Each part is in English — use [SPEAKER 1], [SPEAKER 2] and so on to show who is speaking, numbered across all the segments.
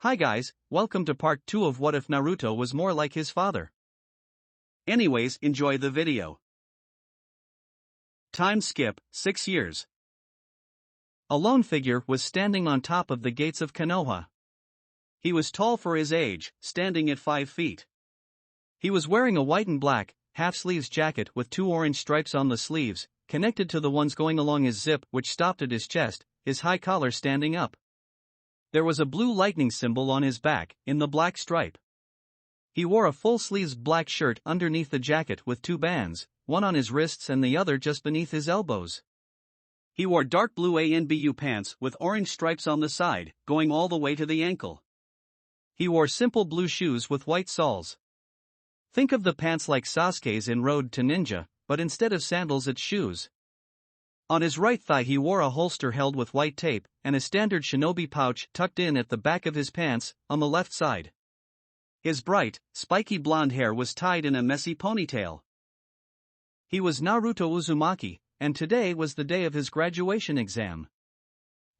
[SPEAKER 1] Hi guys, welcome to part 2 of What If Naruto Was More Like His Father. Anyways, enjoy the video. Time skip, 6 years. A lone figure was standing on top of the gates of Konoha. He was tall for his age, standing at 5 feet. He was wearing a white and black, half-sleeves jacket with 2 orange stripes on the sleeves, connected to the ones going along his zip which stopped at his chest, his high collar standing up. There was a blue lightning symbol on his back, in the black stripe. He wore a full-sleeves black shirt underneath the jacket with 2 bands, one on his wrists and the other just beneath his elbows. He wore dark blue ANBU pants with orange stripes on the side, going all the way to the ankle. He wore simple blue shoes with white soles. Think of the pants like Sasuke's in Road to Ninja, but instead of sandals it's shoes. On his right thigh he wore a holster held with white tape, and a standard shinobi pouch tucked in at the back of his pants, on the left side. His bright, spiky blonde hair was tied in a messy ponytail. He was Naruto Uzumaki, and today was the day of his graduation exam.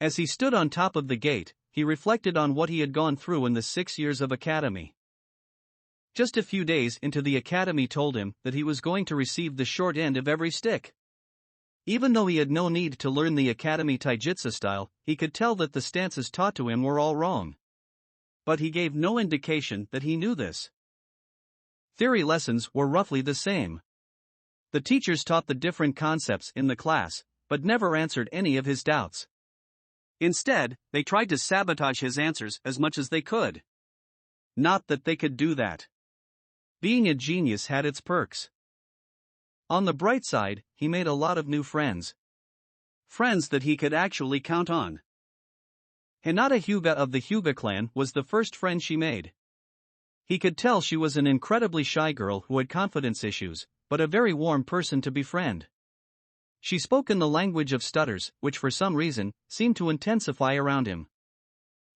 [SPEAKER 1] As he stood on top of the gate, he reflected on what he had gone through in the 6 years of academy. Just a few days into the academy told him that he was going to receive the short end of every stick. Even though he had no need to learn the academy taijutsu style, he could tell that the stances taught to him were all wrong. But he gave no indication that he knew this. Theory lessons were roughly the same. The teachers taught the different concepts in the class, but never answered any of his doubts. Instead, they tried to sabotage his answers as much as they could. Not that they could do that. Being a genius had its perks. On the bright side, he made a lot of new friends. Friends that he could actually count on. Hinata Hyuga of the Hyuga clan was the first friend she made. He could tell she was an incredibly shy girl who had confidence issues, but a very warm person to befriend. She spoke in the language of stutters, which for some reason, seemed to intensify around him.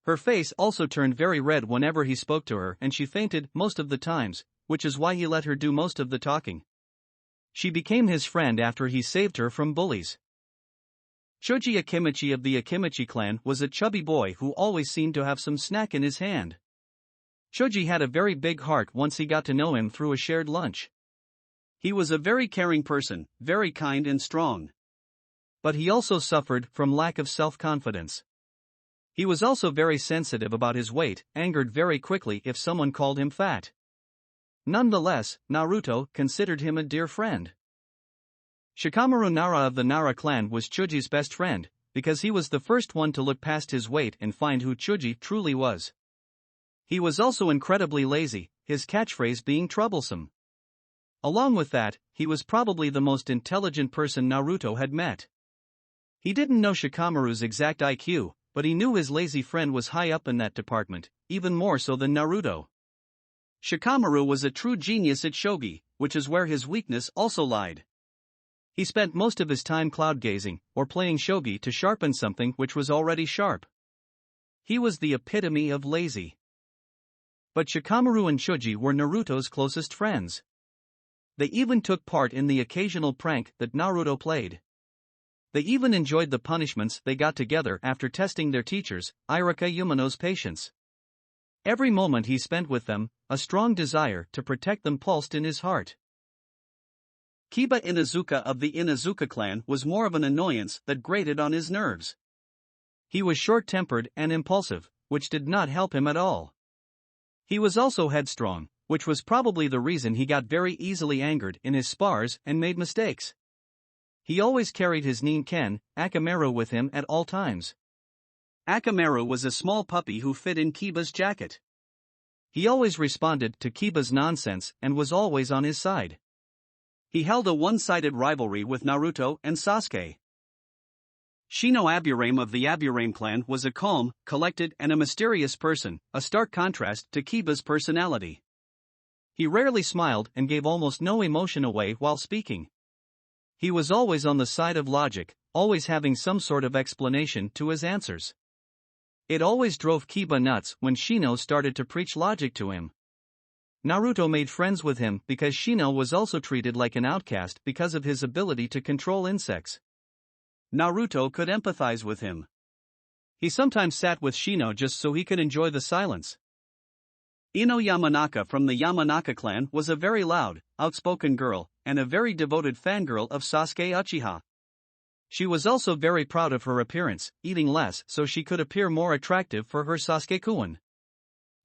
[SPEAKER 1] Her face also turned very red whenever he spoke to her and she fainted most of the times, which is why he let her do most of the talking. She became his friend after he saved her from bullies. Choji Akimichi of the Akimichi clan was a chubby boy who always seemed to have some snack in his hand. Choji had a very big heart once he got to know him through a shared lunch. He was a very caring person, very kind and strong. But he also suffered from lack of self-confidence. He was also very sensitive about his weight, angered very quickly if someone called him fat. Nonetheless, Naruto considered him a dear friend. Shikamaru Nara of the Nara clan was Choji's best friend, because he was the first one to look past his weight and find who Choji truly was. He was also incredibly lazy, his catchphrase being troublesome. Along with that, he was probably the most intelligent person Naruto had met. He didn't know Shikamaru's exact IQ, but he knew his lazy friend was high up in that department, even more so than Naruto. Shikamaru was a true genius at shogi, which is where his weakness also lied. He spent most of his time cloud gazing, or playing shogi to sharpen something which was already sharp. He was the epitome of lazy. But Shikamaru and Choji were Naruto's closest friends. They even took part in the occasional prank that Naruto played. They even enjoyed the punishments they got together after testing their teachers, Irika Umino's patience. Every moment he spent with them, a strong desire to protect them pulsed in his heart. Kiba Inuzuka of the Inuzuka clan was more of an annoyance that grated on his nerves. He was short-tempered and impulsive, which did not help him at all. He was also headstrong, which was probably the reason he got very easily angered in his spars and made mistakes. He always carried his Nin-ken, Akamaru, with him at all times. Akamaru was a small puppy who fit in Kiba's jacket. He always responded to Kiba's nonsense and was always on his side. He held a one-sided rivalry with Naruto and Sasuke. Shino Aburame of the Aburame clan was a calm, collected and a mysterious person, a stark contrast to Kiba's personality. He rarely smiled and gave almost no emotion away while speaking. He was always on the side of logic, always having some sort of explanation to his answers. It always drove Kiba nuts when Shino started to preach logic to him. Naruto made friends with him because Shino was also treated like an outcast because of his ability to control insects. Naruto could empathize with him. He sometimes sat with Shino just so he could enjoy the silence. Ino Yamanaka from the Yamanaka clan was a very loud, outspoken girl, and a very devoted fangirl of Sasuke Uchiha. She was also very proud of her appearance, eating less so she could appear more attractive for her Sasuke-kun.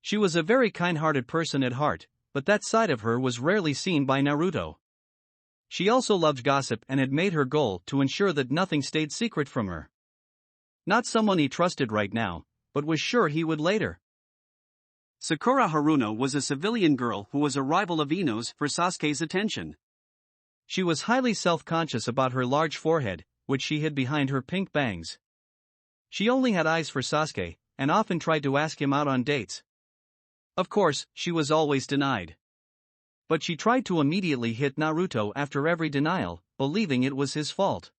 [SPEAKER 1] She was a very kind-hearted person at heart, but that side of her was rarely seen by Naruto. She also loved gossip and had made her goal to ensure that nothing stayed secret from her. Not someone he trusted right now, but was sure he would later. Sakura Haruno was a civilian girl who was a rival of Ino's for Sasuke's attention. She was highly self-conscious about her large forehead, which she hid behind her pink bangs. She only had eyes for Sasuke, and often tried to ask him out on dates. Of course, she was always denied. But she tried to immediately hit Naruto after every denial, believing it was his fault.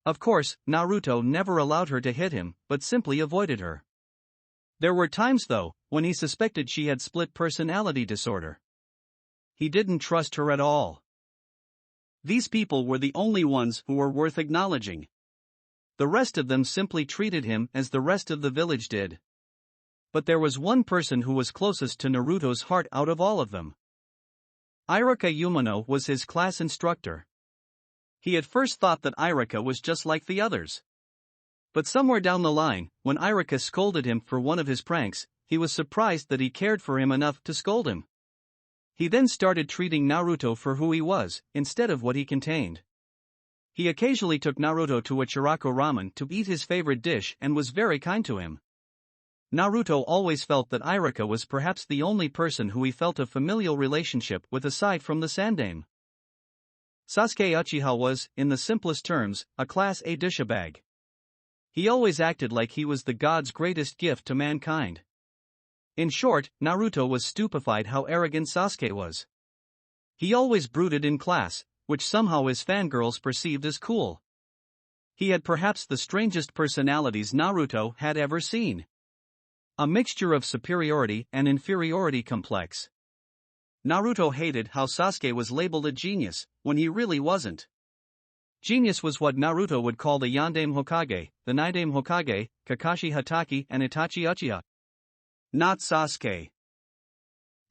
[SPEAKER 1] Of course, Naruto never allowed her to hit him, but simply avoided her. There were times though, when he suspected she had split personality disorder. He didn't trust her at all. These people were the only ones who were worth acknowledging. The rest of them simply treated him as the rest of the village did. But there was one person who was closest to Naruto's heart out of all of them. Iruka Umino was his class instructor. He at first thought that Iruka was just like the others. But somewhere down the line, when Iruka scolded him for one of his pranks, he was surprised that he cared for him enough to scold him. He then started treating Naruto for who he was, instead of what he contained. He occasionally took Naruto to a Chirako ramen to eat his favorite dish and was very kind to him. Naruto always felt that Iruka was perhaps the only person who he felt a familial relationship with aside from the Sandame. Sasuke Uchiha was, in the simplest terms, a Class A douchebag. He always acted like he was the god's greatest gift to mankind. In short, Naruto was stupefied how arrogant Sasuke was. He always brooded in class, which somehow his fangirls perceived as cool. He had perhaps the strangest personalities Naruto had ever seen. A mixture of superiority and inferiority complex. Naruto hated how Sasuke was labeled a genius, when he really wasn't. Genius was what Naruto would call the Yandame Hokage, the Nidame Hokage, Kakashi Hatake and Itachi Uchiha. Not Sasuke.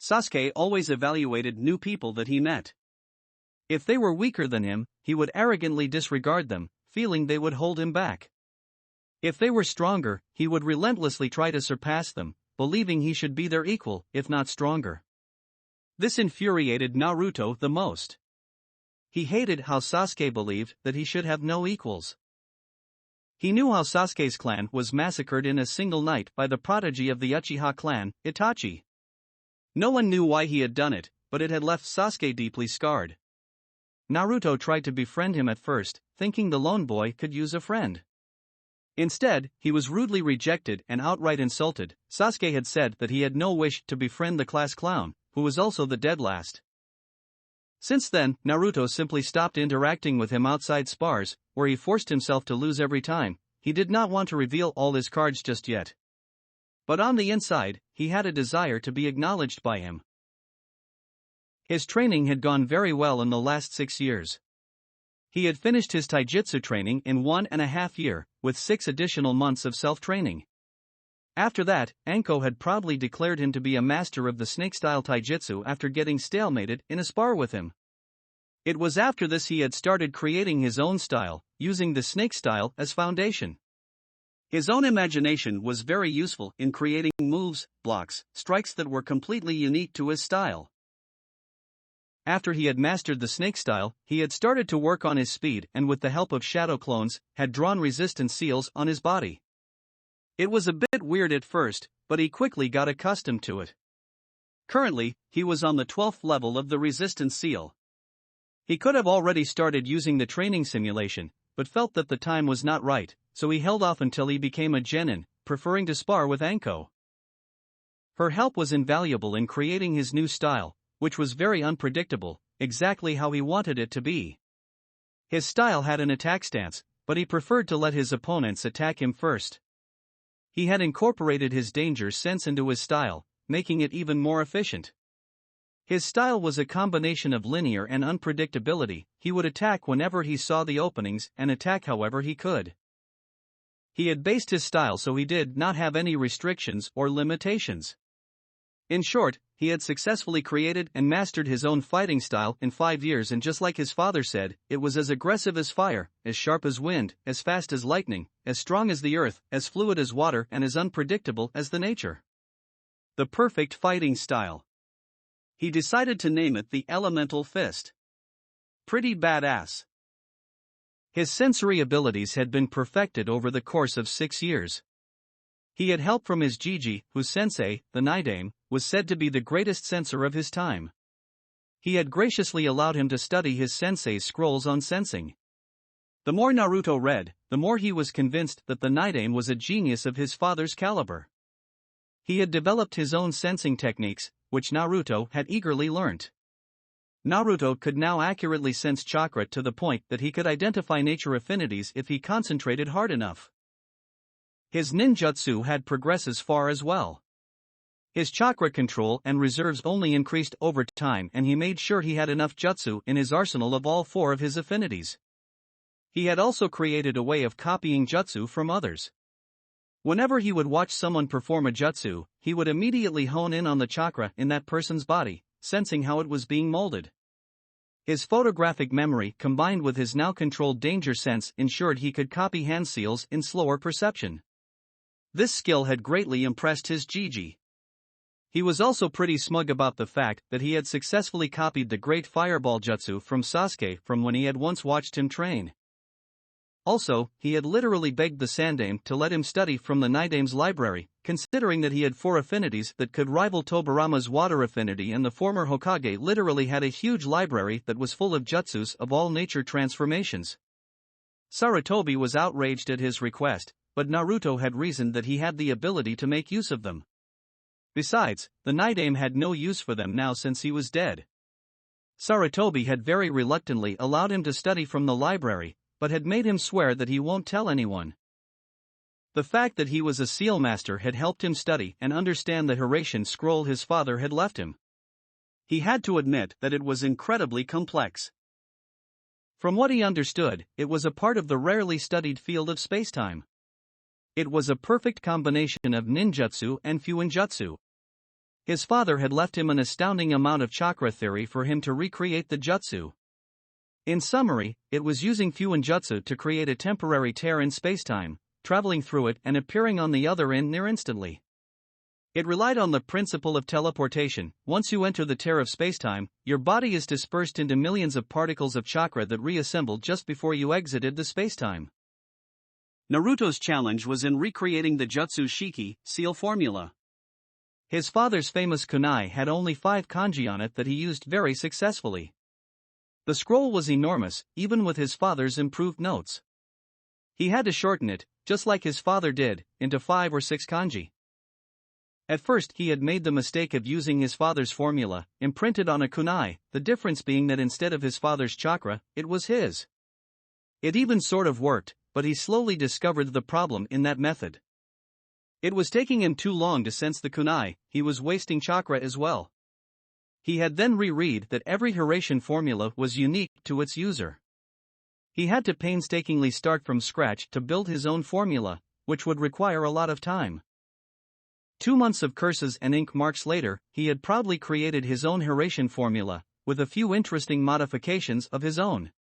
[SPEAKER 1] Sasuke always evaluated new people that he met. If they were weaker than him, he would arrogantly disregard them, feeling they would hold him back. If they were stronger, he would relentlessly try to surpass them, believing he should be their equal, if not stronger. This infuriated Naruto the most. He hated how Sasuke believed that he should have no equals. He knew how Sasuke's clan was massacred in a single night by the prodigy of the Uchiha clan, Itachi. No one knew why he had done it, but it had left Sasuke deeply scarred. Naruto tried to befriend him at first, thinking the lone boy could use a friend. Instead, he was rudely rejected and outright insulted. Sasuke had said that he had no wish to befriend the class clown, who was also the dead last. Since then, Naruto simply stopped interacting with him outside spars, where he forced himself to lose every time. He did not want to reveal all his cards just yet. But on the inside, he had a desire to be acknowledged by him. His training had gone very well in the last 6 years. He had finished his taijutsu training in 1.5 years, with 6 additional months of self-training. After that, Anko had proudly declared him to be a master of the snake-style taijutsu after getting stalemated in a spar with him. It was after this he had started creating his own style, using the snake style as foundation. His own imagination was very useful in creating moves, blocks, strikes that were completely unique to his style. After he had mastered the snake style, he had started to work on his speed and with the help of shadow clones, had drawn resistance seals on his body. It was a bit weird at first, but he quickly got accustomed to it. Currently, he was on the 12th level of the resistance seal. He could have already started using the training simulation, but felt that the time was not right, so he held off until he became a genin, preferring to spar with Anko. Her help was invaluable in creating his new style, which was very unpredictable, exactly how he wanted it to be. His style had an attack stance, but he preferred to let his opponents attack him first. He had incorporated his danger sense into his style, making it even more efficient. His style was a combination of linear and unpredictability. He would attack whenever he saw the openings and attack however he could. He had based his style so he did not have any restrictions or limitations. In short, he had successfully created and mastered his own fighting style in 5 years, and just like his father said, it was as aggressive as fire, as sharp as wind, as fast as lightning, as strong as the earth, as fluid as water, and as unpredictable as the nature. The perfect fighting style. He decided to name it the Elemental Fist. Pretty badass. His sensory abilities had been perfected over the course of 6 years. He had help from his Jiji, whose sensei, the Naidame, was said to be the greatest censor of his time. He had graciously allowed him to study his sensei's scrolls on sensing. The more Naruto read, the more he was convinced that the Naidame was a genius of his father's caliber. He had developed his own sensing techniques, which Naruto had eagerly learnt. Naruto could now accurately sense chakra to the point that he could identify nature affinities if he concentrated hard enough. His ninjutsu had progressed as far as well. His chakra control and reserves only increased over time, and he made sure he had enough jutsu in his arsenal of all 4 of his affinities. He had also created a way of copying jutsu from others. Whenever he would watch someone perform a jutsu, he would immediately hone in on the chakra in that person's body, sensing how it was being molded. His photographic memory combined with his now controlled danger sense ensured he could copy hand seals in slower perception. This skill had greatly impressed his Jiji. He was also pretty smug about the fact that he had successfully copied the great fireball jutsu from Sasuke from when he had once watched him train. Also, he had literally begged the Sandame to let him study from the Naidame's library, considering that he had 4 affinities that could rival Tobirama's water affinity, and the former Hokage literally had a huge library that was full of jutsus of all nature transformations. Sarutobi was outraged at his request, but Naruto had reasoned that he had the ability to make use of them. Besides, the Naidame had no use for them now since he was dead. Sarutobi had very reluctantly allowed him to study from the library, but had made him swear that he won't tell anyone. The fact that he was a seal master had helped him study and understand the Hiratian scroll his father had left him. He had to admit that it was incredibly complex. From what he understood, it was a part of the rarely studied field of spacetime. It was a perfect combination of ninjutsu and fuinjutsu. His father had left him an astounding amount of chakra theory for him to recreate the jutsu. In summary, it was using fuinjutsu to create a temporary tear in spacetime, traveling through it and appearing on the other end near instantly. It relied on the principle of teleportation. Once you enter the tear of spacetime, your body is dispersed into millions of particles of chakra that reassembled just before you exited the spacetime. Naruto's challenge was in recreating the Jutsu Shiki, seal formula. His father's famous kunai had only 5 kanji on it that he used very successfully. The scroll was enormous, even with his father's improved notes. He had to shorten it, just like his father did, into 5 or 6 kanji. At first he had made the mistake of using his father's formula, imprinted on a kunai, the difference being that instead of his father's chakra, it was his. It even sort of worked, but he slowly discovered the problem in that method. It was taking him too long to sense the kunai, he was wasting chakra as well. He had then reread that every Hiratian formula was unique to its user. He had to painstakingly start from scratch to build his own formula, which would require a lot of time. 2 months of curses and ink marks later, he had proudly created his own Hiratian formula, with a few interesting modifications of his own.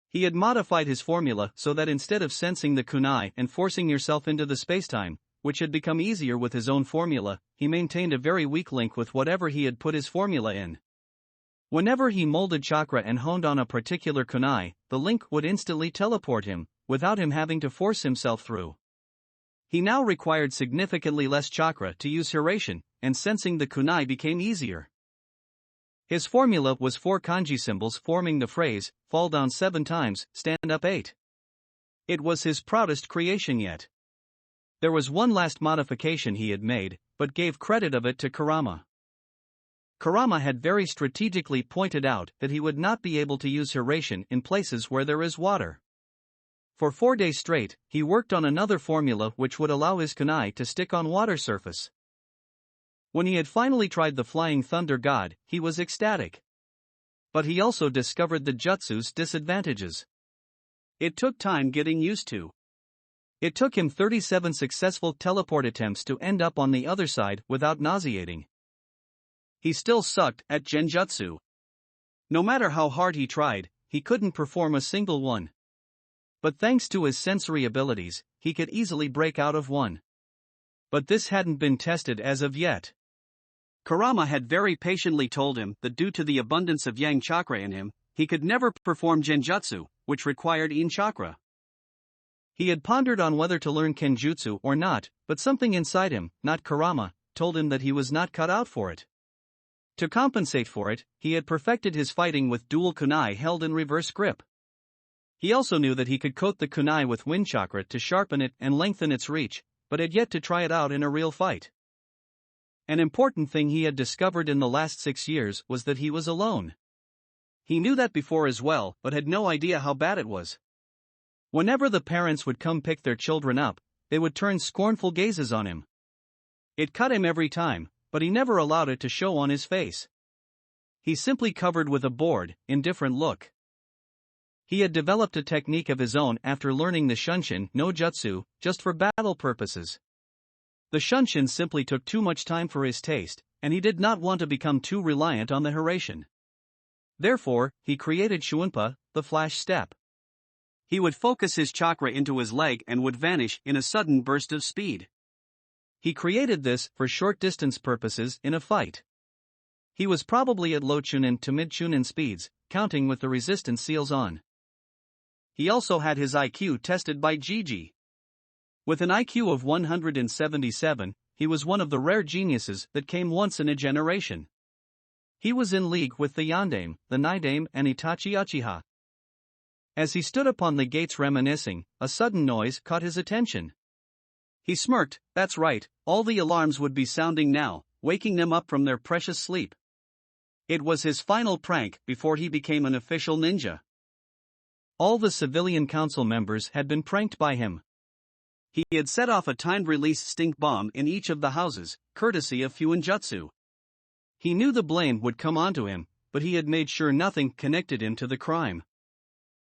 [SPEAKER 1] He had modified his formula so that instead of sensing the kunai and forcing yourself into the spacetime, which had become easier with his own formula, he maintained a very weak link with whatever he had put his formula in. Whenever he molded chakra and honed on a particular kunai, the link would instantly teleport him, without him having to force himself through. He now required significantly less chakra to use Hiratian, and sensing the kunai became easier. His formula was 4 kanji symbols forming the phrase, fall down 7 times, stand up 8. It was his proudest creation yet. There was one last modification he had made, but gave credit of it to Kurama. Kurama had very strategically pointed out that he would not be able to use Hiratian in places where there is water. For 4 days straight, he worked on another formula which would allow his kunai to stick on water surface. When he had finally tried the Flying Thunder God, he was ecstatic. But he also discovered the jutsu's disadvantages. It took time getting used to. It took him 37 successful teleport attempts to end up on the other side without nauseating. He still sucked at genjutsu. No matter how hard he tried, he couldn't perform a single one. But thanks to his sensory abilities, he could easily break out of one. But this hadn't been tested as of yet. Kurama had very patiently told him that due to the abundance of yang chakra in him, he could never perform genjutsu, which required yin chakra. He had pondered on whether to learn kenjutsu or not, but something inside him, not Kurama, told him that he was not cut out for it. To compensate for it, he had perfected his fighting with dual kunai held in reverse grip. He also knew that he could coat the kunai with wind chakra to sharpen it and lengthen its reach, but had yet to try it out in a real fight. An important thing he had discovered in the last 6 years was that he was alone. He knew that before as well, but had no idea how bad it was. Whenever the parents would come pick their children up, they would turn scornful gazes on him. It cut him every time, but he never allowed it to show on his face. He simply covered with a bored, indifferent look. He had developed a technique of his own after learning the Shunshin no Jutsu, just for battle purposes. The Shunshin simply took too much time for his taste, and he did not want to become too reliant on the Hiraishin. Therefore, he created Shuunpa, the flash step. He would focus his chakra into his leg and would vanish in a sudden burst of speed. He created this for short-distance purposes in a fight. He was probably at low chunin to mid-chunin speeds, counting with the resistance seals on. He also had his IQ tested by Gigi. With an IQ of 177, he was one of the rare geniuses that came once in a generation. He was in league with the Yandame, the Nidame, and Itachi Uchiha. As he stood upon the gates reminiscing, a sudden noise caught his attention. He smirked. That's right, all the alarms would be sounding now, waking them up from their precious sleep. It was his final prank before he became an official ninja. All the civilian council members had been pranked by him. He had set off a timed-release stink bomb in each of the houses, courtesy of Fuinjutsu. He knew the blame would come onto him, but he had made sure nothing connected him to the crime.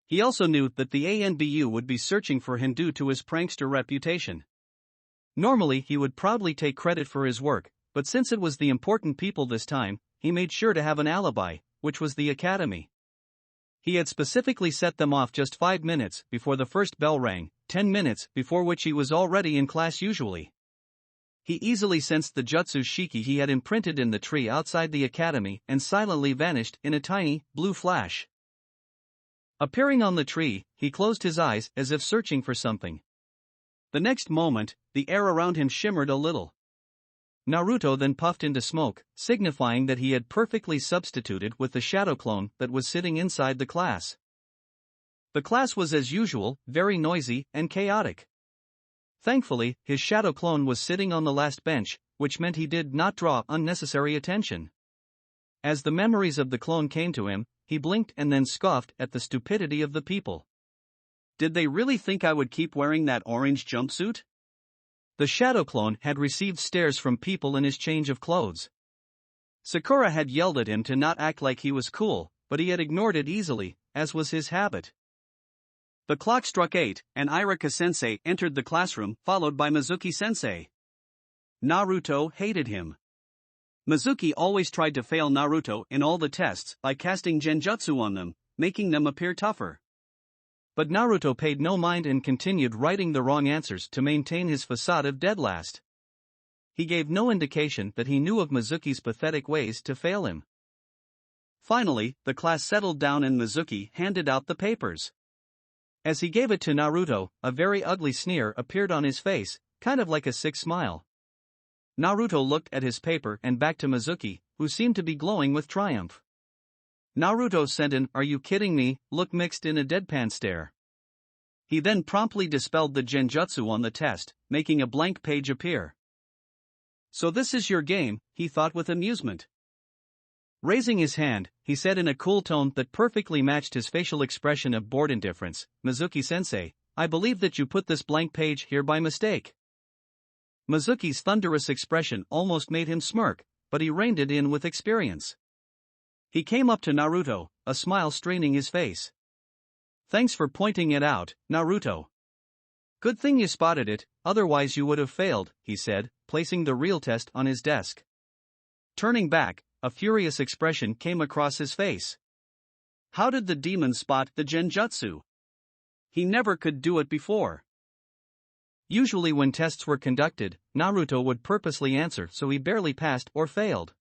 [SPEAKER 1] He also knew that the ANBU would be searching for him due to his prankster reputation. Normally he would proudly take credit for his work, but since it was the important people this time, he made sure to have an alibi, which was the academy. He had specifically set them off just 5 minutes before the first bell rang, 10 minutes before which he was already in class usually. He easily sensed the jutsu shiki he had imprinted in the tree outside the academy and silently vanished in a tiny, blue flash. Appearing on the tree, he closed his eyes as if searching for something. The next moment, the air around him shimmered a little. Naruto then puffed into smoke, signifying that he had perfectly substituted with the shadow clone that was sitting inside the class. The class was as usual, very noisy and chaotic. Thankfully, his shadow clone was sitting on the last bench, which meant he did not draw unnecessary attention. As the memories of the clone came to him, he blinked and then scoffed at the stupidity of the people. Did they really think I would keep wearing that orange jumpsuit? The shadow clone had received stares from people in his change of clothes. Sakura had yelled at him to not act like he was cool, but he had ignored it easily, as was his habit. The clock struck 8, and Irika-sensei entered the classroom, followed by Mizuki-sensei. Naruto hated him. Mizuki always tried to fail Naruto in all the tests by casting genjutsu on them, making them appear tougher. But Naruto paid no mind and continued writing the wrong answers to maintain his facade of dead last. He gave no indication that he knew of Mizuki's pathetic ways to fail him. Finally, the class settled down and Mizuki handed out the papers. As he gave it to Naruto, a very ugly sneer appeared on his face, kind of like a sick smile. Naruto looked at his paper and back to Mizuki, who seemed to be glowing with triumph. Naruto sent an "Are you kidding me?" look mixed in a deadpan stare. He then promptly dispelled the genjutsu on the test, making a blank page appear. So this is your game, he thought with amusement. Raising his hand, he said in a cool tone that perfectly matched his facial expression of bored indifference, "Mizuki-sensei, I believe that you put this blank page here by mistake." Mizuki's thunderous expression almost made him smirk, but he reined it in with experience. He came up to Naruto, a smile staining his face. "Thanks for pointing it out, Naruto. Good thing you spotted it, otherwise you would have failed, he said, placing the real test on his desk. Turning back, a furious expression came across his face. How did the demon spot the genjutsu? He never could do it before. Usually when tests were conducted, Naruto would purposely answer so he barely passed or failed.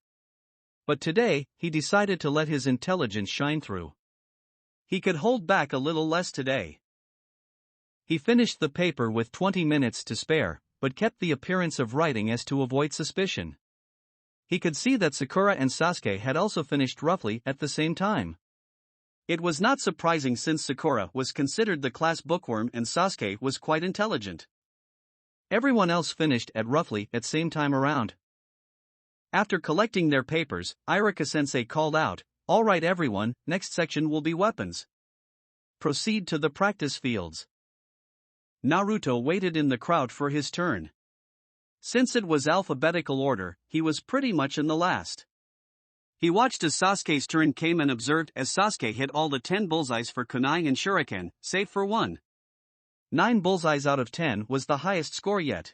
[SPEAKER 1] But today, he decided to let his intelligence shine through. He could hold back a little less today. He finished the paper with 20 minutes to spare, but kept the appearance of writing as to avoid suspicion. He could see that Sakura and Sasuke had also finished roughly at the same time. It was not surprising since Sakura was considered the class bookworm and Sasuke was quite intelligent. Everyone else finished at roughly at same time around. After collecting their papers, Irika-sensei called out, "All right everyone, next section will be weapons. Proceed to the practice fields." Naruto waited in the crowd for his turn. Since it was alphabetical order, he was pretty much in the last. He watched as Sasuke's turn came and observed as Sasuke hit all the 10 bullseyes for kunai and shuriken, save for one. 9 bullseyes out of 10 was the highest score yet.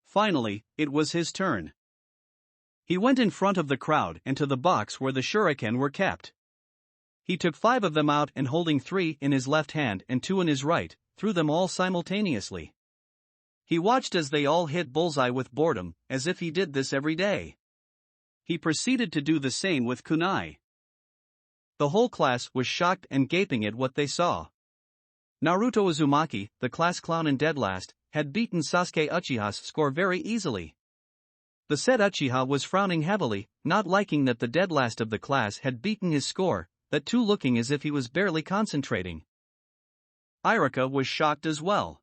[SPEAKER 1] Finally, it was his turn. He went in front of the crowd and to the box where the shuriken were kept. He took 5 of them out and holding 3 in his left hand and 2 in his right, threw them all simultaneously. He watched as they all hit bullseye with boredom, as if he did this every day. He proceeded to do the same with kunai. The whole class was shocked and gaping at what they saw. Naruto Uzumaki, the class clown and dead last, had beaten Sasuke Uchiha's score very easily. The said Uchiha was frowning heavily, not liking that the dead last of the class had beaten his score, that too looking as if he was barely concentrating. Irika was shocked as well.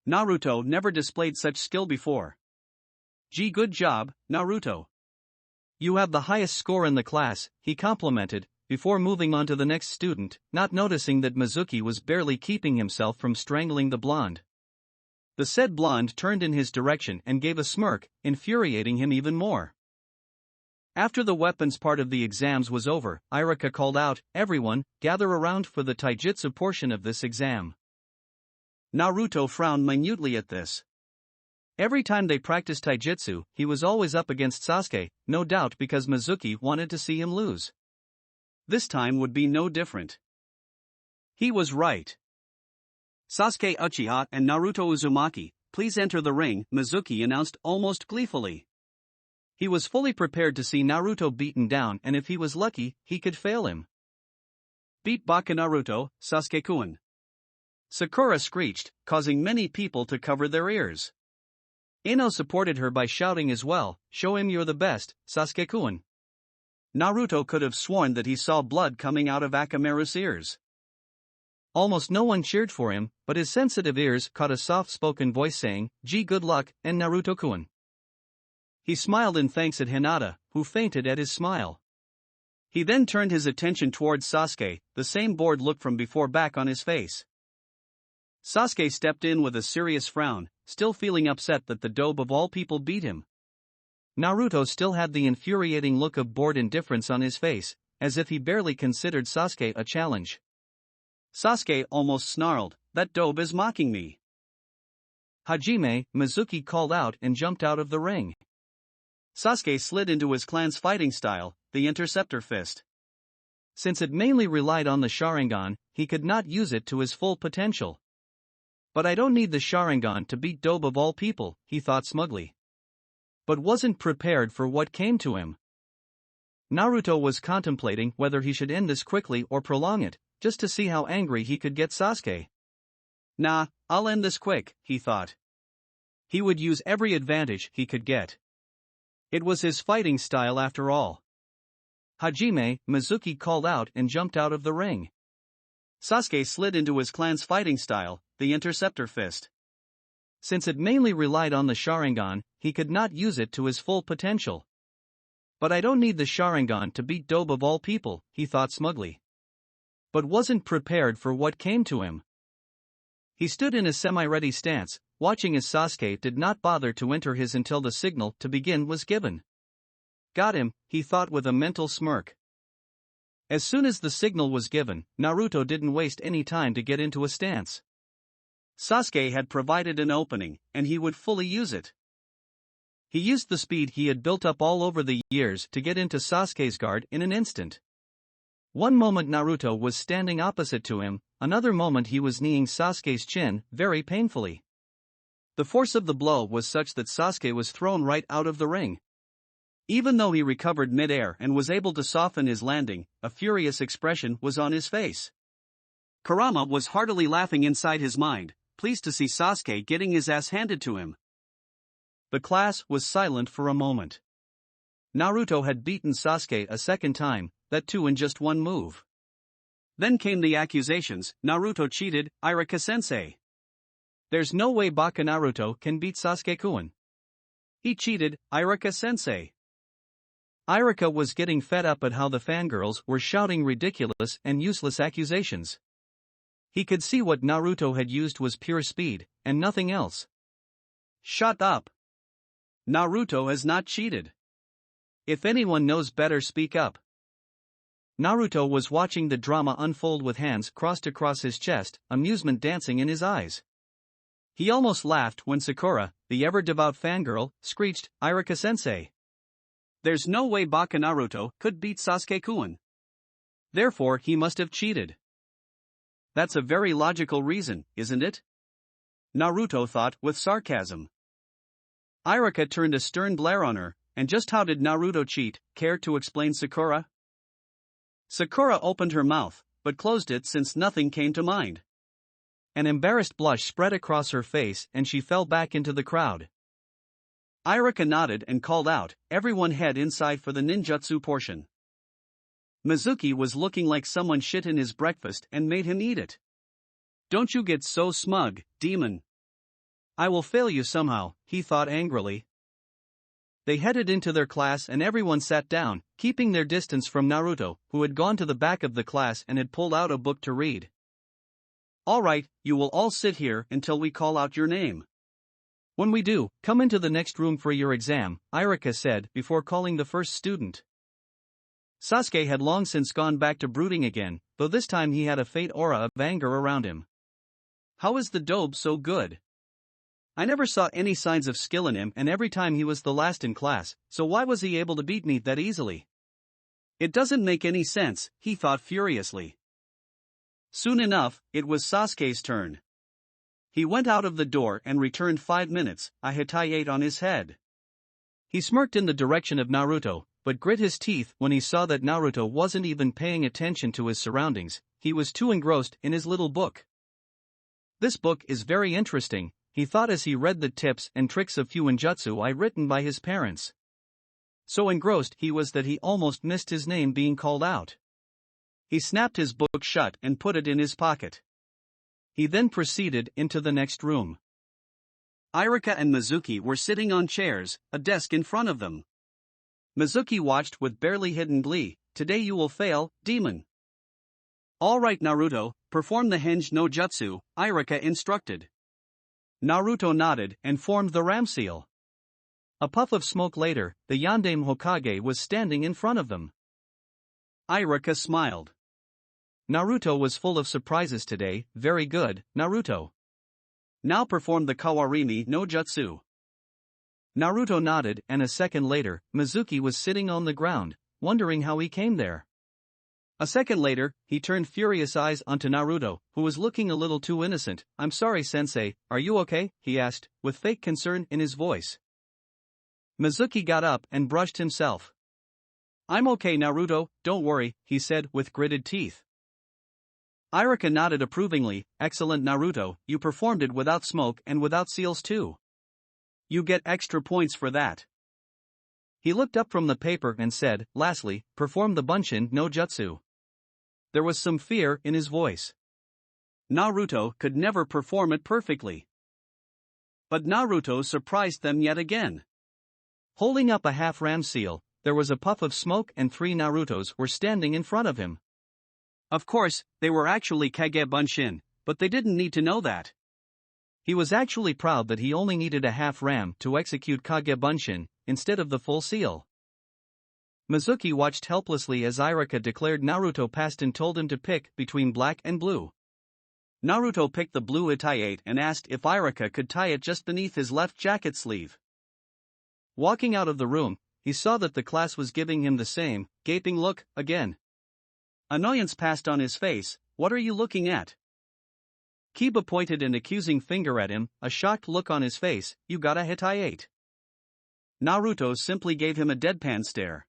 [SPEAKER 1] Naruto never displayed such skill before. "Gee, good job, Naruto. You have the highest score in the class," he complimented, before moving on to the next student, not noticing that Mizuki was barely keeping himself from strangling the blonde. The said blonde turned in his direction and gave a smirk, infuriating him even more. After the weapons part of the exams was over, Irika called out, "Everyone, gather around for the taijutsu portion of this exam." Naruto frowned minutely at this. Every time they practiced taijutsu, he was always up against Sasuke, no doubt because Mizuki wanted to see him lose. This time would be no different. He was right. "Sasuke Uchiha and Naruto Uzumaki, please enter the ring," Mizuki announced almost gleefully. He was fully prepared to see Naruto beaten down and if he was lucky, he could fail him. "Beat Baka Naruto, Sasuke-kun." Sakura screeched, causing many people to cover their ears. Ino supported her by shouting as well, "Show him you're the best, Sasuke-kun." Naruto could have sworn that he saw blood coming out of Akamaru's ears. Almost no one cheered for him, but his sensitive ears caught a soft-spoken voice saying, "Gee, good luck, and Naruto-kun." He smiled in thanks at Hinata, who fainted at his smile. He then turned his attention towards Sasuke, the same bored look from before back on his face. Sasuke stepped in with a serious frown, still feeling upset that the dope of all people beat him. Naruto still had the infuriating look of bored indifference on his face, as if he barely considered Sasuke a challenge. Sasuke almost snarled, "That dope is mocking me." "Hajime," Mizuki called out and jumped out of the ring. Sasuke slid into his clan's fighting style, the interceptor fist. Since it mainly relied on the Sharingan, he could not use it to his full potential. "But I don't need the Sharingan to beat dope of all people," he thought smugly. But wasn't prepared for what came to him. Naruto was contemplating whether he should end this quickly or prolong it, just to see how angry he could get Sasuke. "Nah, I'll end this quick," he thought. He would use every advantage he could get. It was his fighting style after all. "Hajime," Mizuki called out and jumped out of the ring. Sasuke slid into his clan's fighting style, the interceptor fist. Since it mainly relied on the Sharingan, he could not use it to his full potential. "But I don't need the Sharingan to beat dope of all people," he thought smugly. But wasn't prepared for what came to him. He stood in a semi-ready stance, watching as Sasuke did not bother to enter his until the signal to begin was given. "Got him," he thought with a mental smirk. As soon as the signal was given, Naruto didn't waste any time to get into a stance. Sasuke had provided an opening, and he would fully use it. He used the speed he had built up all over the years to get into Sasuke's guard in an instant. One moment Naruto was standing opposite to him, another moment he was kneeing Sasuke's chin very painfully. The force of the blow was such that Sasuke was thrown right out of the ring. Even though he recovered mid-air and was able to soften his landing, a furious expression was on his face. Kurama was heartily laughing inside his mind, pleased to see Sasuke getting his ass handed to him. The class was silent for a moment. Naruto had beaten Sasuke a second time, that too in just one move. Then came the accusations, Naruto cheated, Iruka-sensei. There's no way Baka Naruto can beat Sasuke-kun. He cheated, Iruka-sensei. Iruka was getting fed up at how the fangirls were shouting ridiculous and useless accusations. He could see what Naruto had used was pure speed, and nothing else. Shut up. Naruto has not cheated. If anyone knows better, speak up. Naruto was watching the drama unfold with hands crossed across his chest, amusement dancing in his eyes. He almost laughed when Sakura, the ever-devout fangirl, screeched, Iruka-sensei. There's no way Baka Naruto could beat Sasuke-kun. Therefore he must have cheated. That's a very logical reason, isn't it? Naruto thought with sarcasm. Iruka turned a stern glare on her, and just how did Naruto cheat, care to explain, Sakura? Sakura opened her mouth, but closed it since nothing came to mind. An embarrassed blush spread across her face and she fell back into the crowd. Iruka nodded and called out, everyone head inside for the ninjutsu portion. Mizuki was looking like someone shit in his breakfast and made him eat it. Don't you get so smug, demon. I will fail you somehow, he thought angrily. They headed into their class and everyone sat down, keeping their distance from Naruto, who had gone to the back of the class and had pulled out a book to read. All right, you will all sit here until we call out your name. When we do, come into the next room for your exam, Iruka said before calling the first student. Sasuke had long since gone back to brooding again, though this time he had a faint aura of anger around him. How is the dobe so good? I never saw any signs of skill in him, and every time he was the last in class, so why was he able to beat me that easily? It doesn't make any sense, he thought furiously. Soon enough, it was Sasuke's turn. He went out of the door and returned 5 minutes, a hitayate on his head. He smirked in the direction of Naruto, but grit his teeth when he saw that Naruto wasn't even paying attention to his surroundings, he was too engrossed in his little book. This book is very interesting, he thought as he read the tips and tricks of Fuinjutsu written by his parents. So engrossed he was that he almost missed his name being called out. He snapped his book shut and put it in his pocket. He then proceeded into the next room. Iruka and Mizuki were sitting on chairs, a desk in front of them. Mizuki watched with barely hidden glee. Today you will fail, demon. All right Naruto, perform the Henge no Jutsu, Iruka instructed. Naruto nodded and formed the ram seal. A puff of smoke later, the Yandame Hokage was standing in front of them. Iruka smiled. Naruto was full of surprises today. Very good, Naruto. Now perform the Kawarimi no Jutsu. Naruto nodded, and a second later, Mizuki was sitting on the ground, wondering how he came there. A second later, he turned furious eyes onto Naruto, who was looking a little too innocent. I'm sorry sensei, are you okay? He asked, with fake concern in his voice. Mizuki got up and brushed himself. I'm okay Naruto, don't worry, he said with gritted teeth. Iruka nodded approvingly. Excellent Naruto, you performed it without smoke and without seals too. You get extra points for that. He looked up from the paper and said, lastly, perform the Bunshin no Jutsu. There was some fear in his voice. Naruto could never perform it perfectly. But Naruto surprised them yet again. Holding up a half ram seal, there was a puff of smoke and 3 Narutos were standing in front of him. Of course, they were actually Kage Bunshin, but they didn't need to know that. He was actually proud that he only needed a half ram to execute Kage Bunshin, instead of the full seal. Mizuki watched helplessly as Iruka declared Naruto passed and told him to pick between black and blue. Naruto picked the blue itaiate and asked if Irika could tie it just beneath his left jacket sleeve. Walking out of the room, he saw that the class was giving him the same, gaping look, again. Annoyance passed on his face. "What are you looking at?" Kiba pointed an accusing finger at him, a shocked look on his face. "You got a hitaiate." Naruto simply gave him a deadpan stare.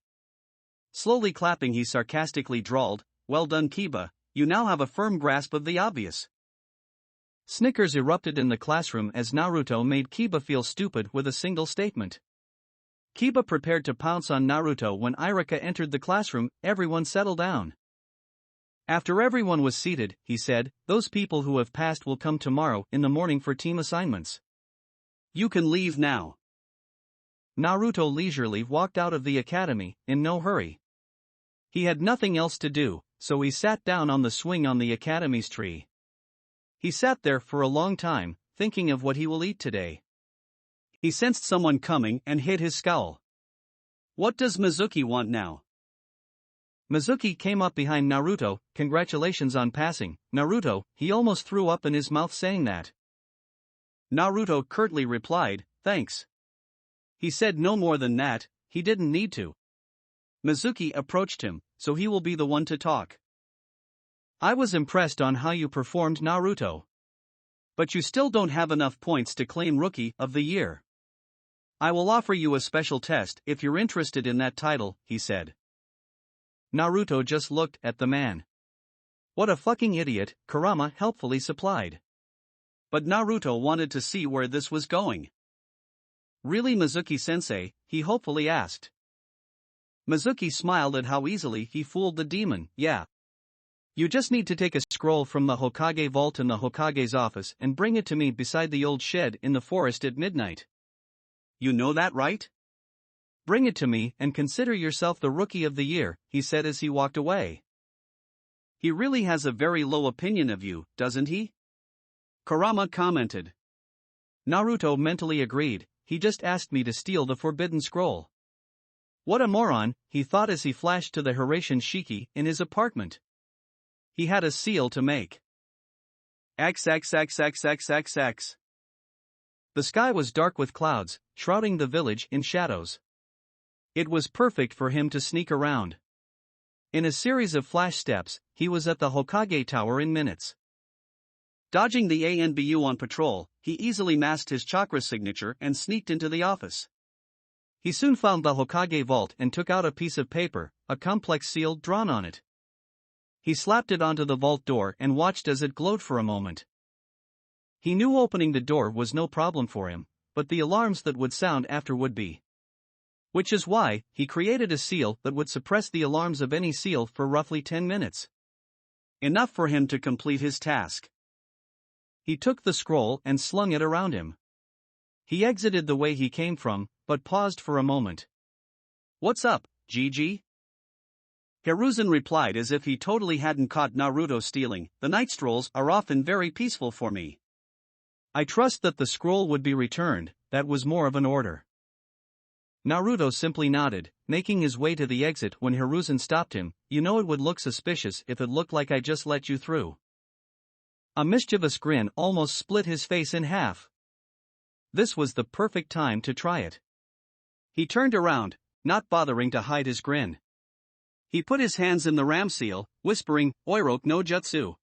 [SPEAKER 1] Slowly clapping, he sarcastically drawled, "Well done, Kiba, you now have a firm grasp of the obvious." Snickers erupted in the classroom as Naruto made Kiba feel stupid with a single statement. Kiba prepared to pounce on Naruto when Irika entered the classroom. "Everyone settle down." After everyone was seated, he said, "Those people who have passed will come tomorrow in the morning for team assignments. You can leave now." Naruto leisurely walked out of the academy, in no hurry. He had nothing else to do, so he sat down on the swing on the academy's tree. He sat there for a long time, thinking of what he will eat today. He sensed someone coming and hid his scowl. "What does Mizuki want now?" Mizuki came up behind Naruto. "Congratulations on passing, Naruto." He almost threw up in his mouth saying that. Naruto curtly replied, "Thanks." He said no more than that. He didn't need to. Mizuki approached him, "So he will be the one to talk. I was impressed on how you performed, Naruto. But you still don't have enough points to claim Rookie of the Year. I will offer you a special test if you're interested in that title," he said. Naruto just looked at the man. "What a fucking idiot," Kurama helpfully supplied. But Naruto wanted to see where this was going. "Really, Mizuki-sensei?" he hopefully asked. Mizuki smiled at how easily he fooled the demon. "Yeah. You just need to take a scroll from the Hokage vault in the Hokage's office and bring it to me beside the old shed in the forest at midnight. You know that, right? Bring it to me and consider yourself the Rookie of the Year," he said as he walked away. "He really has a very low opinion of you, doesn't he?" Kurama commented. Naruto mentally agreed. "He just asked me to steal the forbidden scroll. What a moron," he thought as he flashed to the Hiraition Shiki in his apartment. He had a seal to make. XXXXXXX. The sky was dark with clouds, shrouding the village in shadows. It was perfect for him to sneak around. In a series of flash steps, he was at the Hokage Tower in minutes. Dodging the ANBU on patrol, he easily masked his chakra signature and sneaked into the office. He soon found the Hokage vault and took out a piece of paper, a complex seal drawn on it. He slapped it onto the vault door and watched as it glowed for a moment. He knew opening the door was no problem for him, but the alarms that would sound after would be. Which is why he created a seal that would suppress the alarms of any seal for roughly 10 minutes. Enough for him to complete his task. He took the scroll and slung it around him. He exited the way he came from, but paused for a moment. "What's up, Gigi?" Hiruzen replied as if he totally hadn't caught Naruto stealing. "The night strolls are often very peaceful for me. I trust that the scroll would be returned, that was more of an order." Naruto simply nodded, making his way to the exit when Hiruzen stopped him. "You know it would look suspicious if it looked like I just let you through." A mischievous grin almost split his face in half. This was the perfect time to try it. He turned around, not bothering to hide his grin. He put his hands in the ram seal, whispering, "Oiroke no jutsu."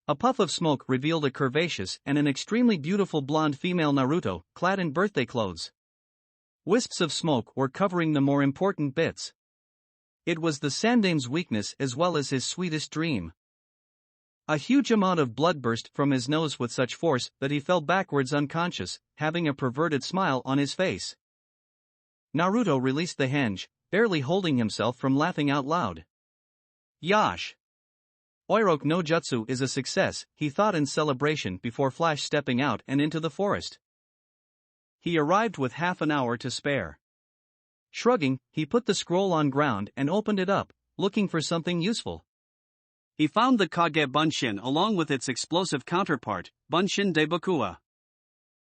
[SPEAKER 1] A puff of smoke revealed a curvaceous and an extremely beautiful blonde female Naruto, clad in birthday clothes. Wisps of smoke were covering the more important bits. It was the Sandame's weakness as well as his sweetest dream. A huge amount of blood burst from his nose with such force that he fell backwards unconscious, having a perverted smile on his face. Naruto released the henge, barely holding himself from laughing out loud. "Yosh! Oiroke no jutsu is a success," he thought in celebration before flash stepping out and into the forest. He arrived with half an hour to spare. Shrugging, he put the scroll on ground and opened it up, looking for something useful. He found the Kage Bunshin along with its explosive counterpart, Bunshin Debukua.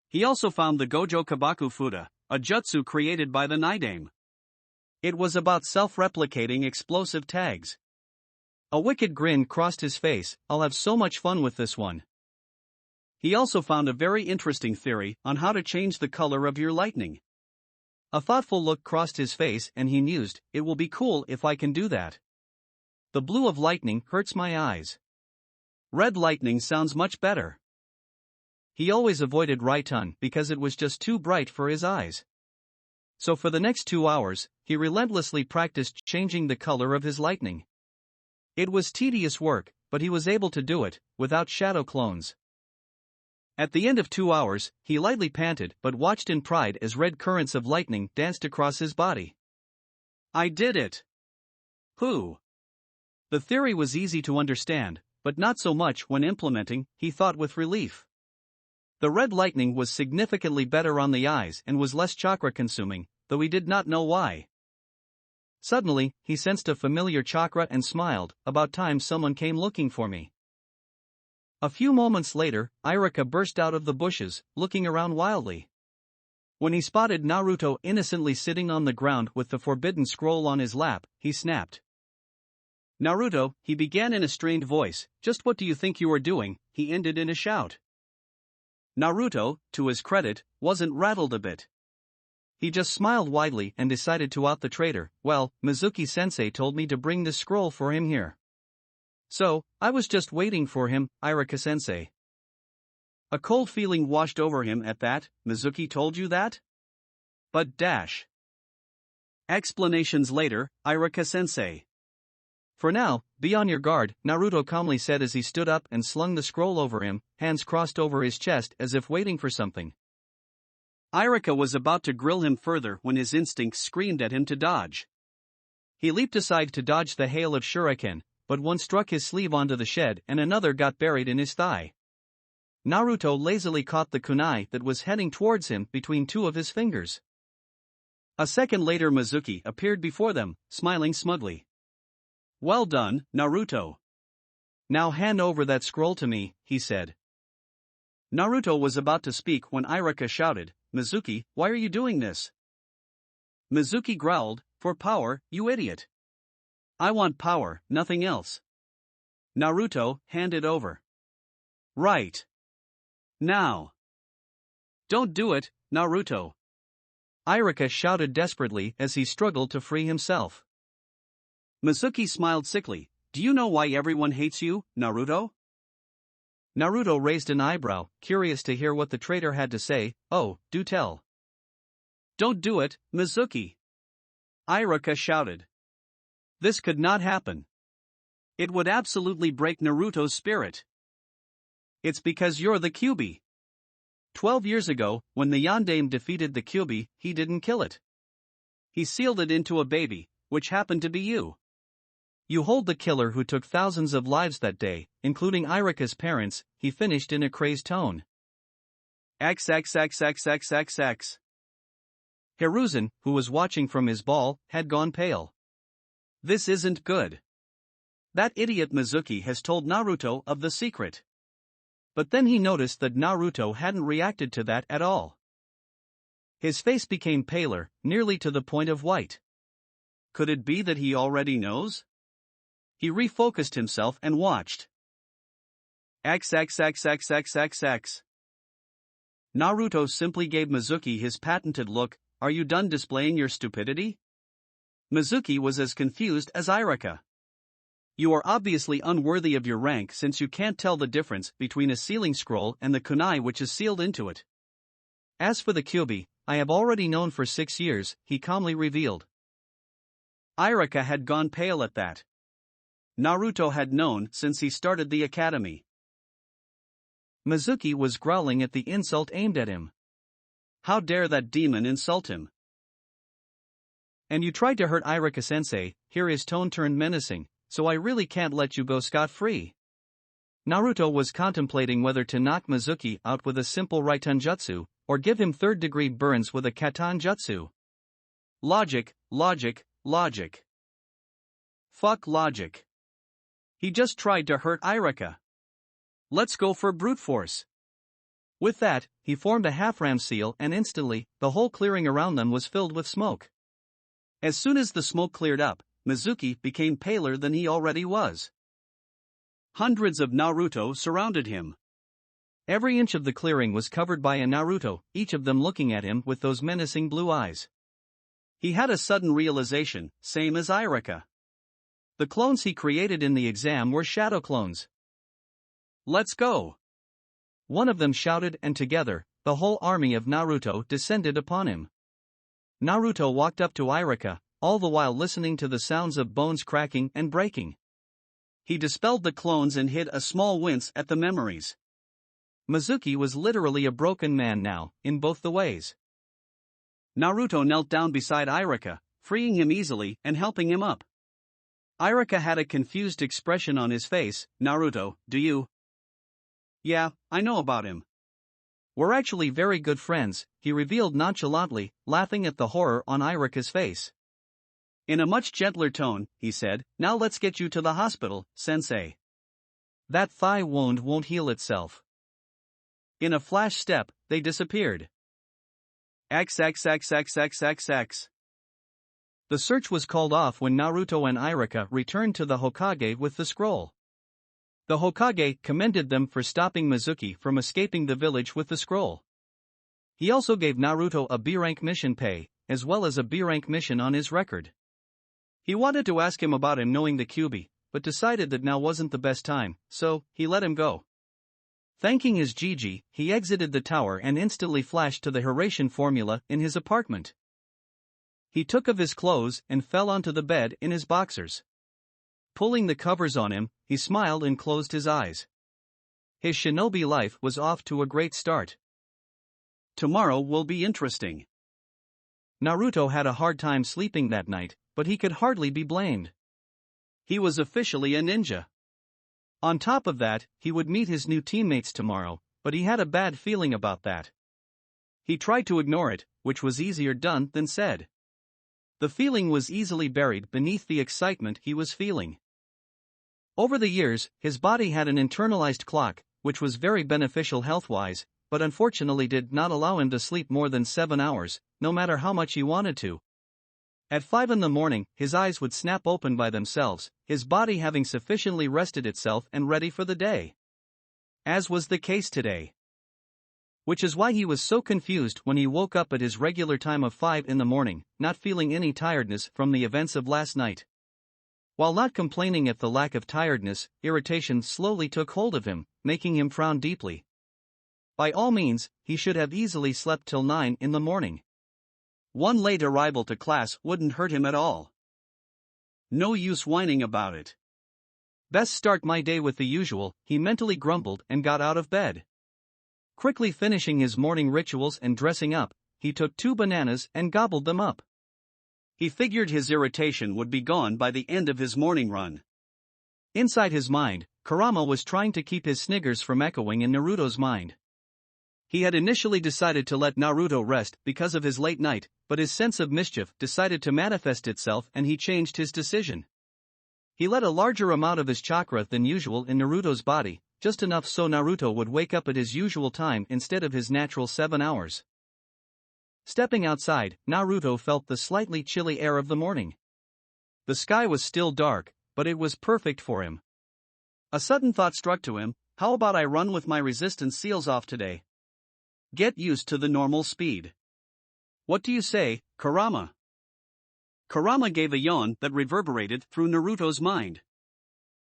[SPEAKER 1] He also found the Gojo Kabaku Fuda, a jutsu created by the Nidame. It was about self-replicating explosive tags. A wicked grin crossed his face. "I'll have so much fun with this one." He also found a very interesting theory on how to change the color of your lightning. A thoughtful look crossed his face and he mused, it will be cool if I can do that. The blue of lightning hurts my eyes. Red lightning sounds much better. He always avoided Raiton because it was just too bright for his eyes. So for the next 2 hours, he relentlessly practiced changing the color of his lightning. It was tedious work, but he was able to do it, without shadow clones. At the end of 2 hours, he lightly panted but watched in pride as red currents of lightning danced across his body. I did it! Who? The theory was easy to understand, but not so much when implementing, he thought with relief. The red lightning was significantly better on the eyes and was less chakra consuming, though he did not know why. Suddenly, he sensed a familiar chakra and smiled, about time someone came looking for me. A few moments later, Irika burst out of the bushes, looking around wildly. When he spotted Naruto innocently sitting on the ground with the forbidden scroll on his lap, he snapped. Naruto, he began in a strained voice, just what do you think you are doing? He ended in a shout. Naruto, to his credit, wasn't rattled a bit. He just smiled widely and decided to out the traitor. Well, Mizuki-sensei told me to bring this scroll for him here. So, I was just waiting for him, Irika-sensei. A cold feeling washed over him at that. Mizuki told you that? But dash. Explanations later, Irika-sensei. For now, be on your guard, Naruto calmly said as he stood up and slung the scroll over him, hands crossed over his chest as if waiting for something. Irika was about to grill him further when his instincts screamed at him to dodge. He leaped aside to dodge the hail of shuriken, but one struck his sleeve onto the shed and another got buried in his thigh. Naruto lazily caught the kunai that was heading towards him between two of his fingers. A second later Mizuki appeared before them, smiling smugly. Well done, Naruto. Now hand over that scroll to me, he said. Naruto was about to speak when Irika shouted, Mizuki, why are you doing this? Mizuki growled, for power, you idiot. I want power, nothing else. Naruto, hand it over. Right. Now. Don't do it, Naruto. Irika shouted desperately as he struggled to free himself. Mizuki smiled sickly. Do you know why everyone hates you, Naruto? Naruto raised an eyebrow, curious to hear what the traitor had to say. Oh, do tell. Don't do it, Mizuki. Irika shouted. This could not happen. It would absolutely break Naruto's spirit. It's because you're the Kyuubi. 12 years ago, when the Yondaime defeated the Kyuubi, he didn't kill it. He sealed it into a baby, which happened to be you. You hold the killer who took thousands of lives that day, including Irika's parents, he finished in a crazed tone. XXXXXXX. Hiruzen, who was watching from his ball, had gone pale. This isn't good. That idiot Mizuki has told Naruto of the secret. But then he noticed that Naruto hadn't reacted to that at all. His face became paler, nearly to the point of white. Could it be that he already knows? He refocused himself and watched. XXXXXXX. Naruto simply gave Mizuki his patented look, are you done displaying your stupidity? Mizuki was as confused as Irika. You are obviously unworthy of your rank since you can't tell the difference between a sealing scroll and the kunai which is sealed into it. As for the Kyuubi, I have already known for 6 years, he calmly revealed. Irika had gone pale at that. Naruto had known since he started the academy. Mizuki was growling at the insult aimed at him. How dare that demon insult him? And you tried to hurt Irika-sensei, here his tone turned menacing, so I really can't let you go scot-free. Naruto was contemplating whether to knock Mizuki out with a simple Raiten jutsu, or give him third-degree burns with a Katan jutsu. Logic, logic, logic. Fuck logic. He just tried to hurt Irika. Let's go for brute force. With that, he formed a half-ram seal and instantly, the whole clearing around them was filled with smoke. As soon as the smoke cleared up, Mizuki became paler than he already was. Hundreds of Naruto surrounded him. Every inch of the clearing was covered by a Naruto, each of them looking at him with those menacing blue eyes. He had a sudden realization, same as Irika. The clones he created in the exam were shadow clones. Let's go! One of them shouted, and together, the whole army of Naruto descended upon him. Naruto walked up to Irika, all the while listening to the sounds of bones cracking and breaking. He dispelled the clones and hid a small wince at the memories. Mizuki was literally a broken man now, in both the ways. Naruto knelt down beside Irika, freeing him easily and helping him up. Irika had a confused expression on his face. Naruto, do you? Yeah, I know about him. We're actually very good friends, he revealed nonchalantly, laughing at the horror on Irika's face. In a much gentler tone, he said, now let's get you to the hospital, sensei. That thigh wound won't heal itself. In a flash step, they disappeared. XXXXXXX. The search was called off when Naruto and Irika returned to the Hokage with the scroll. The Hokage commended them for stopping Mizuki from escaping the village with the scroll. He also gave Naruto a B-rank mission pay, as well as a B-rank mission on his record. He wanted to ask him about him knowing the Kyuubi, but decided that now wasn't the best time, so he let him go. Thanking his Gigi, he exited the tower and instantly flashed to the Hiraishin formula in his apartment. He took off his clothes and fell onto the bed in his boxers. Pulling the covers on him, he smiled and closed his eyes. His shinobi life was off to a great start. Tomorrow will be interesting. Naruto had a hard time sleeping that night, but he could hardly be blamed. He was officially a ninja. On top of that, he would meet his new teammates tomorrow, but he had a bad feeling about that. He tried to ignore it, which was easier done than said. The feeling was easily buried beneath the excitement he was feeling. Over the years, his body had an internalized clock, which was very beneficial health-wise, but unfortunately did not allow him to sleep more than 7 hours, no matter how much he wanted to. At 5 in the morning, his eyes would snap open by themselves, his body having sufficiently rested itself and ready for the day. As was the case today. Which is why he was so confused when he woke up at his regular time of 5 in the morning, not feeling any tiredness from the events of last night. While not complaining at the lack of tiredness, irritation slowly took hold of him, making him frown deeply. By all means, he should have easily slept till 9 in the morning. One late arrival to class wouldn't hurt him at all. No use whining about it. Best start my day with the usual, he mentally grumbled and got out of bed. Quickly finishing his morning rituals and dressing up, he took 2 bananas and gobbled them up. He figured his irritation would be gone by the end of his morning run. Inside his mind, Kurama was trying to keep his sniggers from echoing in Naruto's mind. He had initially decided to let Naruto rest because of his late night, but his sense of mischief decided to manifest itself and he changed his decision. He let a larger amount of his chakra than usual in Naruto's body, just enough so Naruto would wake up at his usual time instead of his natural 7 hours. Stepping outside, Naruto felt the slightly chilly air of the morning. The sky was still dark, but it was perfect for him. A sudden thought struck to him, how about I run with my resistance seals off today? Get used to the normal speed. What do you say, Kurama? Kurama gave a yawn that reverberated through Naruto's mind.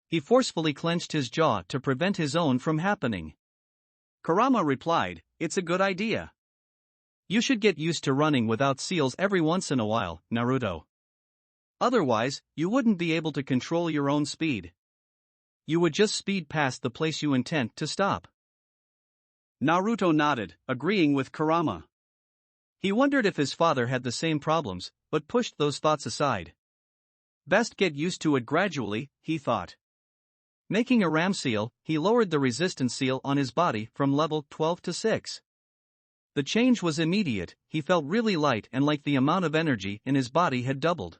[SPEAKER 1] He forcefully clenched his jaw to prevent his own from happening. Kurama replied, it's a good idea. You should get used to running without seals every once in a while, Naruto. Otherwise, you wouldn't be able to control your own speed. You would just speed past the place you intend to stop. Naruto nodded, agreeing with Kurama. He wondered if his father had the same problems, but pushed those thoughts aside. Best get used to it gradually, he thought. Making a ram seal, he lowered the resistance seal on his body from level 12 to 6. The change was immediate, he felt really light and like the amount of energy in his body had doubled.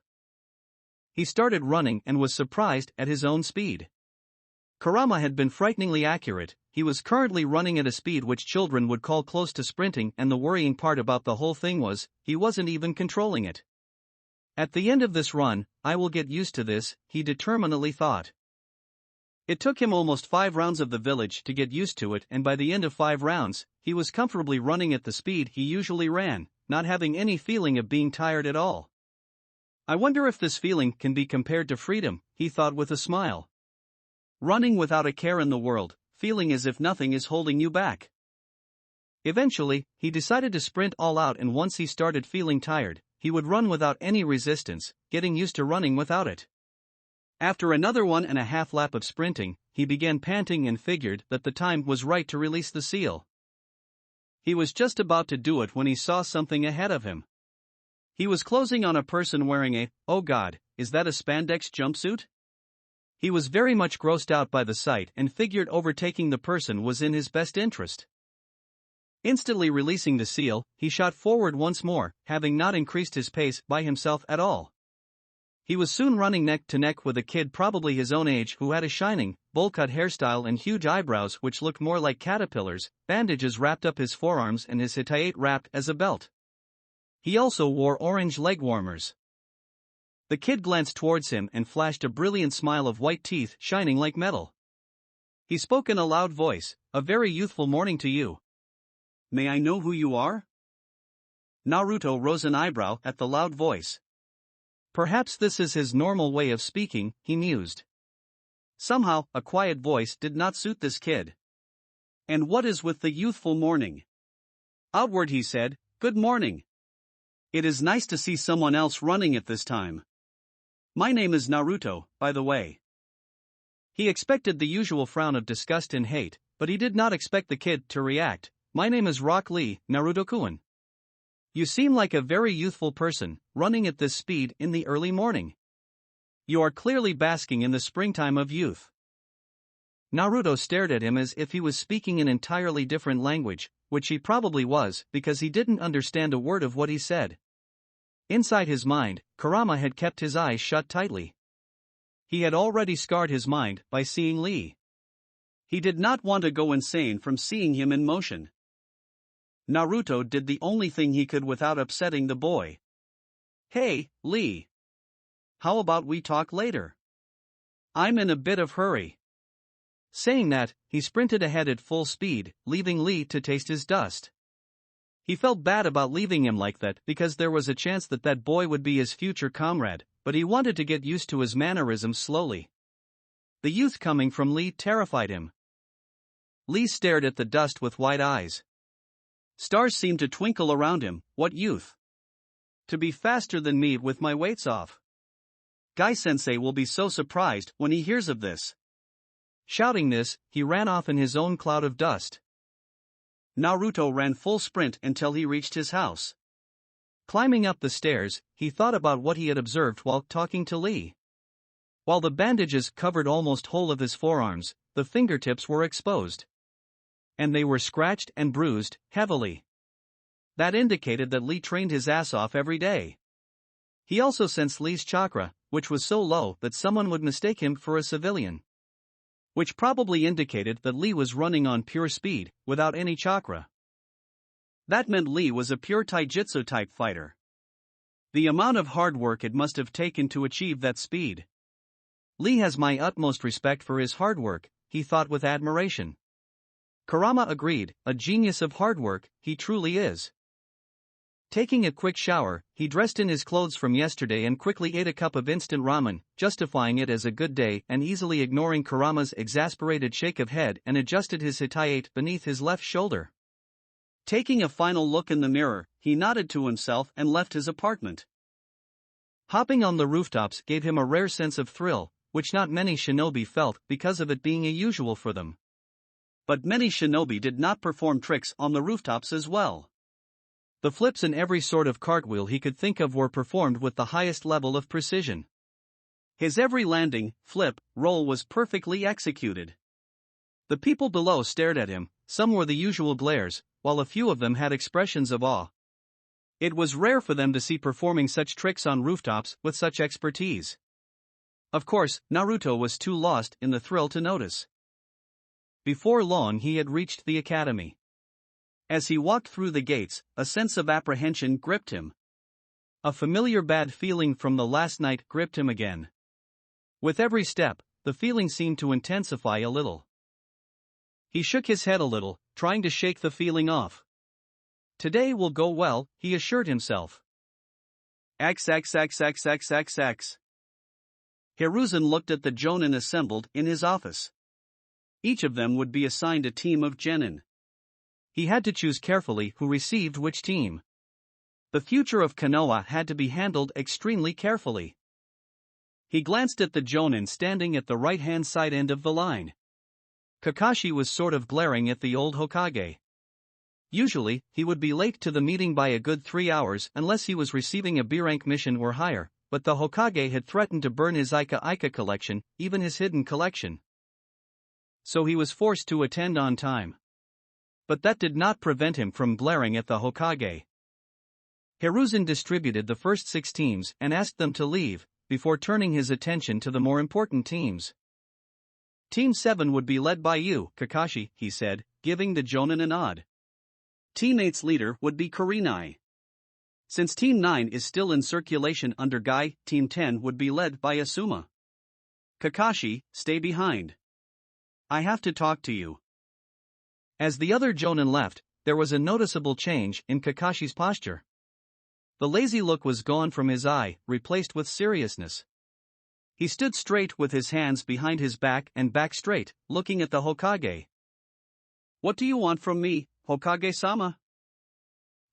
[SPEAKER 1] He started running and was surprised at his own speed. Kurama had been frighteningly accurate, he was currently running at a speed which children would call close to sprinting, and the worrying part about the whole thing was, he wasn't even controlling it. At the end of this run, I will get used to this, he determinedly thought. It took him almost 5 rounds of the village to get used to it, and by the end of 5 rounds, he was comfortably running at the speed he usually ran, not having any feeling of being tired at all. I wonder if this feeling can be compared to freedom, he thought with a smile. Running without a care in the world, feeling as if nothing is holding you back. Eventually, he decided to sprint all out, and once he started feeling tired, he would run without any resistance, getting used to running without it. After another 1.5 lap of sprinting, he began panting and figured that the time was right to release the seal. He was just about to do it when he saw something ahead of him. He was closing on a person wearing a, oh God, is that a spandex jumpsuit? He was very much grossed out by the sight and figured overtaking the person was in his best interest. Instantly releasing the seal, he shot forward once more, having not increased his pace by himself at all. He was soon running neck to neck with a kid probably his own age who had a shining, bowl-cut hairstyle and huge eyebrows which looked more like caterpillars. Bandages wrapped up his forearms and his hittite wrapped as a belt. He also wore orange leg warmers. The kid glanced towards him and flashed a brilliant smile of white teeth shining like metal. He spoke in a loud voice, "A very youthful morning to you. May I know who you are?" Naruto rose an eyebrow at the loud voice. Perhaps this is his normal way of speaking, he mused. Somehow, a quiet voice did not suit this kid. And what is with the youthful morning? Outward he said, "Good morning. It is nice to see someone else running at this time. My name is Naruto, by the way." He expected the usual frown of disgust and hate, but he did not expect the kid to react. "My name is Rock Lee, Naruto-kun. You seem like a very youthful person, running at this speed in the early morning. You are clearly basking in the springtime of youth." Naruto stared at him as if he was speaking an entirely different language, which he probably was, because he didn't understand a word of what he said. Inside his mind, Kurama had kept his eyes shut tightly. He had already scarred his mind by seeing Lee. He did not want to go insane from seeing him in motion. Naruto did the only thing he could without upsetting the boy. "Hey, Lee. How about we talk later? I'm in a bit of hurry." Saying that, he sprinted ahead at full speed, leaving Lee to taste his dust. He felt bad about leaving him like that because there was a chance that that boy would be his future comrade, but he wanted to get used to his mannerisms slowly. The youth coming from Lee terrified him. Lee stared at the dust with wide eyes. Stars seemed to twinkle around him. What youth? To be faster than me with my weights off. Guy-sensei will be so surprised when he hears of this. Shouting this, he ran off in his own cloud of dust. Naruto ran full sprint until he reached his house. Climbing up the stairs, he thought about what he had observed while talking to Lee. While the bandages covered almost whole of his forearms, the fingertips were exposed. And they were scratched and bruised, heavily. That indicated that Lee trained his ass off every day. He also sensed Lee's chakra, which was so low that someone would mistake him for a civilian. Which probably indicated that Lee was running on pure speed, without any chakra. That meant Lee was a pure taijutsu type fighter. The amount of hard work it must have taken to achieve that speed. Lee has my utmost respect for his hard work, he thought with admiration. Kurama agreed, a genius of hard work, he truly is. Taking a quick shower, he dressed in his clothes from yesterday and quickly ate a cup of instant ramen, justifying it as a good day and easily ignoring Kurama's exasperated shake of head, and adjusted his hittite beneath his left shoulder. Taking a final look in the mirror, he nodded to himself and left his apartment. Hopping on the rooftops gave him a rare sense of thrill, which not many shinobi felt because of it being unusual for them. But many shinobi did not perform tricks on the rooftops as well. The flips and every sort of cartwheel he could think of were performed with the highest level of precision. His every landing, flip, roll was perfectly executed. The people below stared at him, some were the usual glares, while a few of them had expressions of awe. It was rare for them to see performing such tricks on rooftops with such expertise. Of course, Naruto was too lost in the thrill to notice. Before long he had reached the academy. As he walked through the gates, a sense of apprehension gripped him. A familiar bad feeling from the last night gripped him again. With every step, the feeling seemed to intensify a little. He shook his head a little, trying to shake the feeling off. Today will go well, he assured himself. XXXXXXX. Hiruzen looked at the jonin assembled in his office. Each of them would be assigned a team of genin. He had to choose carefully who received which team. The future of Konoha had to be handled extremely carefully. He glanced at the jonin standing at the right-hand side end of the line. Kakashi was sort of glaring at the old Hokage. Usually, he would be late to the meeting by a good 3 hours unless he was receiving a B-rank mission or higher, but the Hokage had threatened to burn his Ika collection, even his hidden collection. So he was forced to attend on time. But that did not prevent him from glaring at the Hokage. Hiruzen distributed the first 6 teams and asked them to leave, before turning his attention to the more important teams. Team 7 would be led by you, Kakashi, he said, giving the jonin a nod. Team 8's leader would be Kurenai. Since Team 9 is still in circulation under Guy, Team 10 would be led by Asuma. Kakashi, stay behind. I have to talk to you. As the other jonin left, there was a noticeable change in Kakashi's posture. The lazy look was gone from his eye, replaced with seriousness. He stood straight with his hands behind his back and back straight, looking at the Hokage. What do you want from me, Hokage-sama?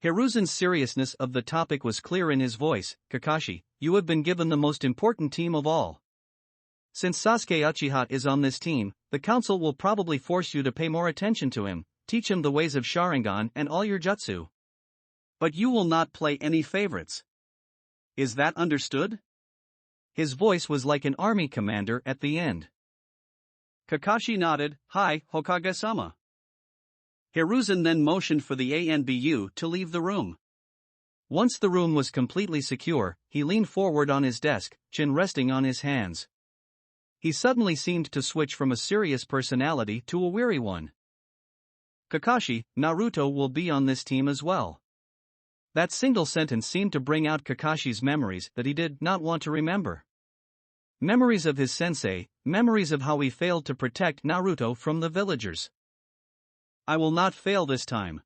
[SPEAKER 1] Hiruzen's seriousness of the topic was clear in his voice. Kakashi, you have been given the most important team of all. Since Sasuke Uchiha is on this team, the council will probably force you to pay more attention to him, teach him the ways of Sharingan and all your jutsu. But you will not play any favorites. Is that understood? His voice was like an army commander at the end. Kakashi nodded. Hi, Hokage-sama. Hiruzen then motioned for the ANBU to leave the room. Once the room was completely secure, he leaned forward on his desk, chin resting on his hands. He suddenly seemed to switch from a serious personality to a weary one. Kakashi, Naruto will be on this team as well. That single sentence seemed to bring out Kakashi's memories that he did not want to remember. Memories of his sensei, memories of how he failed to protect Naruto from the villagers. I will not fail this time.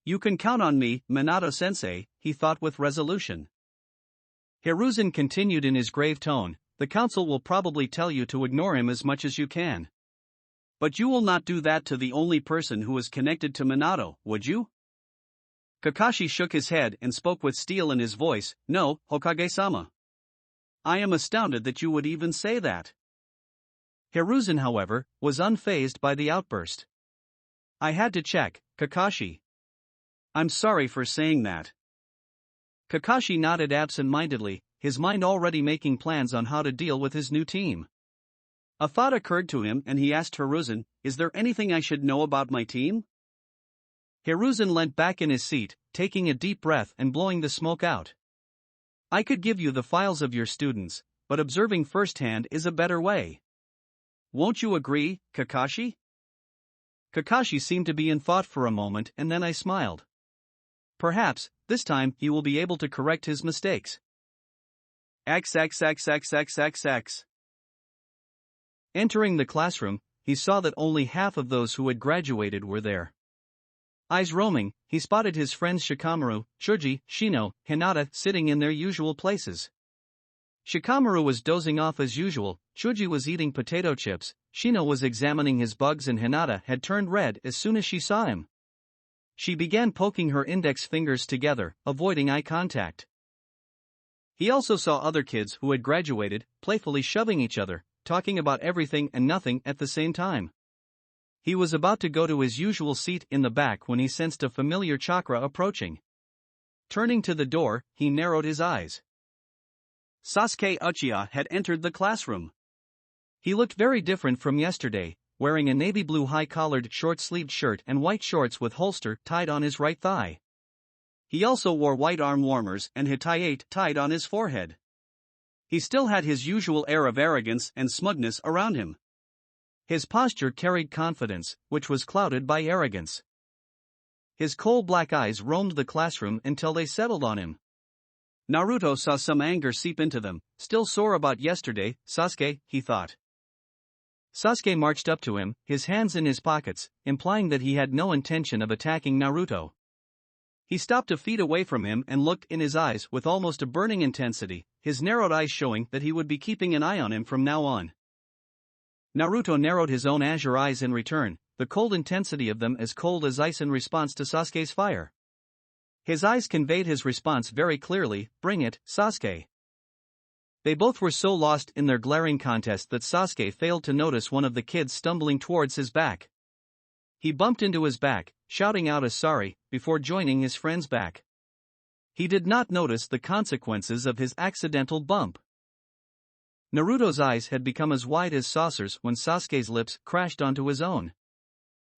[SPEAKER 1] You can count on me, Minato-sensei, he thought with resolution. Hiruzen continued in his grave tone, the council will probably tell you to ignore him as much as you can. But you will not do that to the only person who is connected to Minato, would you? Kakashi shook his head and spoke with steel in his voice, no, Hokage-sama. I am astounded that you would even say that. Hiruzen, however, was unfazed by the outburst. I had to check, Kakashi. I'm sorry for saying that. Kakashi nodded absent-mindedly, his mind already making plans on how to deal with his new team. A thought occurred to him and he asked Hiruzen, is there anything I should know about my team? Hiruzen leant back in his seat, taking a deep breath and blowing the smoke out. I could give you the files of your students, but observing firsthand is a better way. Won't you agree, Kakashi? Kakashi seemed to be in thought for a moment and then I smiled. Perhaps, this time he will be able to correct his mistakes. XXXXXXX. Entering the classroom, he saw that only half of those who had graduated were there. Eyes roaming, he spotted his friends Shikamaru, Choji, Shino, Hinata sitting in their usual places. Shikamaru was dozing off as usual, Choji was eating potato chips, Shino was examining his bugs and Hinata had turned red as soon as she saw him. She began poking her index fingers together, avoiding eye contact. He also saw other kids who had graduated, playfully shoving each other, talking about everything and nothing at the same time. He was about to go to his usual seat in the back when he sensed a familiar chakra approaching. Turning to the door, he narrowed his eyes. Sasuke Uchiha had entered the classroom. He looked very different from yesterday, wearing a navy blue high-collared short-sleeved shirt and white shorts with holster tied on his right thigh. He also wore white arm warmers and hitayate tied on his forehead. He still had his usual air of arrogance and smugness around him. His posture carried confidence, which was clouded by arrogance. His coal black eyes roamed the classroom until they settled on him. Naruto saw some anger seep into them, still sore about yesterday. Sasuke, he thought. Sasuke marched up to him, his hands in his pockets, implying that he had no intention of attacking Naruto. He stopped a feet away from him and looked in his eyes with almost a burning intensity, his narrowed eyes showing that he would be keeping an eye on him from now on. Naruto narrowed his own azure eyes in return, the cold intensity of them as cold as ice in response to Sasuke's fire. His eyes conveyed his response very clearly, "Bring it, Sasuke." They both were so lost in their glaring contest that Sasuke failed to notice one of the kids stumbling towards his back. He bumped into his back, shouting out a sorry, before joining his friend's back. He did not notice the consequences of his accidental bump. Naruto's eyes had become as wide as saucers when Sasuke's lips crashed onto his own.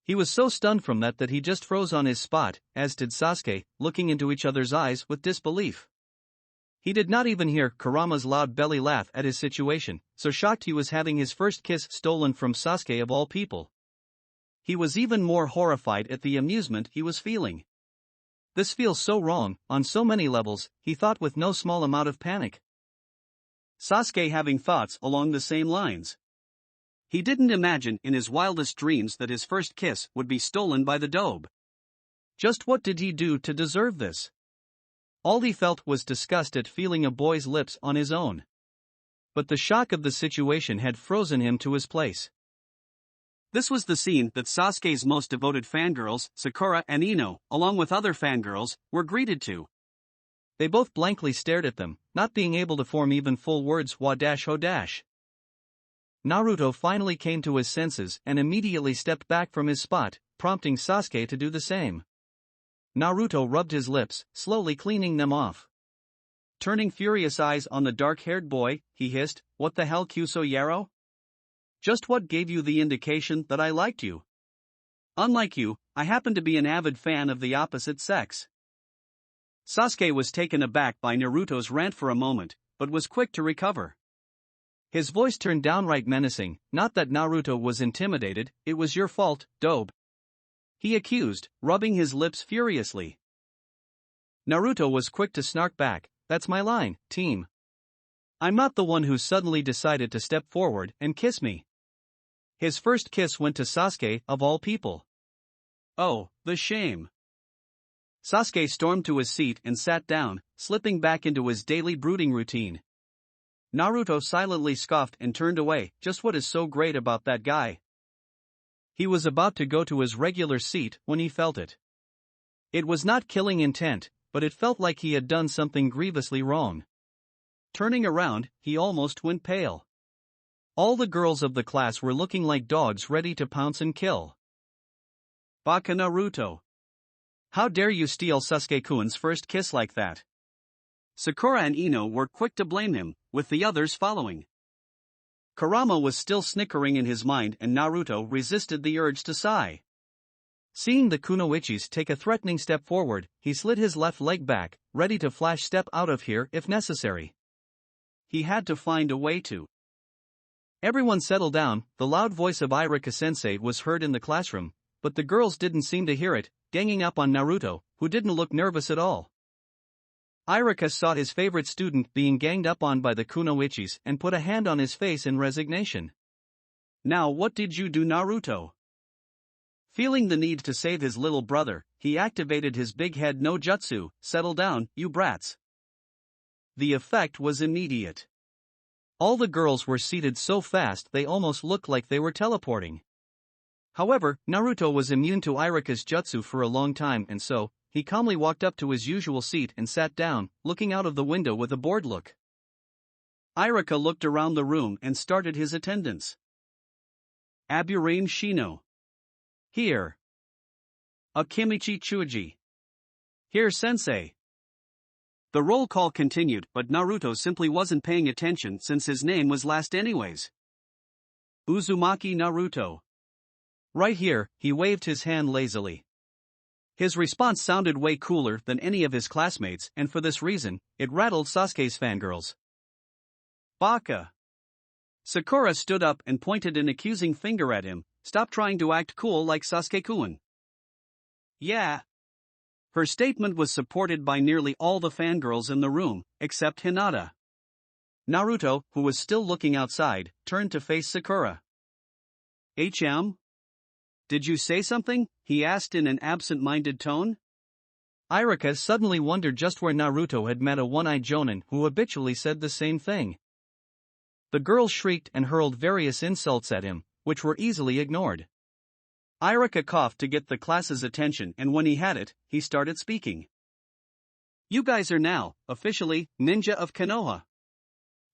[SPEAKER 1] He was so stunned from that he just froze on his spot, as did Sasuke, looking into each other's eyes with disbelief. He did not even hear Kurama's loud belly laugh at his situation, so shocked he was having his first kiss stolen from Sasuke of all people. He was even more horrified at the amusement he was feeling. This feels so wrong, on so many levels, he thought with no small amount of panic. Sasuke having thoughts along the same lines. He didn't imagine in his wildest dreams that his first kiss would be stolen by the dobe. Just what did he do to deserve this? All he felt was disgust at feeling a boy's lips on his own. But the shock of the situation had frozen him to his place. This was the scene that Sasuke's most devoted fangirls, Sakura and Ino, along with other fangirls, were greeted to. They both blankly stared at them, not being able to form even full words wa-ho-. Naruto finally came to his senses and immediately stepped back from his spot, prompting Sasuke to do the same. Naruto rubbed his lips, slowly cleaning them off. Turning furious eyes on the dark-haired boy, he hissed, "What the hell, Kuso Yaro? Just what gave you the indication that I liked you? Unlike you, I happen to be an avid fan of the opposite sex." Sasuke was taken aback by Naruto's rant for a moment, but was quick to recover. His voice turned downright menacing, "Not that Naruto was intimidated, it was your fault, dobe," he accused, rubbing his lips furiously. Naruto was quick to snark back, "That's my line, team. I'm not the one who suddenly decided to step forward and kiss me." His first kiss went to Sasuke, of all people. Oh, the shame. Sasuke stormed to his seat and sat down, slipping back into his daily brooding routine. Naruto silently scoffed and turned away. Just what is so great about that guy? He was about to go to his regular seat when he felt it. It was not killing intent, but it felt like he had done something grievously wrong. Turning around, he almost went pale. All the girls of the class were looking like dogs ready to pounce and kill. Baka Naruto. How dare you steal Sasuke-kun's first kiss like that? Sakura and Ino were quick to blame him, with the others following. Kurama was still snickering in his mind and Naruto resisted the urge to sigh. Seeing the kunoichis take a threatening step forward, he slid his left leg back, ready to flash step out of here if necessary. He had to find a way to. Everyone settled down. The loud voice of Iruka-sensei was heard in the classroom, but the girls didn't seem to hear it, ganging up on Naruto, who didn't look nervous at all. Iruka saw his favorite student being ganged up on by the kunoichis and put a hand on his face in resignation. "Now what did you do, Naruto?" Feeling the need to save his little brother, he activated his big head no jutsu. "Settle down, you brats." The effect was immediate. All the girls were seated so fast they almost looked like they were teleporting. However, Naruto was immune to Iruka's jutsu for a long time and so, he calmly walked up to his usual seat and sat down, looking out of the window with a bored look. Iruka looked around the room and started his attendance. Aburame Shino. Here. Akimichi Chuji. Here, sensei. The roll call continued, but Naruto simply wasn't paying attention since his name was last anyways. Uzumaki Naruto. Right here, he waved his hand lazily. His response sounded way cooler than any of his classmates, and for this reason, it rattled Sasuke's fangirls. Baka. Sakura stood up and pointed an accusing finger at him. "Stop trying to act cool like Sasuke-kun." Yeah. Her statement was supported by nearly all the fangirls in the room, except Hinata. Naruto, who was still looking outside, turned to face Sakura. Did you say something? He asked in an absent-minded tone. Irika suddenly wondered just where Naruto had met a one-eyed jonin who habitually said the same thing. The girl shrieked and hurled various insults at him, which were easily ignored. Irika coughed to get the class's attention, and when he had it, he started speaking. You guys are now, officially, ninja of Konoha.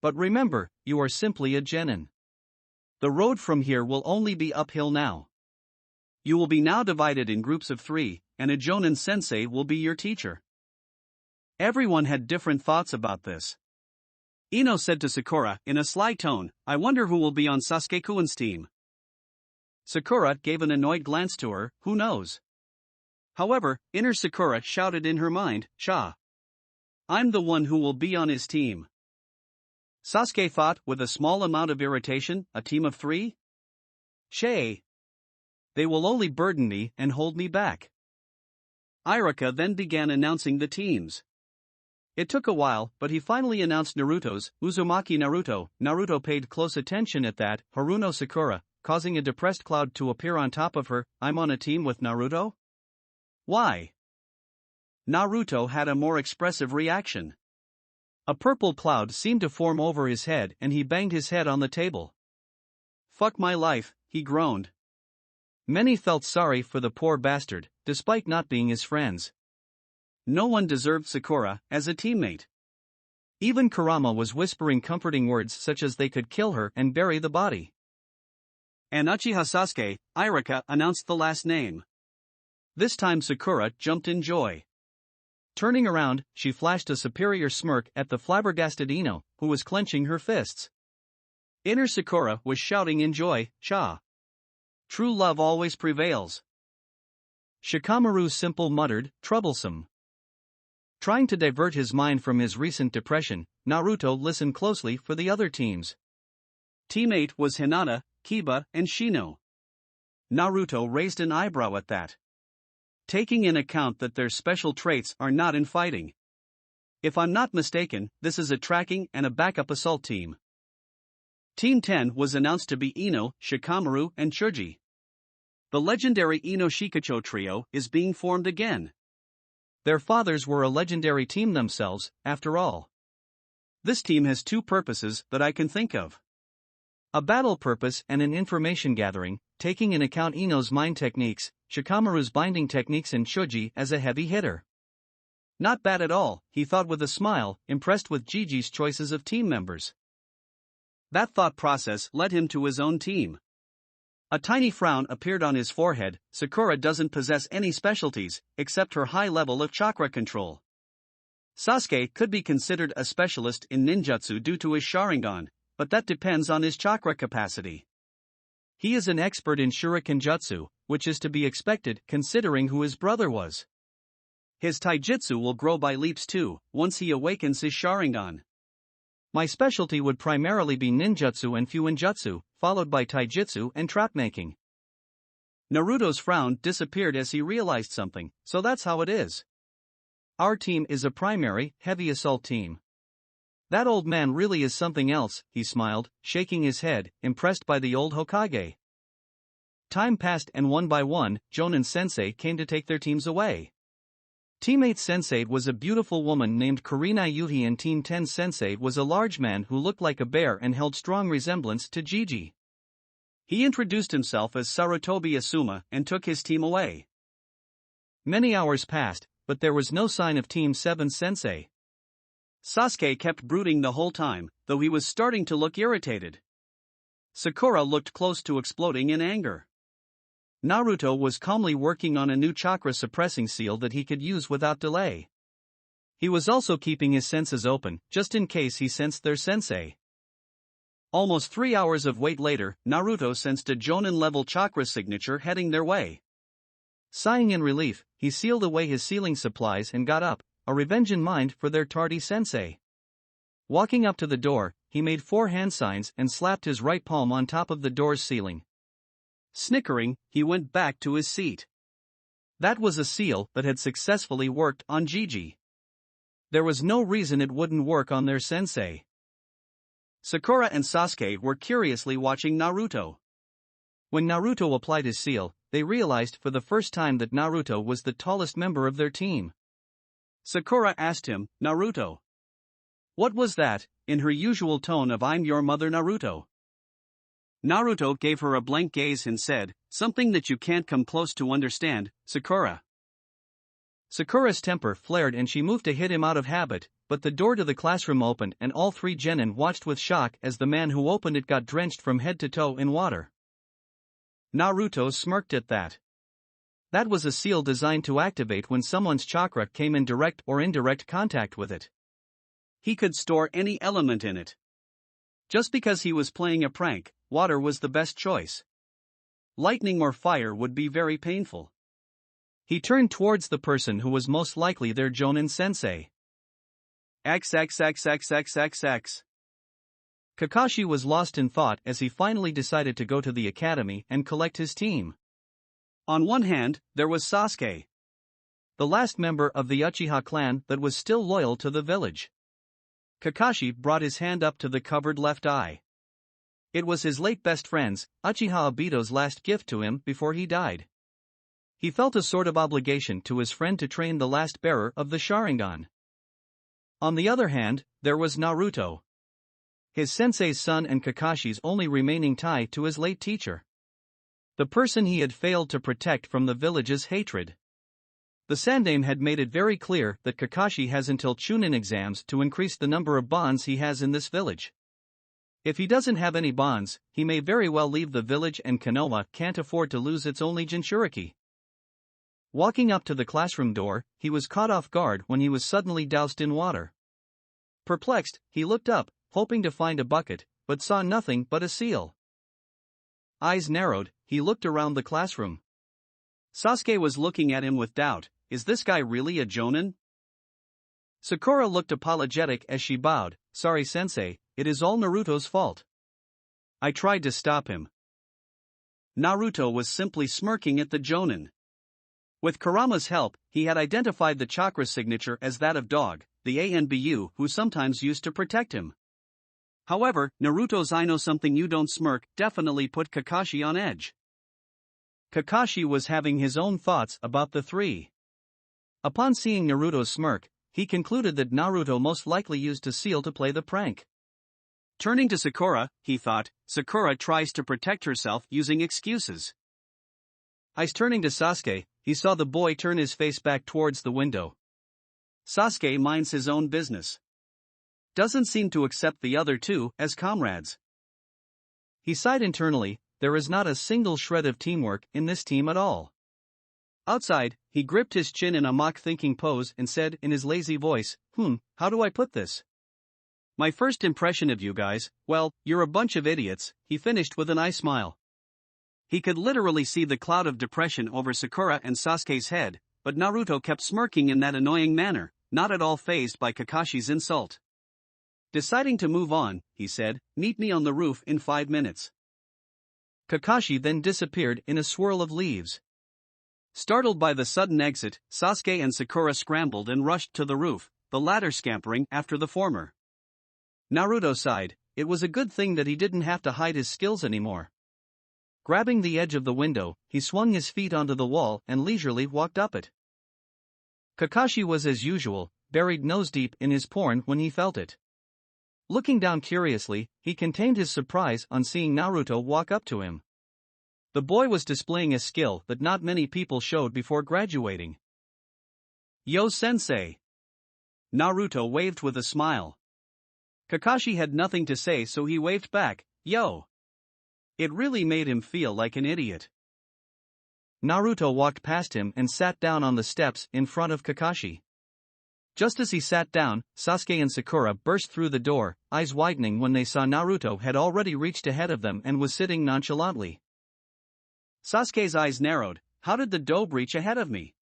[SPEAKER 1] But remember, you are simply a genin. The road from here will only be uphill now. You will be now divided in groups of 3, and a jonin sensei will be your teacher. Everyone had different thoughts about this. Ino said to Sakura in a sly tone, I wonder who will be on Sasuke-kun's team. Sakura gave an annoyed glance to her, who knows? However, inner Sakura shouted in her mind, Cha. I'm the one who will be on his team. Sasuke thought with a small amount of irritation, a team of 3? Shay. They will only burden me and hold me back. Irika then began announcing the teams. It took a while, but he finally announced Naruto's, Uzumaki Naruto. Naruto paid close attention at that, Haruno Sakura, causing a depressed cloud to appear on top of her. I'm on a team with Naruto? Why? Naruto had a more expressive reaction. A purple cloud seemed to form over his head and he banged his head on the table. Fuck my life, he groaned. Many felt sorry for the poor bastard, despite not being his friends. No one deserved Sakura as a teammate. Even Kurama was whispering comforting words such as they could kill her and bury the body. And Uchiha Sasuke, Irika announced the last name. This time Sakura jumped in joy. Turning around, she flashed a superior smirk at the flabbergasted Ino, who was clenching her fists. Inner Sakura was shouting in joy, Cha. True love always prevails. Shikamaru Simple muttered, troublesome. Trying to divert his mind from his recent depression, Naruto listened closely for the other teams. Team 8 was Hinata, Kiba, and Shino. Naruto raised an eyebrow at that. Taking in account that their special traits are not in fighting. If I'm not mistaken, this is a tracking and a backup assault team. Team 10 was announced to be Ino, Shikamaru, and Chuji. The legendary Ino Shikacho trio is being formed again. Their fathers were a legendary team themselves, after all. This team has 2 purposes that I can think of. A battle purpose and an information gathering, taking in account Ino's mind techniques, Shikamaru's binding techniques and Chuji as a heavy hitter. Not bad at all, he thought with a smile, impressed with Gigi's choices of team members. That thought process led him to his own team. A tiny frown appeared on his forehead. Sakura doesn't possess any specialties, except her high level of chakra control. Sasuke could be considered a specialist in ninjutsu due to his Sharingan, but that depends on his chakra capacity. He is an expert in shuriken jutsu, which is to be expected considering who his brother was. His taijutsu will grow by leaps too, once he awakens his Sharingan. My specialty would primarily be ninjutsu and fuinjutsu, followed by taijutsu and trap-making. Naruto's frown disappeared as he realized something, so that's how it is. Our team is a primary, heavy assault team. That old man really is something else, he smiled, shaking his head, impressed by the old Hokage. Time passed and one by one, Jonin Sensei came to take their teams away. Teammate Sensei was a beautiful woman named Kurenai Yuhi and Team 10 Sensei was a large man who looked like a bear and held strong resemblance to Gigi. He introduced himself as Sarutobi Asuma and took his team away. Many hours passed, but there was no sign of Team 7 Sensei. Sasuke kept brooding the whole time, though he was starting to look irritated. Sakura looked close to exploding in anger. Naruto was calmly working on a new chakra suppressing seal that he could use without delay. He was also keeping his senses open, just in case he sensed their sensei. Almost 3 hours of wait later, Naruto sensed a Jonin-level chakra signature heading their way. Sighing in relief, he sealed away his sealing supplies and got up, a revenge in mind for their tardy sensei. Walking up to the door, he made 4 hand signs and slapped his right palm on top of the door's ceiling. Snickering, he went back to his seat. That was a seal that had successfully worked on Gigi. There was no reason it wouldn't work on their sensei. Sakura and Sasuke were curiously watching Naruto. When Naruto applied his seal, they realized for the first time that Naruto was the tallest member of their team. Sakura asked him, "Naruto, what was that?" in her usual tone of "I'm your mother, Naruto." Naruto gave her a blank gaze and said, "Something that you can't come close to understand, Sakura." Sakura's temper flared and she moved to hit him out of habit, but the door to the classroom opened and all three genin watched with shock as the man who opened it got drenched from head to toe in water. Naruto smirked at that. That was a seal designed to activate when someone's chakra came in direct or indirect contact with it. He could store any element in it. Just because he was playing a prank, water was the best choice. Lightning or fire would be very painful. He turned towards the person who was most likely their Jonin sensei. XXXXXXX. Kakashi was lost in thought as he finally decided to go to the academy and collect his team. On one hand, there was Sasuke, the last member of the Uchiha clan that was still loyal to the village. Kakashi brought his hand up to the covered left eye. It was his late best friend's, Uchiha Obito's last gift to him before he died. He felt a sort of obligation to his friend to train the last bearer of the Sharingan. On the other hand, there was Naruto, his sensei's son and Kakashi's only remaining tie to his late teacher. The person he had failed to protect from the village's hatred. The Sandaime had made it very clear that Kakashi has until Chunin exams to increase the number of bonds he has in this village. If he doesn't have any bonds, he may very well leave the village and Konoha can't afford to lose its only Jinchuriki. Walking up to the classroom door, he was caught off guard when he was suddenly doused in water. Perplexed, he looked up, hoping to find a bucket, but saw nothing but a seal. Eyes narrowed, he looked around the classroom. Sasuke was looking at him with doubt. Is this guy really a Jonin? Sakura looked apologetic as she bowed. Sorry sensei, it is all Naruto's fault. I tried to stop him. Naruto was simply smirking at the Jonin. With Kurama's help, he had identified the chakra signature as that of Dog, the Anbu who sometimes used to protect him. However, Naruto's "I know something you don't" smirk definitely put Kakashi on edge. Kakashi was having his own thoughts about the three. Upon seeing Naruto's smirk, he concluded that Naruto most likely used a seal to play the prank. Turning to Sakura, he thought, Sakura tries to protect herself using excuses. Eyes turning to Sasuke, he saw the boy turn his face back towards the window. Sasuke minds his own business. Doesn't seem to accept the other two as comrades. He sighed internally, there is not a single shred of teamwork in this team at all. Outside, he gripped his chin in a mock-thinking pose and said in his lazy voice, how do I put this? My first impression of you guys, well, you're a bunch of idiots, he finished with an eye smile. He could literally see the cloud of depression over Sakura and Sasuke's head, but Naruto kept smirking in that annoying manner, not at all fazed by Kakashi's insult. Deciding to move on, he said, meet me on the roof in 5 minutes. Kakashi then disappeared in a swirl of leaves. Startled by the sudden exit, Sasuke and Sakura scrambled and rushed to the roof, the latter scampering after the former. Naruto sighed, it was a good thing that he didn't have to hide his skills anymore. Grabbing the edge of the window, he swung his feet onto the wall and leisurely walked up it. Kakashi was as usual, buried nose-deep in his porn when he felt it. Looking down curiously, he contained his surprise on seeing Naruto walk up to him. The boy was displaying a skill that not many people showed before graduating. Yo sensei! Naruto waved with a smile. Kakashi had nothing to say so he waved back, yo! It really made him feel like an idiot. Naruto walked past him and sat down on the steps in front of Kakashi. Just as he sat down, Sasuke and Sakura burst through the door, eyes widening when they saw Naruto had already reached ahead of them and was sitting nonchalantly. Sasuke's eyes narrowed, how did the dobe reach ahead of me?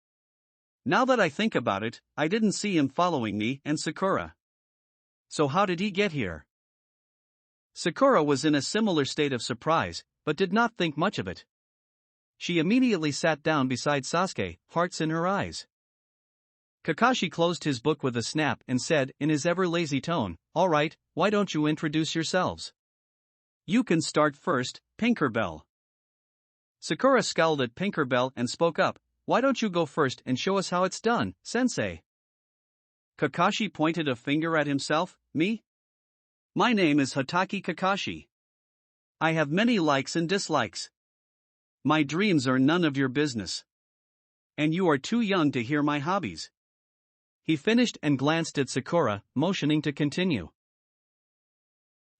[SPEAKER 1] Now that I think about it, I didn't see him following me and Sakura. So how did he get here? Sakura was in a similar state of surprise, but did not think much of it. She immediately sat down beside Sasuke, hearts in her eyes. Kakashi closed his book with a snap and said in his ever-lazy tone, all right, why don't you introduce yourselves? You can start first, Tinkerbell. Sakura scowled at Tinkerbell and spoke up, "Why don't you go first and show us how it's done, sensei?" Kakashi pointed a finger at himself. "Me? My name is Hataki Kakashi. I have many likes and dislikes. My dreams are none of your business. And you are too young to hear my hobbies." He finished and glanced at Sakura, motioning to continue.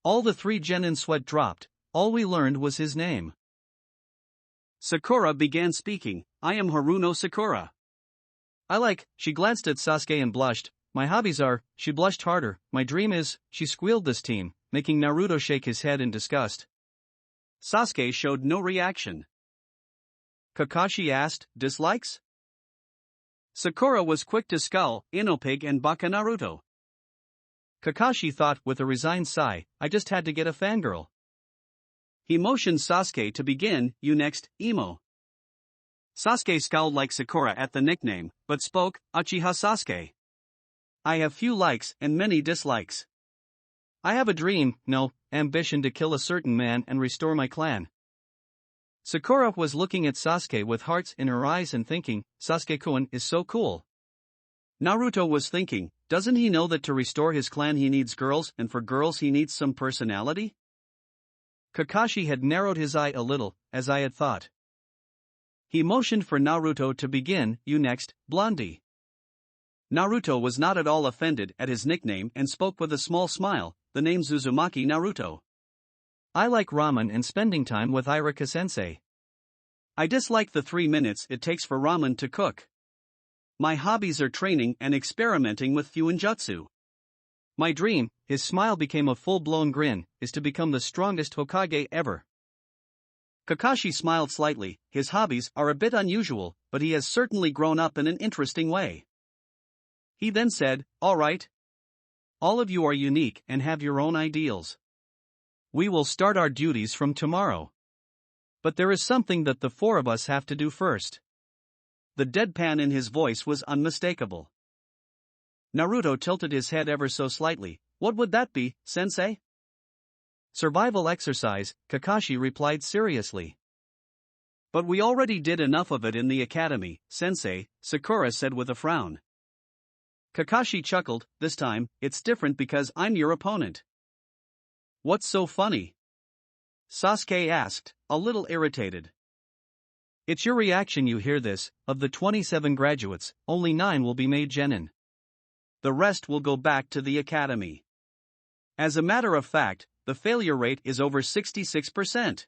[SPEAKER 1] All the three genin sweat dropped. All we learned was his name. Sakura began speaking. "I am Haruno Sakura. She glanced at Sasuke and blushed. "My hobbies are," she blushed harder. "My dream is," she squealed this team, making Naruto shake his head in disgust. Sasuke showed no reaction. Kakashi asked, "Dislikes?" Sakura was quick to scowl, "Inopig and Baka Naruto." Kakashi thought with a resigned sigh, "I just had to get a fangirl." He motioned Sasuke to begin. "You next, Emo." Sasuke scowled like Sakura at the nickname, but spoke, "Uchiha Sasuke. I have few likes and many dislikes. I have a dream, no, ambition to kill a certain man and restore my clan." Sakura was looking at Sasuke with hearts in her eyes and thinking, "Sasuke-kun is so cool." Naruto was thinking, doesn't he know that to restore his clan he needs girls, and for girls he needs some personality? Kakashi had narrowed his eye a little, as I had thought. He motioned for Naruto to begin. "You next, Blondie." Naruto was not at all offended at his nickname and spoke with a small smile, "The name's Uzumaki Naruto. I like ramen and spending time with Irika-sensei. I dislike the 3 minutes it takes for ramen to cook. My hobbies are training and experimenting with Fuinjutsu. My dream," his smile became a full-blown grin, "is to become the strongest Hokage ever." Kakashi smiled slightly. His hobbies are a bit unusual, but he has certainly grown up in an interesting way. He then said, "All right. All of you are unique and have your own ideals. We will start our duties from tomorrow. But there is something that the four of us have to do first." The deadpan in his voice was unmistakable. Naruto tilted his head ever so slightly. "What would that be, sensei?" "Survival exercise," Kakashi replied seriously. "But we already did enough of it in the academy, sensei," Sakura said with a frown. Kakashi chuckled. "This time, it's different because I'm your opponent." "What's so funny?" Sasuke asked, a little irritated. "It's your reaction you hear this. Of the 27 graduates, only 9 will be made genin. The rest will go back to the academy. As a matter of fact, the failure rate is over 66%.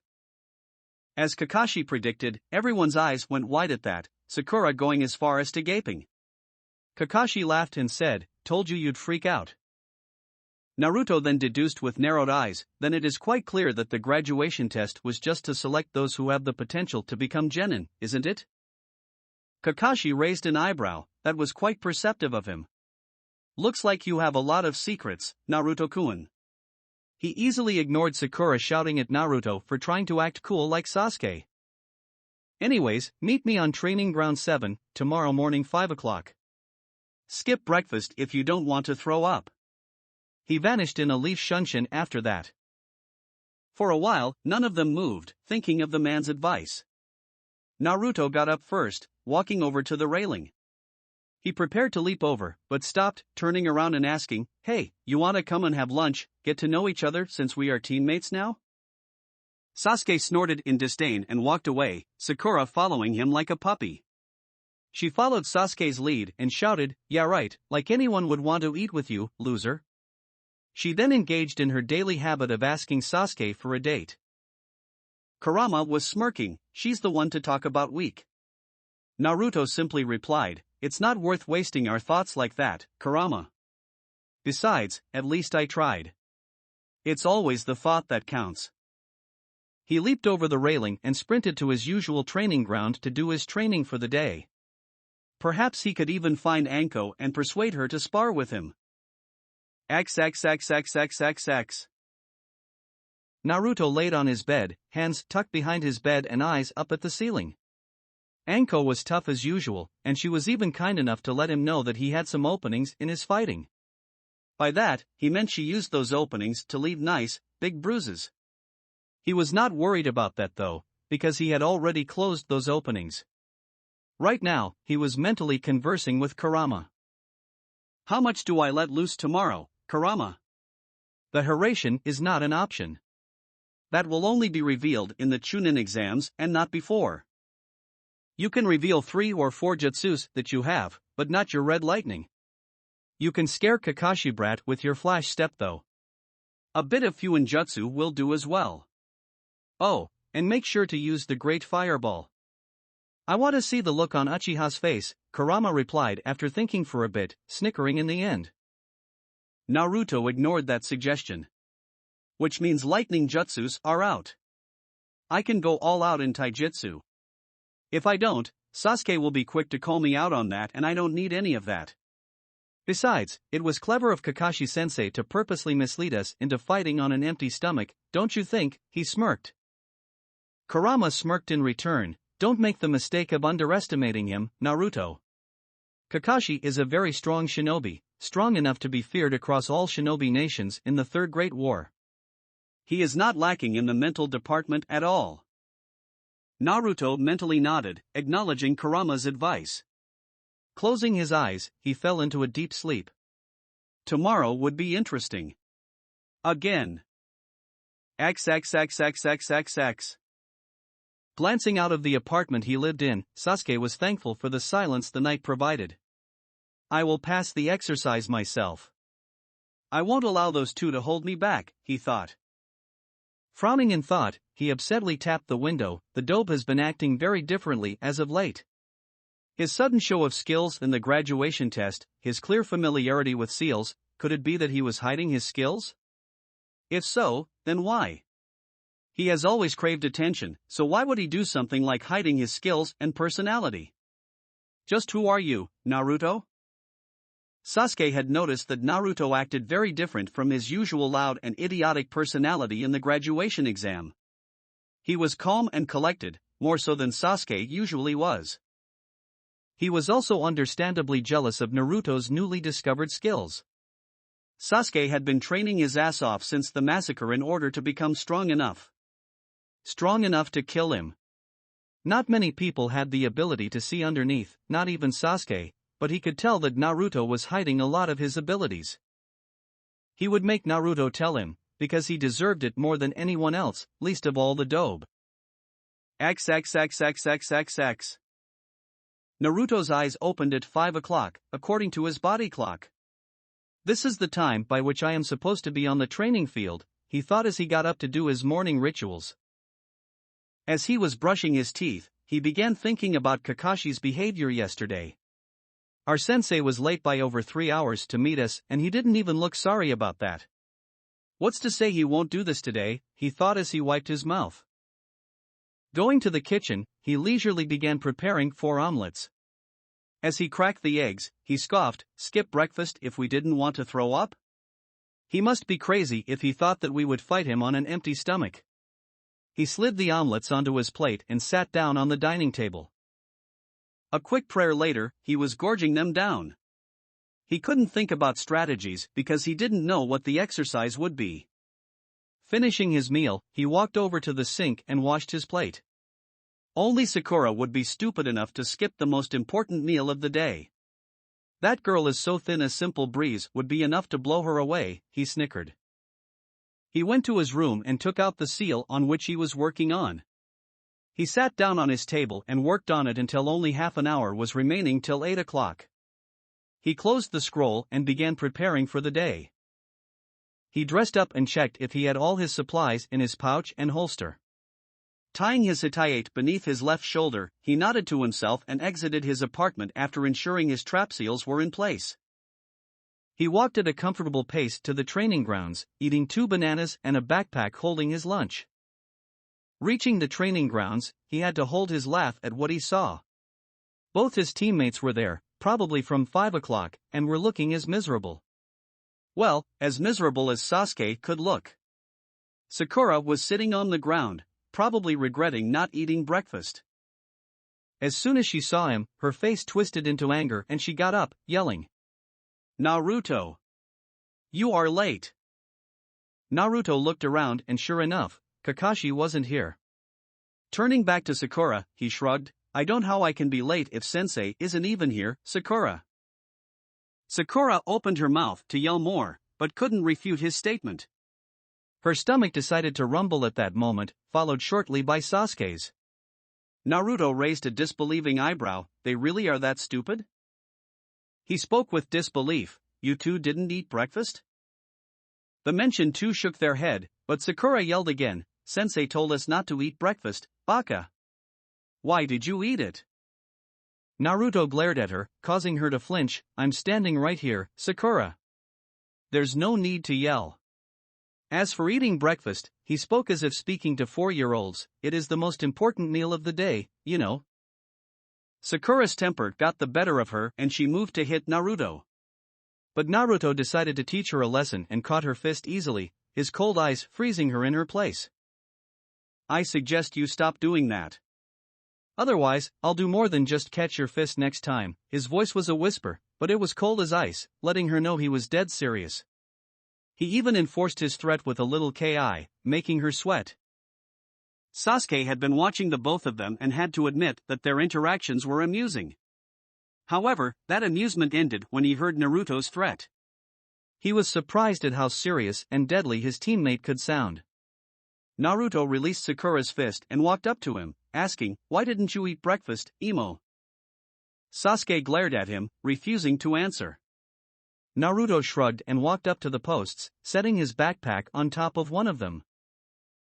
[SPEAKER 1] As Kakashi predicted, everyone's eyes went wide at that, Sakura going as far as to gaping. Kakashi laughed and said, "Told you you'd freak out." Naruto then deduced with narrowed eyes, "Then it is quite clear that the graduation test was just to select those who have the potential to become genin, isn't it?" Kakashi raised an eyebrow. That was quite perceptive of him. "Looks like you have a lot of secrets, Naruto-kun." He easily ignored Sakura shouting at Naruto for trying to act cool like Sasuke. "Anyways, meet me on Training Ground 7, tomorrow morning 5 o'clock. Skip breakfast if you don't want to throw up." He vanished in a leaf shunshin after that. For a while, none of them moved, thinking of the man's advice. Naruto got up first, walking over to the railing. He prepared to leap over, but stopped, turning around and asking, "Hey, you wanna come and have lunch, get to know each other since we are teammates now?" Sasuke snorted in disdain and walked away, Sakura following him like a puppy. She followed Sasuke's lead and shouted, "Yeah right, like anyone would want to eat with you, loser." She then engaged in her daily habit of asking Sasuke for a date. Kurama was smirking, "She's the one to talk about weak." Naruto simply replied, "It's not worth wasting our thoughts like that, Kurama. Besides, at least I tried. It's always the thought that counts." He leaped over the railing and sprinted to his usual training ground to do his training for the day. Perhaps he could even find Anko and persuade her to spar with him. XXXXXXX. Naruto laid on his bed, hands tucked behind his bed and eyes up at the ceiling. Anko was tough as usual, and she was even kind enough to let him know that he had some openings in his fighting. By that, he meant she used those openings to leave nice, big bruises. He was not worried about that though, because he had already closed those openings. Right now, he was mentally conversing with Kurama. How much do I let loose tomorrow, Kurama? The Hiraishin is not an option. That will only be revealed in the Chunin exams and not before. You can reveal 3 or 4 jutsus that you have, but not your red lightning. You can scare Kakashi Brat with your flash step though. A bit of Fuin Jutsu will do as well. Oh, and make sure to use the Great Fireball. I want to see the look on Uchiha's face, Kurama replied after thinking for a bit, snickering in the end. Naruto ignored that suggestion. Which means lightning jutsus are out. I can go all out in taijutsu. If I don't, Sasuke will be quick to call me out on that, and I don't need any of that. Besides, it was clever of Kakashi-sensei to purposely mislead us into fighting on an empty stomach, don't you think? He smirked. Kurama smirked in return. Don't make the mistake of underestimating him, Naruto. Kakashi is a very strong shinobi, strong enough to be feared across all shinobi nations in the Third Great War. He is not lacking in the mental department at all. Naruto mentally nodded, acknowledging Kurama's advice. Closing his eyes, he fell into a deep sleep. Tomorrow would be interesting. Again. XXXXXXX. Glancing out of the apartment he lived in, Sasuke was thankful for the silence the night provided. I will pass the exercise myself. I won't allow those two to hold me back, he thought. Frowning in thought, he upsetly tapped the window. The dope has been acting very differently as of late. His sudden show of skills in the graduation test, his clear familiarity with seals, could it be that he was hiding his skills? If so, then why? He has always craved attention, so why would he do something like hiding his skills and personality? Just who are you, Naruto? Sasuke had noticed that Naruto acted very different from his usual loud and idiotic personality in the graduation exam. He was calm and collected, more so than Sasuke usually was. He was also understandably jealous of Naruto's newly discovered skills. Sasuke had been training his ass off since the massacre in order to become strong enough. Strong enough to kill him. Not many people had the ability to see underneath, not even Sasuke, but he could tell that Naruto was hiding a lot of his abilities. He would make Naruto tell him, because he deserved it more than anyone else, least of all the dobe. XXXXXXX. Naruto's eyes opened at 5 o'clock, according to his body clock. This is the time by which I am supposed to be on the training field, he thought as he got up to do his morning rituals. As he was brushing his teeth, he began thinking about Kakashi's behavior yesterday. Our sensei was late by over 3 hours to meet us, and he didn't even look sorry about that. What's to say he won't do this today, he thought as he wiped his mouth. Going to the kitchen, he leisurely began preparing 4 omelets. As he cracked the eggs, he scoffed, skip breakfast if we didn't want to throw up? He must be crazy if he thought that we would fight him on an empty stomach. He slid the omelets onto his plate and sat down on the dining table. A quick prayer later, he was gorging them down. He couldn't think about strategies because he didn't know what the exercise would be. Finishing his meal, he walked over to the sink and washed his plate. Only Sakura would be stupid enough to skip the most important meal of the day. That girl is so thin a simple breeze would be enough to blow her away, he snickered. He went to his room and took out the seal on which he was working on. He sat down on his table and worked on it until only half an hour was remaining till 8 o'clock. He closed the scroll and began preparing for the day. He dressed up and checked if he had all his supplies in his pouch and holster. Tying his hitayate beneath his left shoulder, he nodded to himself and exited his apartment after ensuring his trap seals were in place. He walked at a comfortable pace to the training grounds, eating 2 bananas and a backpack holding his lunch. Reaching the training grounds, he had to hold his laugh at what he saw. Both his teammates were there, probably from 5 o'clock, and were looking as miserable. Well, as miserable as Sasuke could look. Sakura was sitting on the ground, probably regretting not eating breakfast. As soon as she saw him, her face twisted into anger and she got up, yelling, "Naruto! You are late!" Naruto looked around and sure enough, Kakashi wasn't here. Turning back to Sakura, he shrugged, I don't know how I can be late if sensei isn't even here, Sakura. Sakura opened her mouth to yell more, but couldn't refute his statement. Her stomach decided to rumble at that moment, followed shortly by Sasuke's. Naruto raised a disbelieving eyebrow, they really are that stupid? He spoke with disbelief, you two didn't eat breakfast? The mentioned two shook their head, but Sakura yelled again, Sensei told us not to eat breakfast, baka. Why did you eat it? Naruto glared at her, causing her to flinch, I'm standing right here, Sakura. There's no need to yell. As for eating breakfast, he spoke as if speaking to 4-year-olds, it is the most important meal of the day, you know. Sakura's temper got the better of her and she moved to hit Naruto. But Naruto decided to teach her a lesson and caught her fist easily, his cold eyes freezing her in her place. I suggest you stop doing that. Otherwise, I'll do more than just catch your fist next time. His voice was a whisper, but it was cold as ice, letting her know he was dead serious. He even enforced his threat with a little ki, making her sweat. Sasuke had been watching the both of them and had to admit that their interactions were amusing. However, that amusement ended when he heard Naruto's threat. He was surprised at how serious and deadly his teammate could sound. Naruto released Sakura's fist and walked up to him, asking, why didn't you eat breakfast, Emo? Sasuke glared at him, refusing to answer. Naruto shrugged and walked up to the posts, setting his backpack on top of one of them.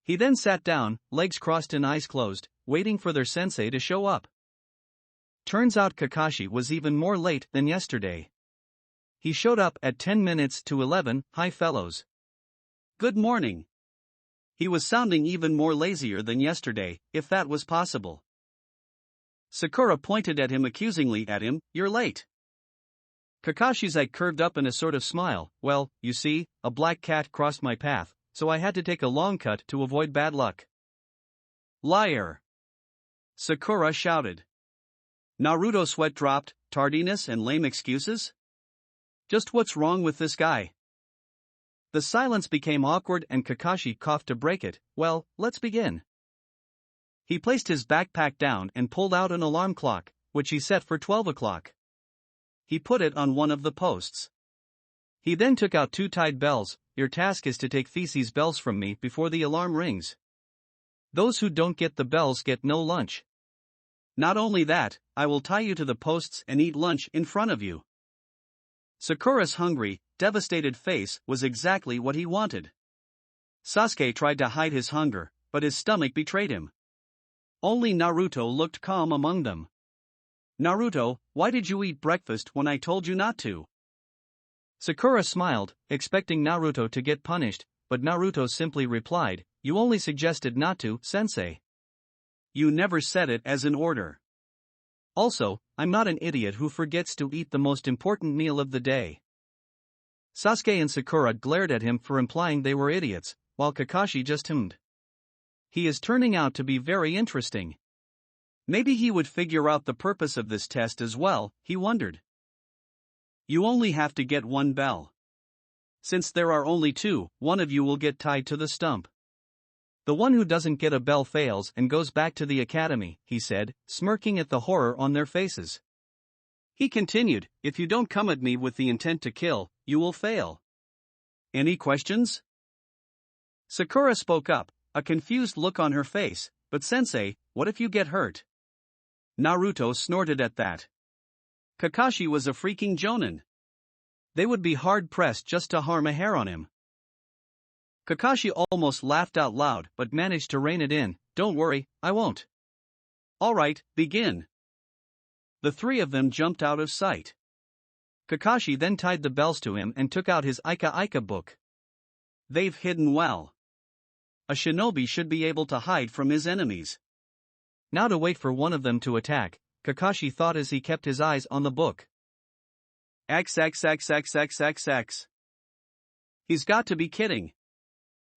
[SPEAKER 1] He then sat down, legs crossed and eyes closed, waiting for their sensei to show up. Turns out Kakashi was even more late than yesterday. He showed up at 10 minutes to 11, hi fellows. Good morning. He was sounding even more lazier than yesterday, if that was possible. Sakura pointed at him accusingly you're late. Kakashi's eye curved up in a sort of smile, well, you see, a black cat crossed my path, so I had to take a long cut to avoid bad luck. Liar! Sakura shouted. Naruto's sweat dropped, tardiness and lame excuses? Just what's wrong with this guy? The silence became awkward and Kakashi coughed to break it, well, let's begin. He placed his backpack down and pulled out an alarm clock, which he set for 12 o'clock. He put it on one of the posts. He then took out 2 tied bells, your task is to take these bells from me before the alarm rings. Those who don't get the bells get no lunch. Not only that, I will tie you to the posts and eat lunch in front of you. Sakura's hungry, devastated face was exactly what he wanted. Sasuke tried to hide his hunger, but his stomach betrayed him. Only Naruto looked calm among them. Naruto, why did you eat breakfast when I told you not to? Sakura smiled, expecting Naruto to get punished, but Naruto simply replied, you only suggested not to, sensei. You never said it as an order. Also, I'm not an idiot who forgets to eat the most important meal of the day. Sasuke and Sakura glared at him for implying they were idiots, while Kakashi just hummed. He is turning out to be very interesting. Maybe he would figure out the purpose of this test as well, he wondered. You only have to get 1 bell. Since there are only 2, one of you will get tied to the stump. The one who doesn't get a bell fails and goes back to the academy, he said, smirking at the horror on their faces. He continued, if you don't come at me with the intent to kill, you will fail. Any questions? Sakura spoke up, a confused look on her face, but sensei, what if you get hurt? Naruto snorted at that. Kakashi was a freaking jonin. They would be hard-pressed just to harm a hair on him. Kakashi almost laughed out loud but managed to rein it in, don't worry, I won't. Alright, begin. The 3 of them jumped out of sight. Kakashi then tied the bells to him and took out his Ika book. They've hidden well. A shinobi should be able to hide from his enemies. Now to wait for one of them to attack, Kakashi thought as he kept his eyes on the book. XXXXXXX. He's got to be kidding.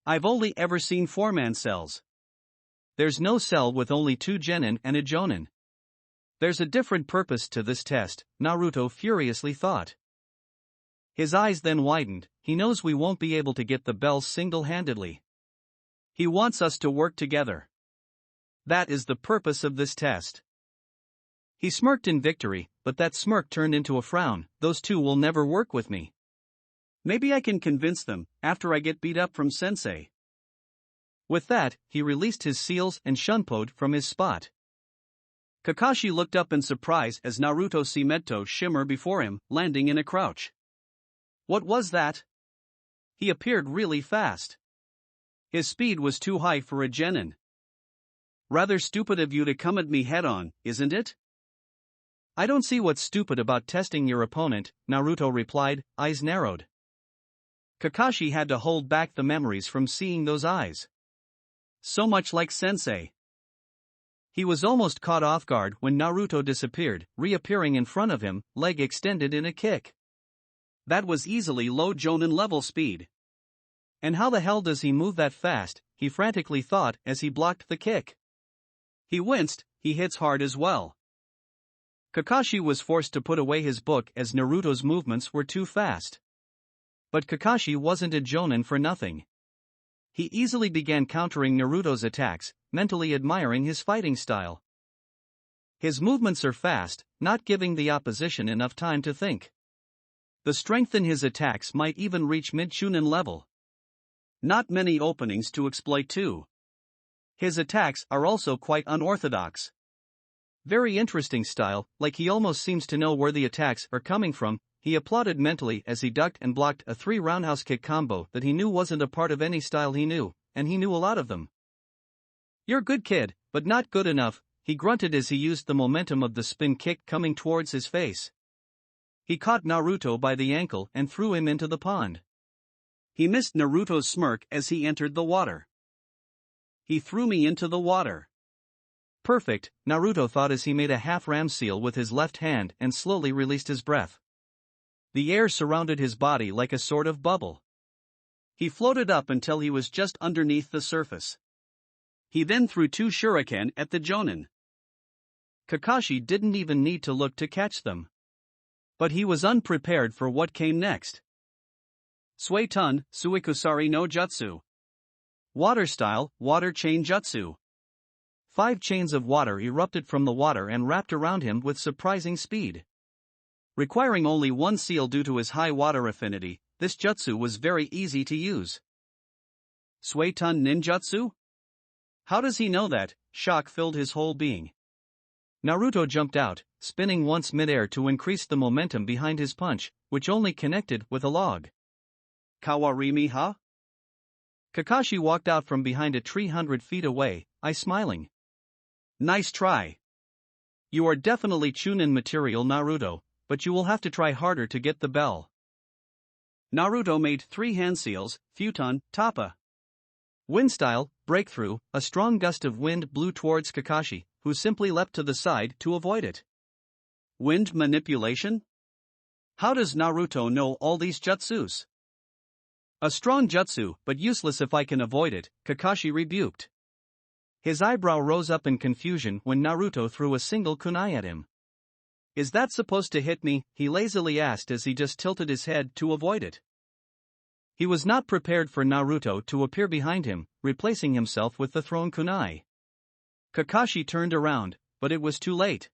[SPEAKER 1] I've only ever seen 4-man cells. There's no cell with only 2 genin and a jonin. There's a different purpose to this test, Naruto furiously thought. His eyes then widened, he knows we won't be able to get the bells single-handedly. He wants us to work together. That is the purpose of this test. He smirked in victory, but that smirk turned into a frown. Those two will never work with me. Maybe I can convince them, after I get beat up from sensei. With that, he released his seals and shunpoed from his spot. Kakashi looked up in surprise as Naruto Shimeto shimmer before him, landing in a crouch. What was that? He appeared really fast. His speed was too high for a genin. Rather stupid of you to come at me head-on, isn't it? I don't see what's stupid about testing your opponent, Naruto replied, eyes narrowed. Kakashi had to hold back the memories from seeing those eyes. So much like sensei. He was almost caught off guard when Naruto disappeared, reappearing in front of him, leg extended in a kick. That was easily low Jonin level speed. And how the hell does he move that fast, he frantically thought as he blocked the kick. He winced, he hits hard as well. Kakashi was forced to put away his book as Naruto's movements were too fast. But Kakashi wasn't a Jonin for nothing. He easily began countering Naruto's attacks, mentally admiring his fighting style. His movements are fast, not giving the opposition enough time to think. The strength in his attacks might even reach mid-Chunin level. Not many openings to exploit too. His attacks are also quite unorthodox. Very interesting style, like he almost seems to know where the attacks are coming from. He applauded mentally as he ducked and blocked a 3 roundhouse kick combo that he knew wasn't a part of any style he knew, and he knew a lot of them. You're good kid, but not good enough, he grunted as he used the momentum of the spin kick coming towards his face. He caught Naruto by the ankle and threw him into the pond. He missed Naruto's smirk as he entered the water. He threw me into the water. Perfect, Naruto thought as he made a half ram seal with his left hand and slowly released his breath. The air surrounded his body like a sort of bubble. He floated up until he was just underneath the surface. He then threw 2 shuriken at the Jonin. Kakashi didn't even need to look to catch them. But he was unprepared for what came next. Suetun, Suikusari no Jutsu. Water style, water chain jutsu. 5 chains of water erupted from the water and wrapped around him with surprising speed. Requiring only 1 seal due to his high water affinity, this jutsu was very easy to use. Suetun ninjutsu? How does he know that? Shock filled his whole being. Naruto jumped out, spinning once midair to increase the momentum behind his punch, which only connected with a log. Kawarimi ha? Kakashi walked out from behind a tree 100 feet away, eye smiling. Nice try. You are definitely Chunin material, Naruto, but you will have to try harder to get the bell. Naruto made 3 hand seals, futon, tappa. Wind style, breakthrough, a strong gust of wind blew towards Kakashi, who simply leapt to the side to avoid it. Wind manipulation? How does Naruto know all these jutsus? A strong jutsu, but useless if I can avoid it, Kakashi rebuked. His eyebrow rose up in confusion when Naruto threw a single kunai at him. Is that supposed to hit me? He lazily asked as he just tilted his head to avoid it. He was not prepared for Naruto to appear behind him, replacing himself with the thrown kunai. Kakashi turned around, but it was too late.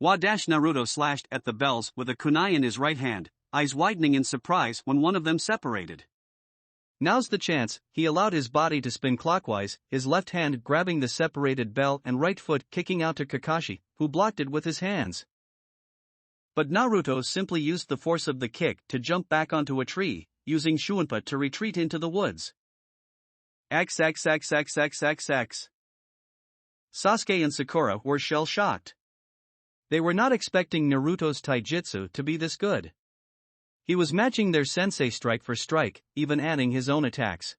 [SPEAKER 1] Naruto slashed at the bells with a kunai in his right hand, eyes widening in surprise when one of them separated. Now's the chance, he allowed his body to spin clockwise, his left hand grabbing the separated bell and right foot kicking out to Kakashi, who blocked it with his hands. But Naruto simply used the force of the kick to jump back onto a tree, using Shunpa to retreat into the woods. XXXXXXX. Sasuke and Sakura were shell-shocked. They were not expecting Naruto's taijutsu to be this good. He was matching their sensei strike for strike, even adding his own attacks.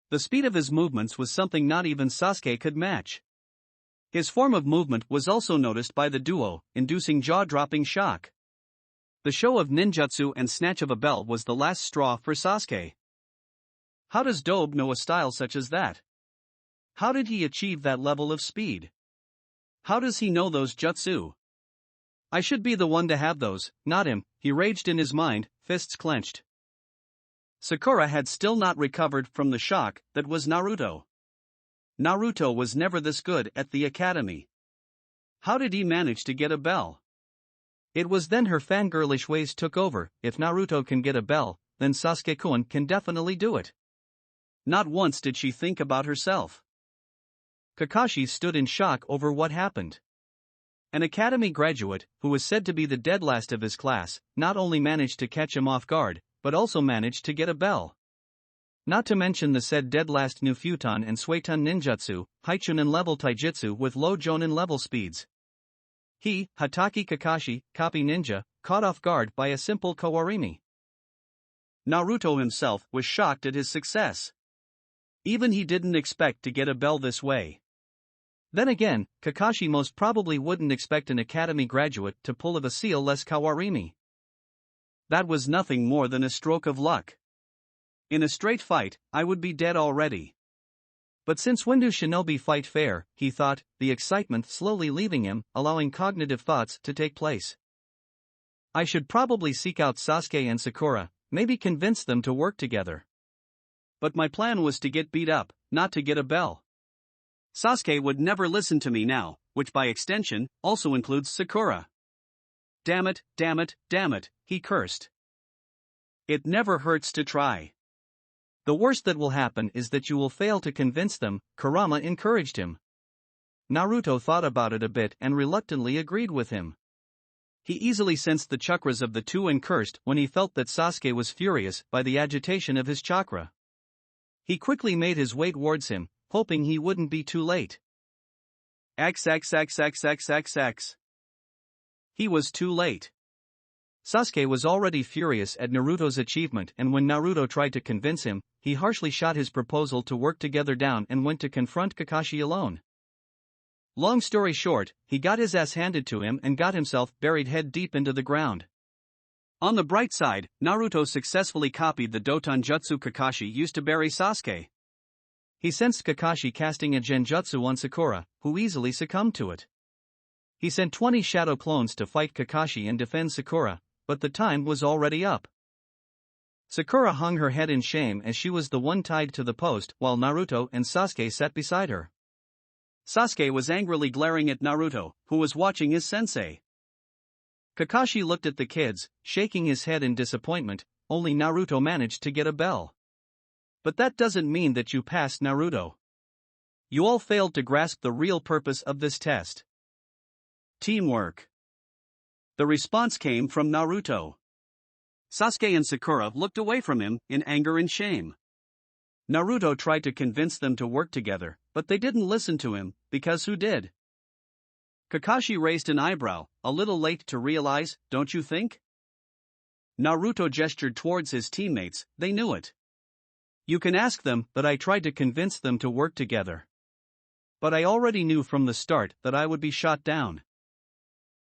[SPEAKER 1] The speed of his movements was something not even Sasuke could match. His form of movement was also noticed by the duo, inducing jaw-dropping shock. The show of ninjutsu and snatch of a bell was the last straw for Sasuke. How does Dobe know a style such as that? How did he achieve that level of speed? How does he know those jutsu? I should be the one to have those, not him, he raged in his mind, fists clenched. Sakura had still not recovered from the shock that was Naruto. Naruto was never this good at the academy. How did he manage to get a bell? It was then her fangirlish ways took over. If Naruto can get a bell, then Sasuke-kun can definitely do it. Not once did she think about herself. Kakashi stood in shock over what happened. An academy graduate, who was said to be the dead last of his class, not only managed to catch him off guard, but also managed to get a bell. Not to mention the said dead last knew Futon and Suiton ninjutsu, Haichunin level taijutsu with low Jonin level speeds. He, Hatake Kakashi, copy ninja, caught off guard by a simple kawarimi. Naruto himself was shocked at his success. Even he didn't expect to get a bell this way. Then again, Kakashi most probably wouldn't expect an academy graduate to pull of a seal-less kawarimi. That was nothing more than a stroke of luck. In a straight fight, I would be dead already. But since when do shinobi fight fair, he thought, the excitement slowly leaving him, allowing cognitive thoughts to take place. I should probably seek out Sasuke and Sakura, maybe convince them to work together. But my plan was to get beat up, not to get a bell. Sasuke would never listen to me now, which by extension, also includes Sakura. Damn it, damn it, damn it, he cursed. It never hurts to try. The worst that will happen is that you will fail to convince them, Kurama encouraged him. Naruto thought about it a bit and reluctantly agreed with him. He easily sensed the chakras of the two and cursed when he felt that Sasuke was furious by the agitation of his chakra. He quickly made his way towards him, hoping he wouldn't be too late. XXXXXXX. He was too late. Sasuke was already furious at Naruto's achievement, and when Naruto tried to convince him, he harshly shot his proposal to work together down and went to confront Kakashi alone. Long story short, he got his ass handed to him and got himself buried head deep into the ground. On the bright side, Naruto successfully copied the Doton Jutsu Kakashi used to bury Sasuke. He sensed Kakashi casting a genjutsu on Sakura, who easily succumbed to it. He sent 20 shadow clones to fight Kakashi and defend Sakura, but the time was already up. Sakura hung her head in shame as she was the one tied to the post while Naruto and Sasuke sat beside her. Sasuke was angrily glaring at Naruto, who was watching his sensei. Kakashi looked at the kids, shaking his head in disappointment. Only Naruto managed to get a bell. But that doesn't mean that you passed Naruto. You all failed to grasp the real purpose of this test. Teamwork. The response came from Naruto. Sasuke and Sakura looked away from him in anger and shame. Naruto tried to convince them to work together, but they didn't listen to him, because who did? Kakashi raised an eyebrow, a little late to realize, don't you think? Naruto gestured towards his teammates, they knew it. You can ask them, but I tried to convince them to work together. But I already knew from the start that I would be shot down.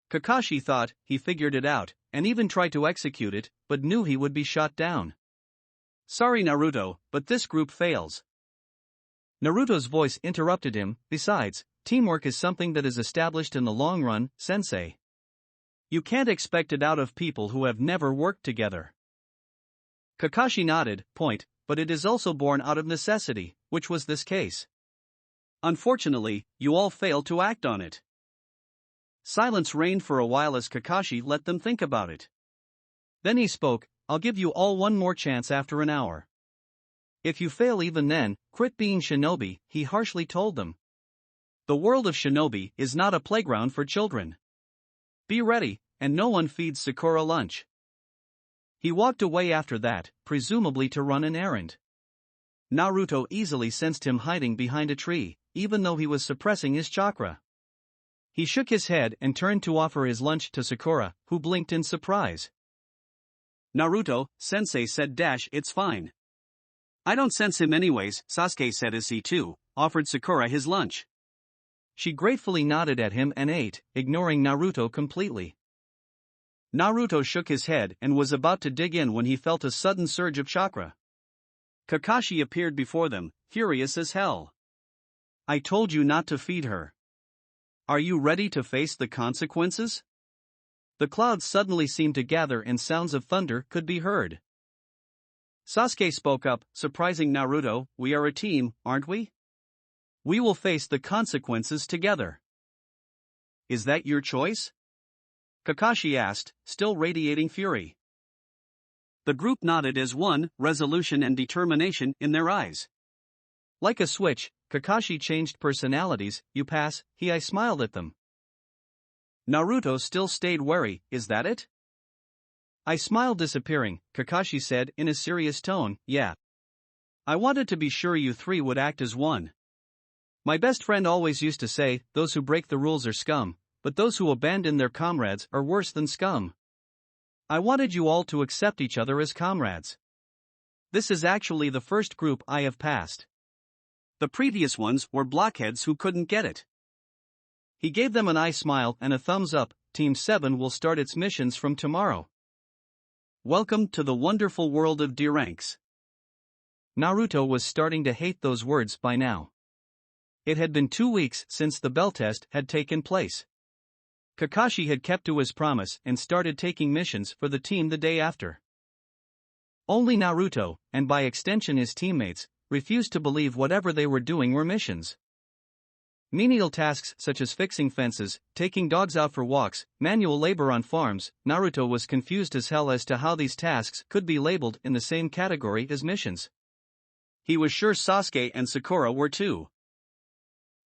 [SPEAKER 1] Kakashi thought he figured it out, and even tried to execute it, but knew he would be shot down. Sorry Naruto, but this group fails. Naruto's voice interrupted him. Besides, teamwork is something that is established in the long run, sensei. You can't expect it out of people who have never worked together. Kakashi nodded, point, but it is also born out of necessity, which was this case. Unfortunately, you all failed to act on it. Silence reigned for a while as Kakashi let them think about it. Then he spoke, I'll give you all one more chance after an hour. If you fail even then, quit being shinobi, he harshly told them. The world of shinobi is not a playground for children. Be ready, and no one feeds Sakura lunch. He walked away after that, presumably to run an errand. Naruto easily sensed him hiding behind a tree, even though he was suppressing his chakra. He shook his head and turned to offer his lunch to Sakura, who blinked in surprise. Naruto, sensei said it's fine. I don't sense him anyways, Sasuke said as he too offered Sakura his lunch. She gratefully nodded at him and ate, ignoring Naruto completely. Naruto shook his head and was about to dig in when he felt a sudden surge of chakra. Kakashi appeared before them, furious as hell. I told you not to feed her. Are you ready to face the consequences? The clouds suddenly seemed to gather and sounds of thunder could be heard. Sasuke spoke up, surprising Naruto, we are a team, aren't we? We will face the consequences together. Is that your choice? Kakashi asked, still radiating fury. The group nodded as one, resolution and determination in their eyes. Like a switch, Kakashi changed personalities. You pass, I smiled at them. Naruto still stayed wary. Is that it? I smiled, disappearing. Kakashi said in a serious tone, yeah. I wanted to be sure you three would act as one. My best friend always used to say, those who break the rules are scum, but those who abandon their comrades are worse than scum. I wanted you all to accept each other as comrades. This is actually the first group I have passed. The previous ones were blockheads who couldn't get it. He gave them an eye smile and a thumbs up. Team 7 will start its missions from tomorrow. Welcome to the wonderful world of D-ranks. Naruto was starting to hate those words by now. It had been 2 weeks since the bell test had taken place. Kakashi had kept to his promise and started taking missions for the team the day after. Only Naruto, and by extension his teammates, refused to believe whatever they were doing were missions. Menial tasks such as fixing fences, taking dogs out for walks, manual labor on farms. Naruto was confused as hell as to how these tasks could be labeled in the same category as missions. He was sure Sasuke and Sakura were too.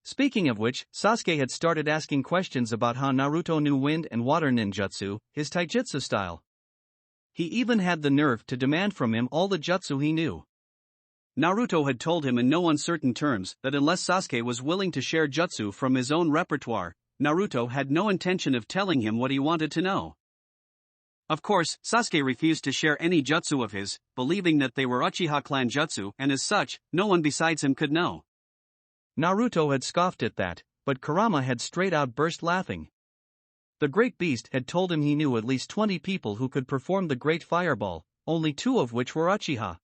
[SPEAKER 1] Speaking of which, Sasuke had started asking questions about how Naruto knew wind and water ninjutsu, his taijutsu style. He even had the nerve to demand from him all the jutsu he knew. Naruto had told him in no uncertain terms that unless Sasuke was willing to share jutsu from his own repertoire, Naruto had no intention of telling him what he wanted to know. Of course, Sasuke refused to share any jutsu of his, believing that they were Uchiha clan jutsu and as such, no one besides him could know. Naruto had scoffed at that, but Kurama had straight out burst laughing. The great beast had told him he knew at least 20 people who could perform the great fireball, only 2 of which were Uchiha.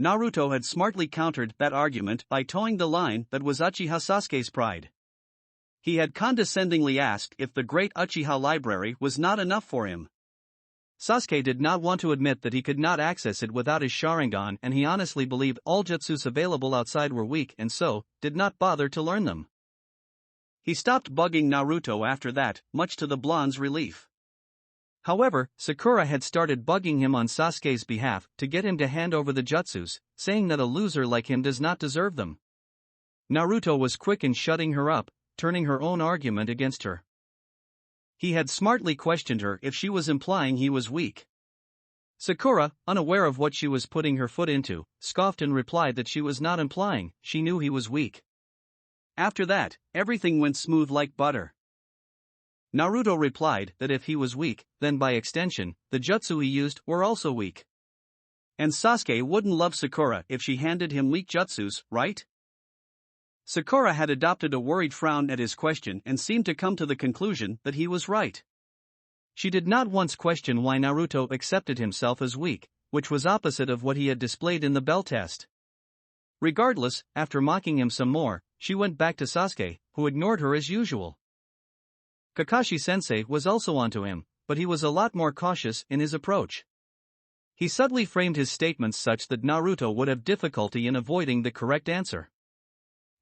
[SPEAKER 1] Naruto had smartly countered that argument by towing the line that was Uchiha Sasuke's pride. He had condescendingly asked if the great Uchiha library was not enough for him. Sasuke did not want to admit that he could not access it without his Sharingan, and he honestly believed all jutsus available outside were weak and so, did not bother to learn them. He stopped bugging Naruto after that, much to the blonde's relief. However, Sakura had started bugging him on Sasuke's behalf to get him to hand over the jutsus, saying that a loser like him does not deserve them. Naruto was quick in shutting her up, turning her own argument against her. He had smartly questioned her if she was implying he was weak. Sakura, unaware of what she was putting her foot into, scoffed and replied that she was not implying, she knew he was weak. After that, everything went smooth like butter. Naruto replied that if he was weak, then by extension, the jutsu he used were also weak. And Sasuke wouldn't love Sakura if she handed him weak jutsus, right? Sakura had adopted a worried frown at his question and seemed to come to the conclusion that he was right. She did not once question why Naruto accepted himself as weak, which was opposite of what he had displayed in the bell test. Regardless, after mocking him some more, she went back to Sasuke, who ignored her as usual. Kakashi-sensei was also onto him, but he was a lot more cautious in his approach. He subtly framed his statements such that Naruto would have difficulty in avoiding the correct answer.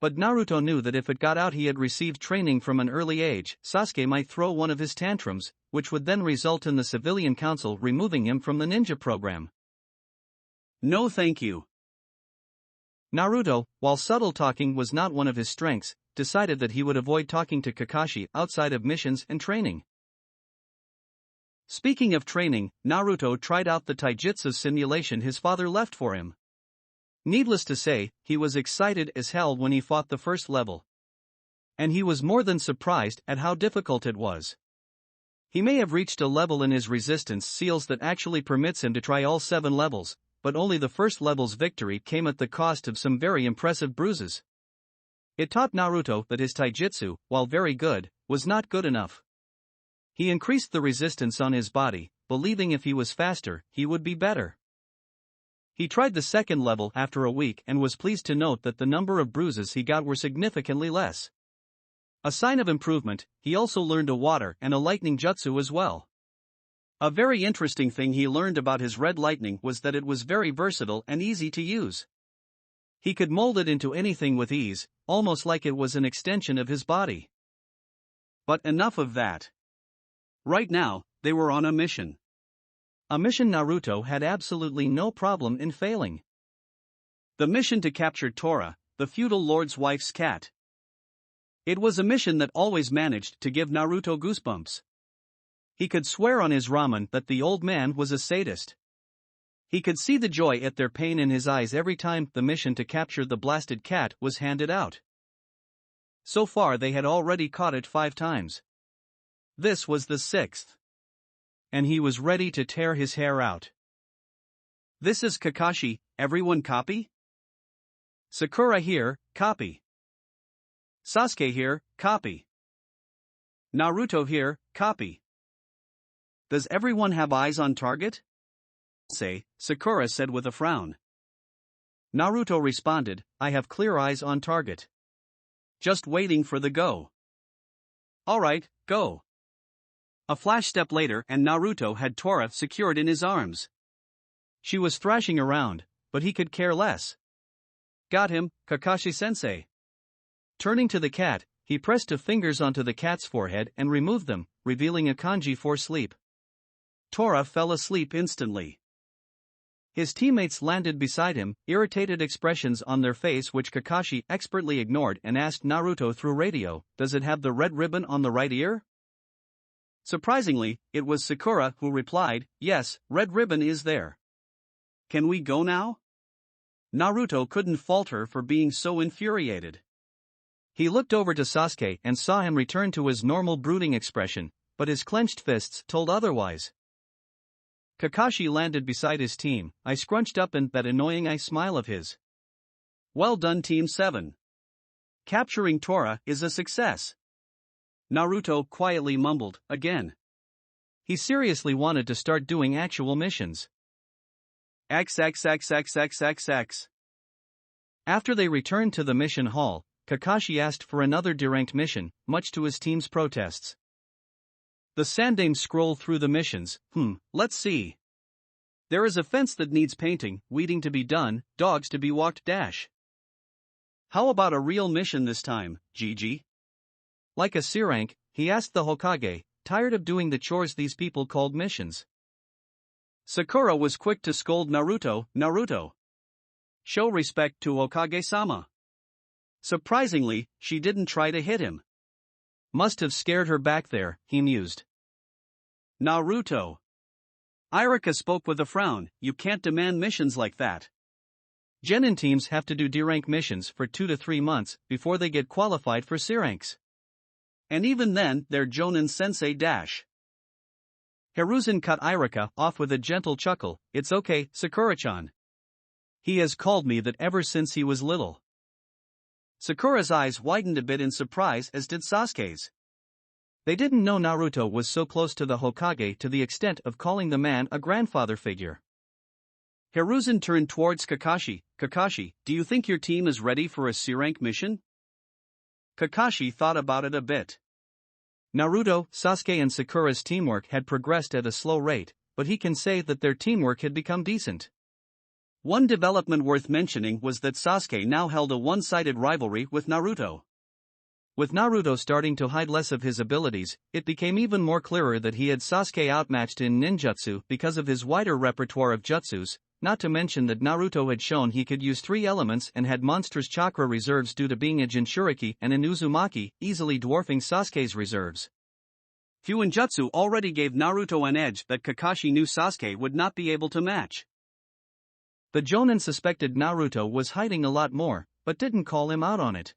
[SPEAKER 1] But Naruto knew that if it got out he had received training from an early age, Sasuke might throw one of his tantrums, which would then result in the civilian council removing him from the ninja program. No thank you. Naruto, while subtle talking was not one of his strengths, decided that he would avoid talking to Kakashi outside of missions and training. Speaking of training, Naruto tried out the taijutsu simulation his father left for him. Needless to say, he was excited as hell when he fought the first level. And he was more than surprised at how difficult it was. He may have reached a level in his resistance seals that actually permits him to try all 7 levels, but only the first level's victory came at the cost of some very impressive bruises. It taught Naruto that his taijutsu, while very good, was not good enough. He increased the resistance on his body, believing if he was faster, he would be better. He tried the second level after a week and was pleased to note that the number of bruises he got were significantly less. A sign of improvement, he also learned a water and a lightning jutsu as well. A very interesting thing he learned about his red lightning was that it was very versatile and easy to use. He could mold it into anything with ease, almost like it was an extension of his body. But enough of that. Right now, they were on a mission. A mission Naruto had absolutely no problem in failing. The mission to capture Tora, the feudal lord's wife's cat. It was a mission that always managed to give Naruto goosebumps. He could swear on his ramen that the old man was a sadist. He could see the joy at their pain in his eyes every time the mission to capture the blasted cat was handed out. So far they had already caught it 5 times. This was the 6th. And he was ready to tear his hair out. This is Kakashi, everyone copy? Sakura here, copy. Sasuke here, copy. Naruto here, copy. Does everyone have eyes on target? Say, Sakura said with a frown. Naruto responded, I have clear eyes on target. Just waiting for the go. Alright, go. A flash step later and Naruto had Tora secured in his arms. She was thrashing around, but he could care less. Got him, Kakashi-sensei. Turning to the cat, he pressed 2 fingers onto the cat's forehead and removed them, revealing a kanji for sleep. Tora fell asleep instantly. His teammates landed beside him, irritated expressions on their face which Kakashi expertly ignored and asked Naruto through radio, does it have the red ribbon on the right ear? Surprisingly, it was Sakura who replied, yes, red ribbon is there. Can we go now? Naruto couldn't fault her for being so infuriated. He looked over to Sasuke and saw him return to his normal brooding expression, but his clenched fists told otherwise. Kakashi landed beside his team. I scrunched up in that annoying eye smile of his. Well done Team 7. Capturing Tora is a success. Naruto quietly mumbled, again. He seriously wanted to start doing actual missions. XXXXXXX. After they returned to the mission hall, Kakashi asked for another deranked mission, much to his team's protests. The Sandaime scrolled through the missions. Let's see. There is a fence that needs painting, weeding to be done, dogs to be walked dash. How about a real mission this time, Gigi? Like a C rank, he asked the Hokage, tired of doing the chores these people called missions. Sakura was quick to scold Naruto, Naruto. Show respect to Hokage-sama. Surprisingly, she didn't try to hit him. Must have scared her back there, he mused. Naruto. Iruka spoke with a frown, you can't demand missions like that. Genin teams have to do D-rank missions for 2 to 3 months before they get qualified for C-ranks. And even then, they're Jonin-sensei dash. Hiruzen cut Iruka off with a gentle chuckle, it's okay, Sakura-chan. He has called me that ever since he was little. Sakura's eyes widened a bit in surprise as did Sasuke's. They didn't know Naruto was so close to the Hokage to the extent of calling the man a grandfather figure. Hiruzen turned towards Kakashi. Kakashi, do you think your team is ready for a C-rank mission? Kakashi thought about it a bit. Naruto, Sasuke and Sakura's teamwork had progressed at a slow rate, but he can say that their teamwork had become decent. One development worth mentioning was that Sasuke now held a one-sided rivalry with Naruto. With Naruto starting to hide less of his abilities, it became even more clearer that he had Sasuke outmatched in ninjutsu because of his wider repertoire of jutsus, not to mention that Naruto had shown he could use 3 elements and had monstrous chakra reserves due to being a Jinchuriki and an Uzumaki, easily dwarfing Sasuke's reserves. Fuinjutsu already gave Naruto an edge that Kakashi knew Sasuke would not be able to match. The Jonin suspected Naruto was hiding a lot more, but didn't call him out on it.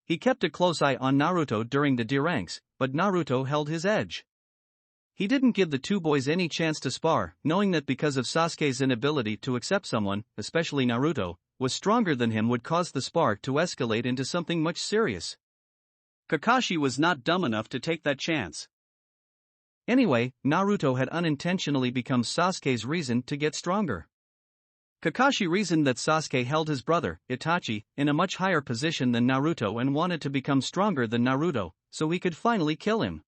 [SPEAKER 1] He kept a close eye on Naruto during the D-ranks, but Naruto held his edge. He didn't give the 2 boys any chance to spar, knowing that because of Sasuke's inability to accept someone, especially Naruto, was stronger than him would cause the spar to escalate into something much serious. Kakashi was not dumb enough to take that chance. Anyway, Naruto had unintentionally become Sasuke's reason to get stronger. Kakashi reasoned that Sasuke held his brother, Itachi, in a much higher position than Naruto and wanted to become stronger than Naruto, so he could finally kill him.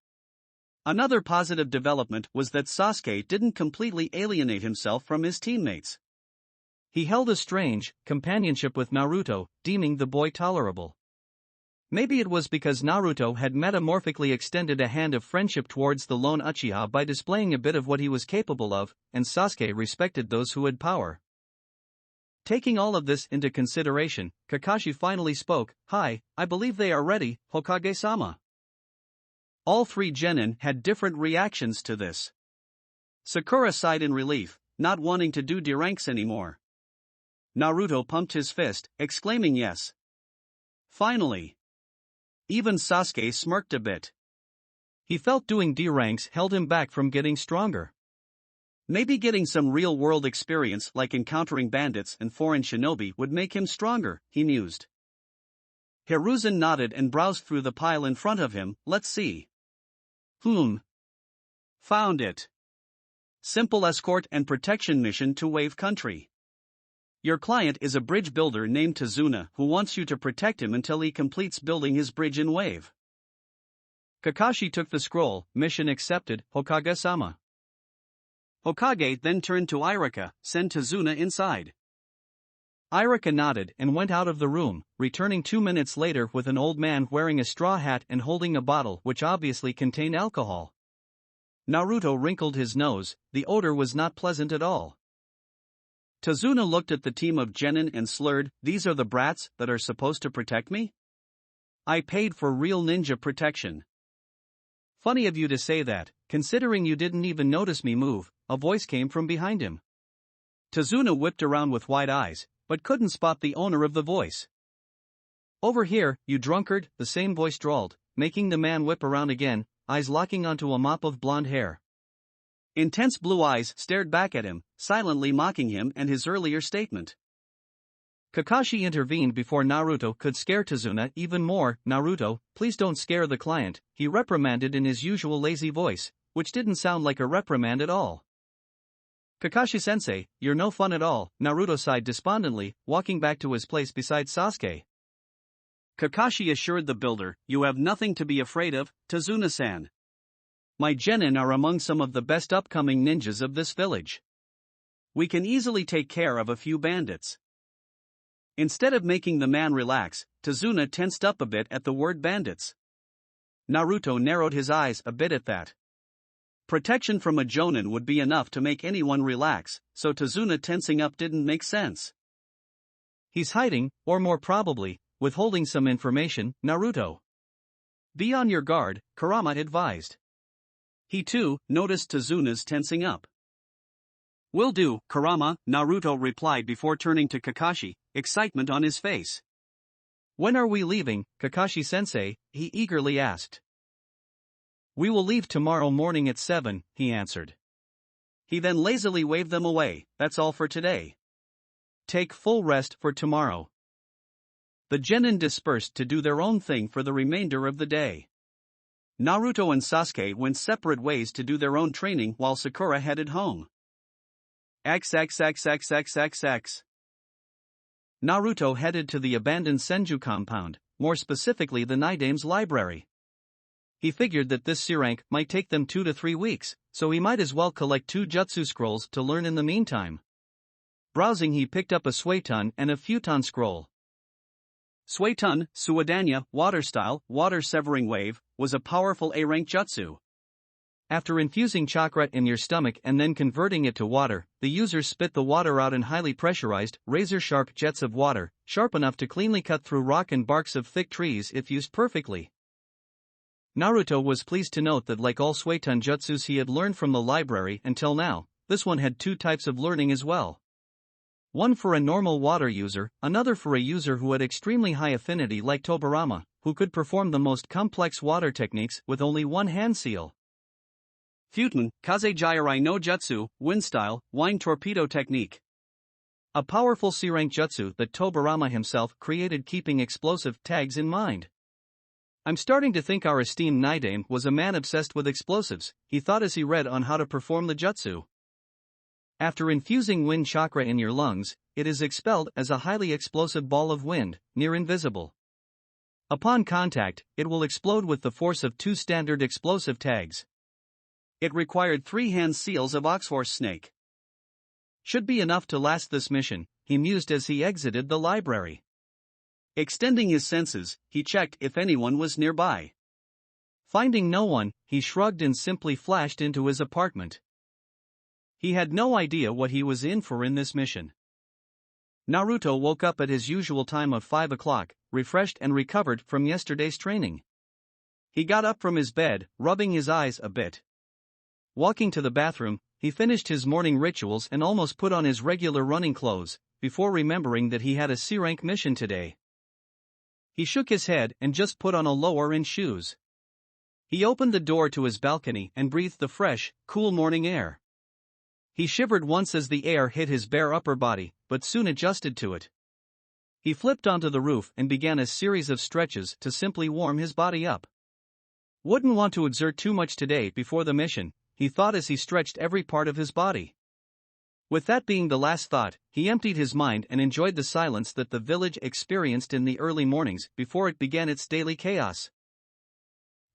[SPEAKER 1] Another positive development was that Sasuke didn't completely alienate himself from his teammates. He held a strange companionship with Naruto, deeming the boy tolerable. Maybe it was because Naruto had metamorphically extended a hand of friendship towards the lone Uchiha by displaying a bit of what he was capable of, and Sasuke respected those who had power. Taking all of this into consideration, Kakashi finally spoke. "Hi, I believe they are ready, Hokage-sama." All three genin had different reactions to this. Sakura sighed in relief, not wanting to do D-ranks anymore. Naruto pumped his fist, exclaiming yes. Finally. Even Sasuke smirked a bit. He felt doing D-ranks held him back from getting stronger. Maybe getting some real-world experience like encountering bandits and foreign shinobi would make him stronger, he mused. Hiruzen nodded and browsed through the pile in front of him. Let's see. Found it. Simple escort and protection mission to Wave Country. Your client is a bridge builder named Tazuna who wants you to protect him until he completes building his bridge in Wave. Kakashi took the scroll. Mission accepted, Hokage-sama. Hokage then turned to Irika. Send Tazuna inside. Irika nodded and went out of the room, returning 2 minutes later with an old man wearing a straw hat and holding a bottle which obviously contained alcohol. Naruto wrinkled his nose. The odor was not pleasant at all. Tazuna looked at the team of genin and slurred. These are the brats that are supposed to protect me? I paid for real ninja protection. Funny of you to say that, considering you didn't even notice me move, a voice came from behind him. Tazuna whipped around with wide eyes, but couldn't spot the owner of the voice. Over here, you drunkard, the same voice drawled, making the man whip around again, eyes locking onto a mop of blonde hair. Intense blue eyes stared back at him, silently mocking him and his earlier statement. Kakashi intervened before Naruto could scare Tazuna even more. Naruto, please don't scare the client, he reprimanded in his usual lazy voice, which didn't sound like a reprimand at all. Kakashi-sensei, you're no fun at all, Naruto sighed despondently, walking back to his place beside Sasuke. Kakashi assured the builder, you have nothing to be afraid of, Tazuna-san. My genin are among some of the best upcoming ninjas of this village. We can easily take care of a few bandits. Instead of making the man relax, Tazuna tensed up a bit at the word bandits. Naruto narrowed his eyes a bit at that. Protection from a jonin would be enough to make anyone relax, so Tazuna tensing up didn't make sense. He's hiding, or more probably, withholding some information, Naruto. Be on your guard, Kurama advised. He too noticed Tazuna's tensing up. Will do, Kurama, Naruto replied before turning to Kakashi, excitement on his face. When are we leaving, Kakashi-sensei? He eagerly asked. We will leave tomorrow morning at 7, he answered. He then lazily waved them away. That's all for today. Take full rest for tomorrow. The genin dispersed to do their own thing for the remainder of the day. Naruto and Sasuke went separate ways to do their own training while Sakura headed home. XXXXXXX. Naruto headed to the abandoned Senju compound, more specifically the Nidame's library. He figured that this C-rank might take them 2 to 3 weeks, so he might as well collect 2 jutsu scrolls to learn in the meantime. Browsing, he picked up a Suiton and a Futon scroll. Suiton, Suadanya, Water Style, Water Severing Wave, was a powerful A-rank jutsu. After infusing chakra in your stomach and then converting it to water, the user spit the water out in highly pressurized, razor-sharp jets of water, sharp enough to cleanly cut through rock and barks of thick trees if used perfectly. Naruto was pleased to note that like all Suiton jutsus he had learned from the library until now, this one had 2 types of learning as well. One for a normal water user, another for a user who had extremely high affinity like Tobirama, who could perform the most complex water techniques with only one hand seal. Futon, Kaze Jairai no Jutsu, Wind Style, Wine Torpedo Technique. A powerful C-rank jutsu that Tobirama himself created keeping explosive tags in mind. I'm starting to think our esteemed Nidame was a man obsessed with explosives, he thought as he read on how to perform the jutsu. After infusing wind chakra in your lungs, it is expelled as a highly explosive ball of wind, near invisible. Upon contact, it will explode with the force of 2 standard explosive tags. It required 3 hand seals of oxhorse snake. Should be enough to last this mission, he mused as he exited the library. Extending his senses, he checked if anyone was nearby. Finding no one, he shrugged and simply flashed into his apartment. He had no idea what he was in for in this mission. Naruto woke up at his usual time of 5 o'clock, refreshed and recovered from yesterday's training. He got up from his bed, rubbing his eyes a bit. Walking to the bathroom, he finished his morning rituals and almost put on his regular running clothes, before remembering that he had a C-rank mission today. He shook his head and just put on a lower-end shoes. He opened the door to his balcony and breathed the fresh, cool morning air. He shivered once as the air hit his bare upper body, but soon adjusted to it. He flipped onto the roof and began a series of stretches to simply warm his body up. Wouldn't want to exert too much today before the mission, he thought as he stretched every part of his body. With that being the last thought, he emptied his mind and enjoyed the silence that the village experienced in the early mornings before it began its daily chaos.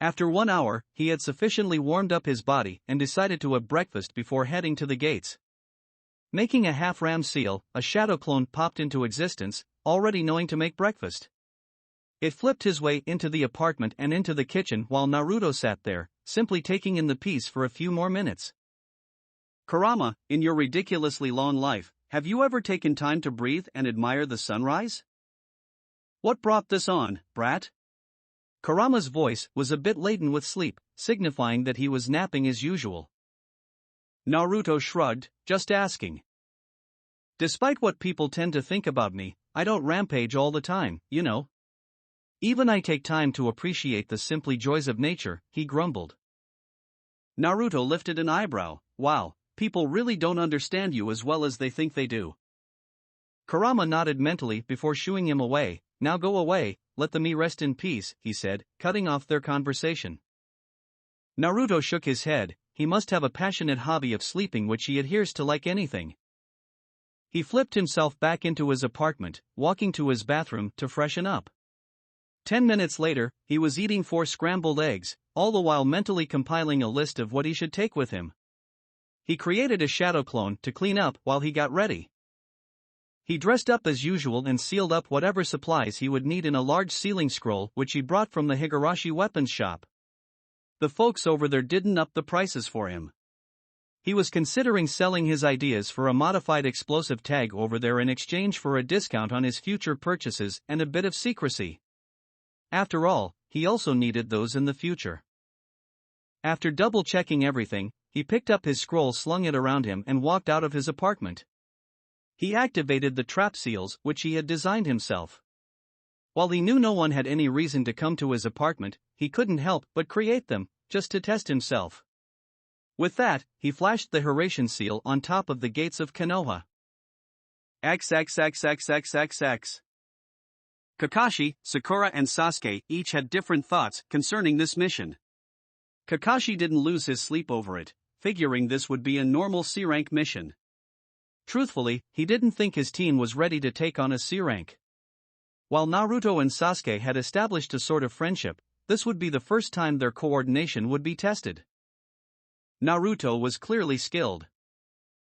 [SPEAKER 1] After 1 hour, he had sufficiently warmed up his body and decided to have breakfast before heading to the gates. Making a half-ram seal, a shadow clone popped into existence, already knowing to make breakfast. It flipped his way into the apartment and into the kitchen while Naruto sat there, simply taking in the piece for a few more minutes. Kurama, in your ridiculously long life, have you ever taken time to breathe and admire the sunrise? What brought this on, brat? Kurama's voice was a bit laden with sleep, signifying that he was napping as usual. Naruto shrugged, just asking. Despite what people tend to think about me, I don't rampage all the time, you know. Even I take time to appreciate the simply joys of nature, he grumbled. Naruto lifted an eyebrow. Wow, people really don't understand you as well as they think they do. Kurama nodded mentally before shooing him away. Now go away, let the me rest in peace, he said, cutting off their conversation. Naruto shook his head. He must have a passionate hobby of sleeping which he adheres to like anything. He flipped himself back into his apartment, walking to his bathroom to freshen up. 10 minutes later, he was eating 4 scrambled eggs, all the while mentally compiling a list of what he should take with him. He created a shadow clone to clean up while he got ready. He dressed up as usual and sealed up whatever supplies he would need in a large sealing scroll which he brought from the Higurashi weapons shop. The folks over there didn't up the prices for him. He was considering selling his ideas for a modified explosive tag over there in exchange for a discount on his future purchases and a bit of secrecy. After all, he also needed those in the future. After double-checking everything, he picked up his scroll, slung it around him and walked out of his apartment. He activated the trap seals which he had designed himself. While he knew no one had any reason to come to his apartment, he couldn't help but create them, just to test himself. With that, he flashed the Hiraishin seal on top of the gates of Konoha. XXXXXXX. Kakashi, Sakura and Sasuke each had different thoughts concerning this mission. Kakashi didn't lose his sleep over it, figuring this would be a normal C-rank mission. Truthfully, he didn't think his team was ready to take on a C-rank. While Naruto and Sasuke had established a sort of friendship, this would be the first time their coordination would be tested. Naruto was clearly skilled.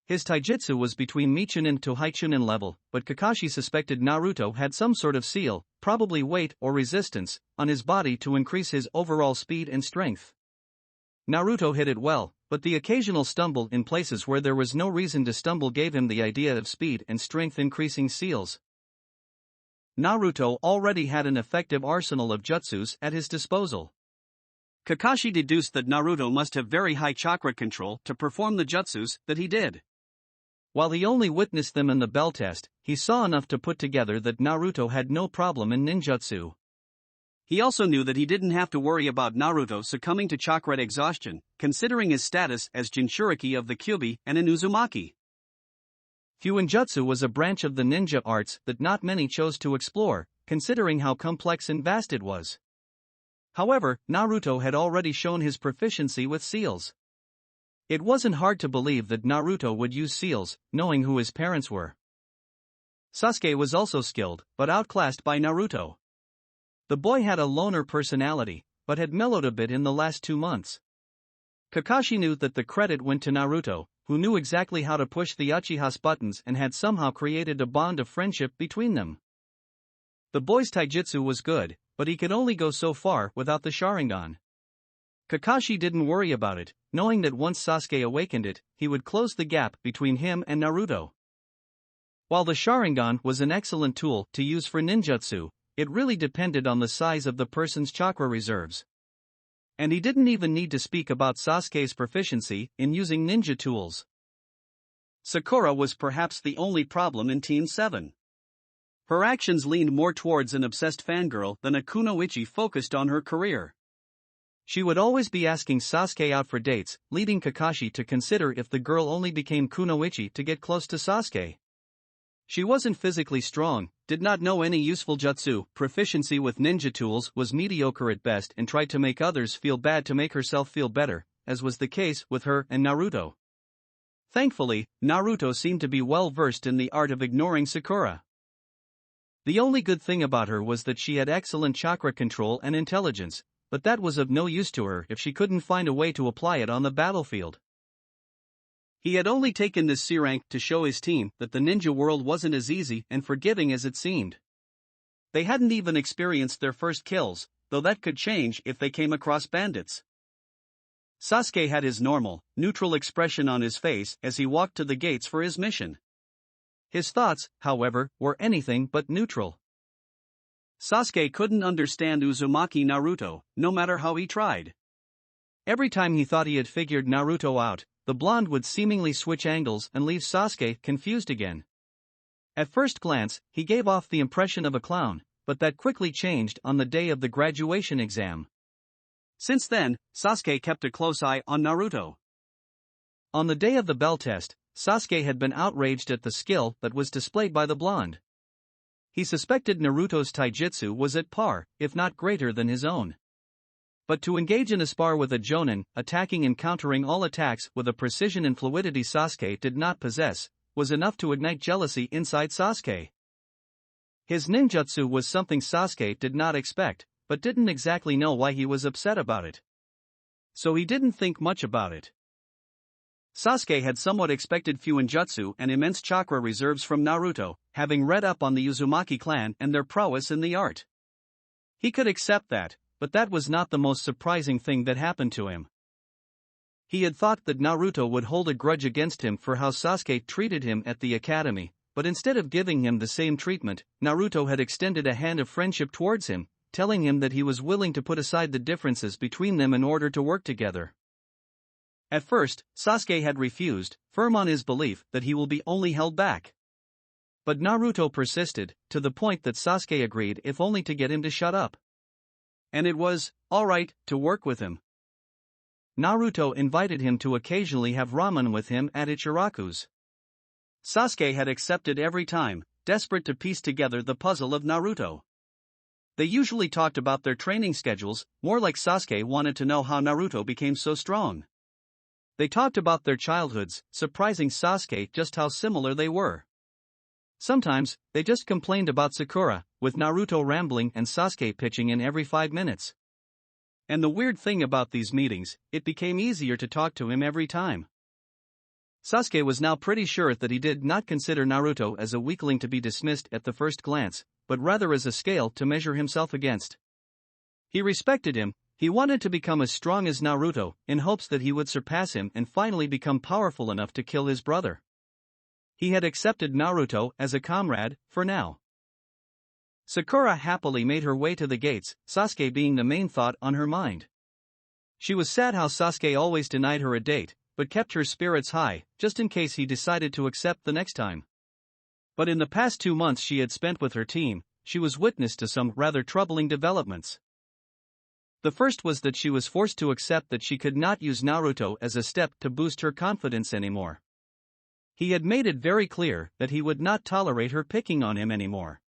[SPEAKER 1] His taijutsu was between Michunin and Tohaichunin level, but Kakashi suspected Naruto had some sort of seal, probably weight or resistance, on his body to increase his overall speed and strength. Naruto hit it well, but the occasional stumble in places where there was no reason to stumble gave him the idea of speed and strength increasing seals. Naruto already had an effective arsenal of jutsus at his disposal. Kakashi deduced that Naruto must have very high chakra control to perform the jutsus that he did. While he only witnessed them in the bell test, he saw enough to put together that Naruto had no problem in ninjutsu. He also knew that he didn't have to worry about Naruto succumbing to chakra exhaustion, considering his status as Jinchuriki of the Kyuubi and an Uzumaki. Fuinjutsu was a branch of the ninja arts that not many chose to explore, considering how complex and vast it was. However, Naruto had already shown his proficiency with seals. It wasn't hard to believe that Naruto would use seals, knowing who his parents were. Sasuke was also skilled, but outclassed by Naruto. The boy had a loner personality, but had mellowed a bit in the last 2 months. Kakashi knew that the credit went to Naruto, who knew exactly how to push the Uchiha's buttons and had somehow created a bond of friendship between them. The boy's taijutsu was good, but he could only go so far without the Sharingan. Kakashi didn't worry about it, knowing that once Sasuke awakened it, he would close the gap between him and Naruto. While the Sharingan was an excellent tool to use for ninjutsu, it really depended on the size of the person's chakra reserves. And he didn't even need to speak about Sasuke's proficiency in using ninja tools. Sakura was perhaps the only problem in Team 7. Her actions leaned more towards an obsessed fangirl than a kunoichi focused on her career. She would always be asking Sasuke out for dates, leading Kakashi to consider if the girl only became kunoichi to get close to Sasuke. She wasn't physically strong, did not know any useful jutsu, proficiency with ninja tools was mediocre at best, and tried to make others feel bad to make herself feel better, as was the case with her and Naruto. Thankfully, Naruto seemed to be well versed in the art of ignoring Sakura. The only good thing about her was that she had excellent chakra control and intelligence, but that was of no use to her if she couldn't find a way to apply it on the battlefield. He had only taken this C rank to show his team that the ninja world wasn't as easy and forgiving as it seemed. They hadn't even experienced their first kills, though that could change if they came across bandits. Sasuke had his normal, neutral expression on his face as he walked to the gates for his mission. His thoughts, however, were anything but neutral. Sasuke couldn't understand Uzumaki Naruto, no matter how he tried. Every time he thought he had figured Naruto out, the blonde would seemingly switch angles and leave Sasuke confused again. At first glance, he gave off the impression of a clown, but that quickly changed on the day of the graduation exam. Since then, Sasuke kept a close eye on Naruto. On the day of the bell test, Sasuke had been outraged at the skill that was displayed by the blonde. He suspected Naruto's taijutsu was at par, if not greater than his own. But to engage in a spar with a jonin, attacking and countering all attacks with a precision and fluidity Sasuke did not possess, was enough to ignite jealousy inside Sasuke. His ninjutsu was something Sasuke did not expect, but didn't exactly know why he was upset about it. So he didn't think much about it. Sasuke had somewhat expected fuinjutsu and immense chakra reserves from Naruto, having read up on the Uzumaki clan and their prowess in the art. He could accept that, but that was not the most surprising thing that happened to him. He had thought that Naruto would hold a grudge against him for how Sasuke treated him at the academy, but instead of giving him the same treatment, Naruto had extended a hand of friendship towards him, telling him that he was willing to put aside the differences between them in order to work together. At first, Sasuke had refused, firm on his belief that he will be only held back. But Naruto persisted, to the point that Sasuke agreed if only to get him to shut up. And it was, alright, to work with him. Naruto invited him to occasionally have ramen with him at Ichiraku's. Sasuke had accepted every time, desperate to piece together the puzzle of Naruto. They usually talked about their training schedules, more like Sasuke wanted to know how Naruto became so strong. They talked about their childhoods, surprising Sasuke just how similar they were. Sometimes, they just complained about Sakura, with Naruto rambling and Sasuke pitching in every 5 minutes. And the weird thing about these meetings, it became easier to talk to him every time. Sasuke was now pretty sure that he did not consider Naruto as a weakling to be dismissed at the first glance, but rather as a scale to measure himself against. He respected him. He wanted to become as strong as Naruto, in hopes that he would surpass him and finally become powerful enough to kill his brother. He had accepted Naruto as a comrade, for now. Sakura happily made her way to the gates, Sasuke being the main thought on her mind. She was sad how Sasuke always denied her a date, but kept her spirits high, just in case he decided to accept the next time. But in the past 2 months she had spent with her team, she was witness to some rather troubling developments. The first was that she was forced to accept that she could not use Naruto as a step to boost her confidence anymore. He had made it very clear that he would not tolerate her picking on him anymore.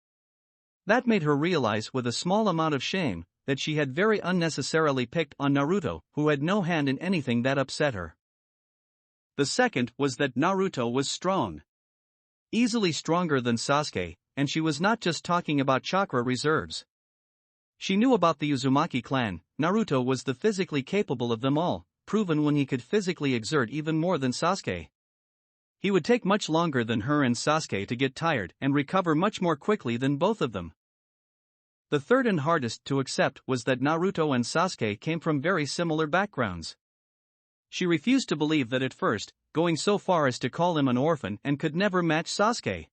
[SPEAKER 1] That made her realize with a small amount of shame that she had very unnecessarily picked on Naruto, who had no hand in anything that upset her. The second was that Naruto was strong. Easily stronger than Sasuke, and she was not just talking about chakra reserves. She knew about the Uzumaki clan. Naruto was the physically capable of them all, proven when he could physically exert even more than Sasuke. He would take much longer than her and Sasuke to get tired and recover much more quickly than both of them. The third and hardest to accept was that Naruto and Sasuke came from very similar backgrounds. She refused to believe that at first, going so far as to call him an orphan and could never match Sasuke.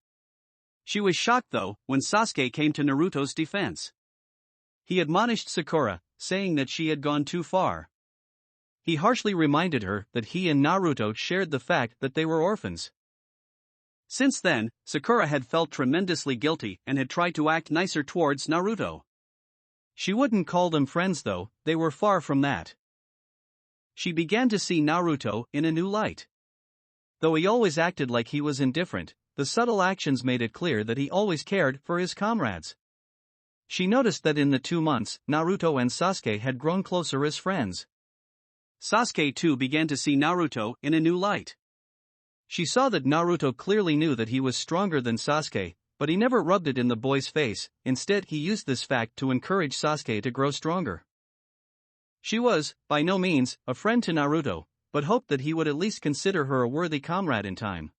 [SPEAKER 1] She was shocked though, when Sasuke came to Naruto's defense. He admonished Sakura, saying that she had gone too far. He harshly reminded her that he and Naruto shared the fact that they were orphans. Since then, Sakura had felt tremendously guilty and had tried to act nicer towards Naruto. She wouldn't call them friends though, they were far from that. She began to see Naruto in a new light. Though he always acted like he was indifferent, the subtle actions made it clear that he always cared for his comrades. She noticed that in the 2 months, Naruto and Sasuke had grown closer as friends. Sasuke too began to see Naruto in a new light. She saw that Naruto clearly knew that he was stronger than Sasuke, but he never rubbed it in the boy's face. Instead, he used this fact to encourage Sasuke to grow stronger. She was, by no means, a friend to Naruto, but hoped that he would at least consider her a worthy comrade in time.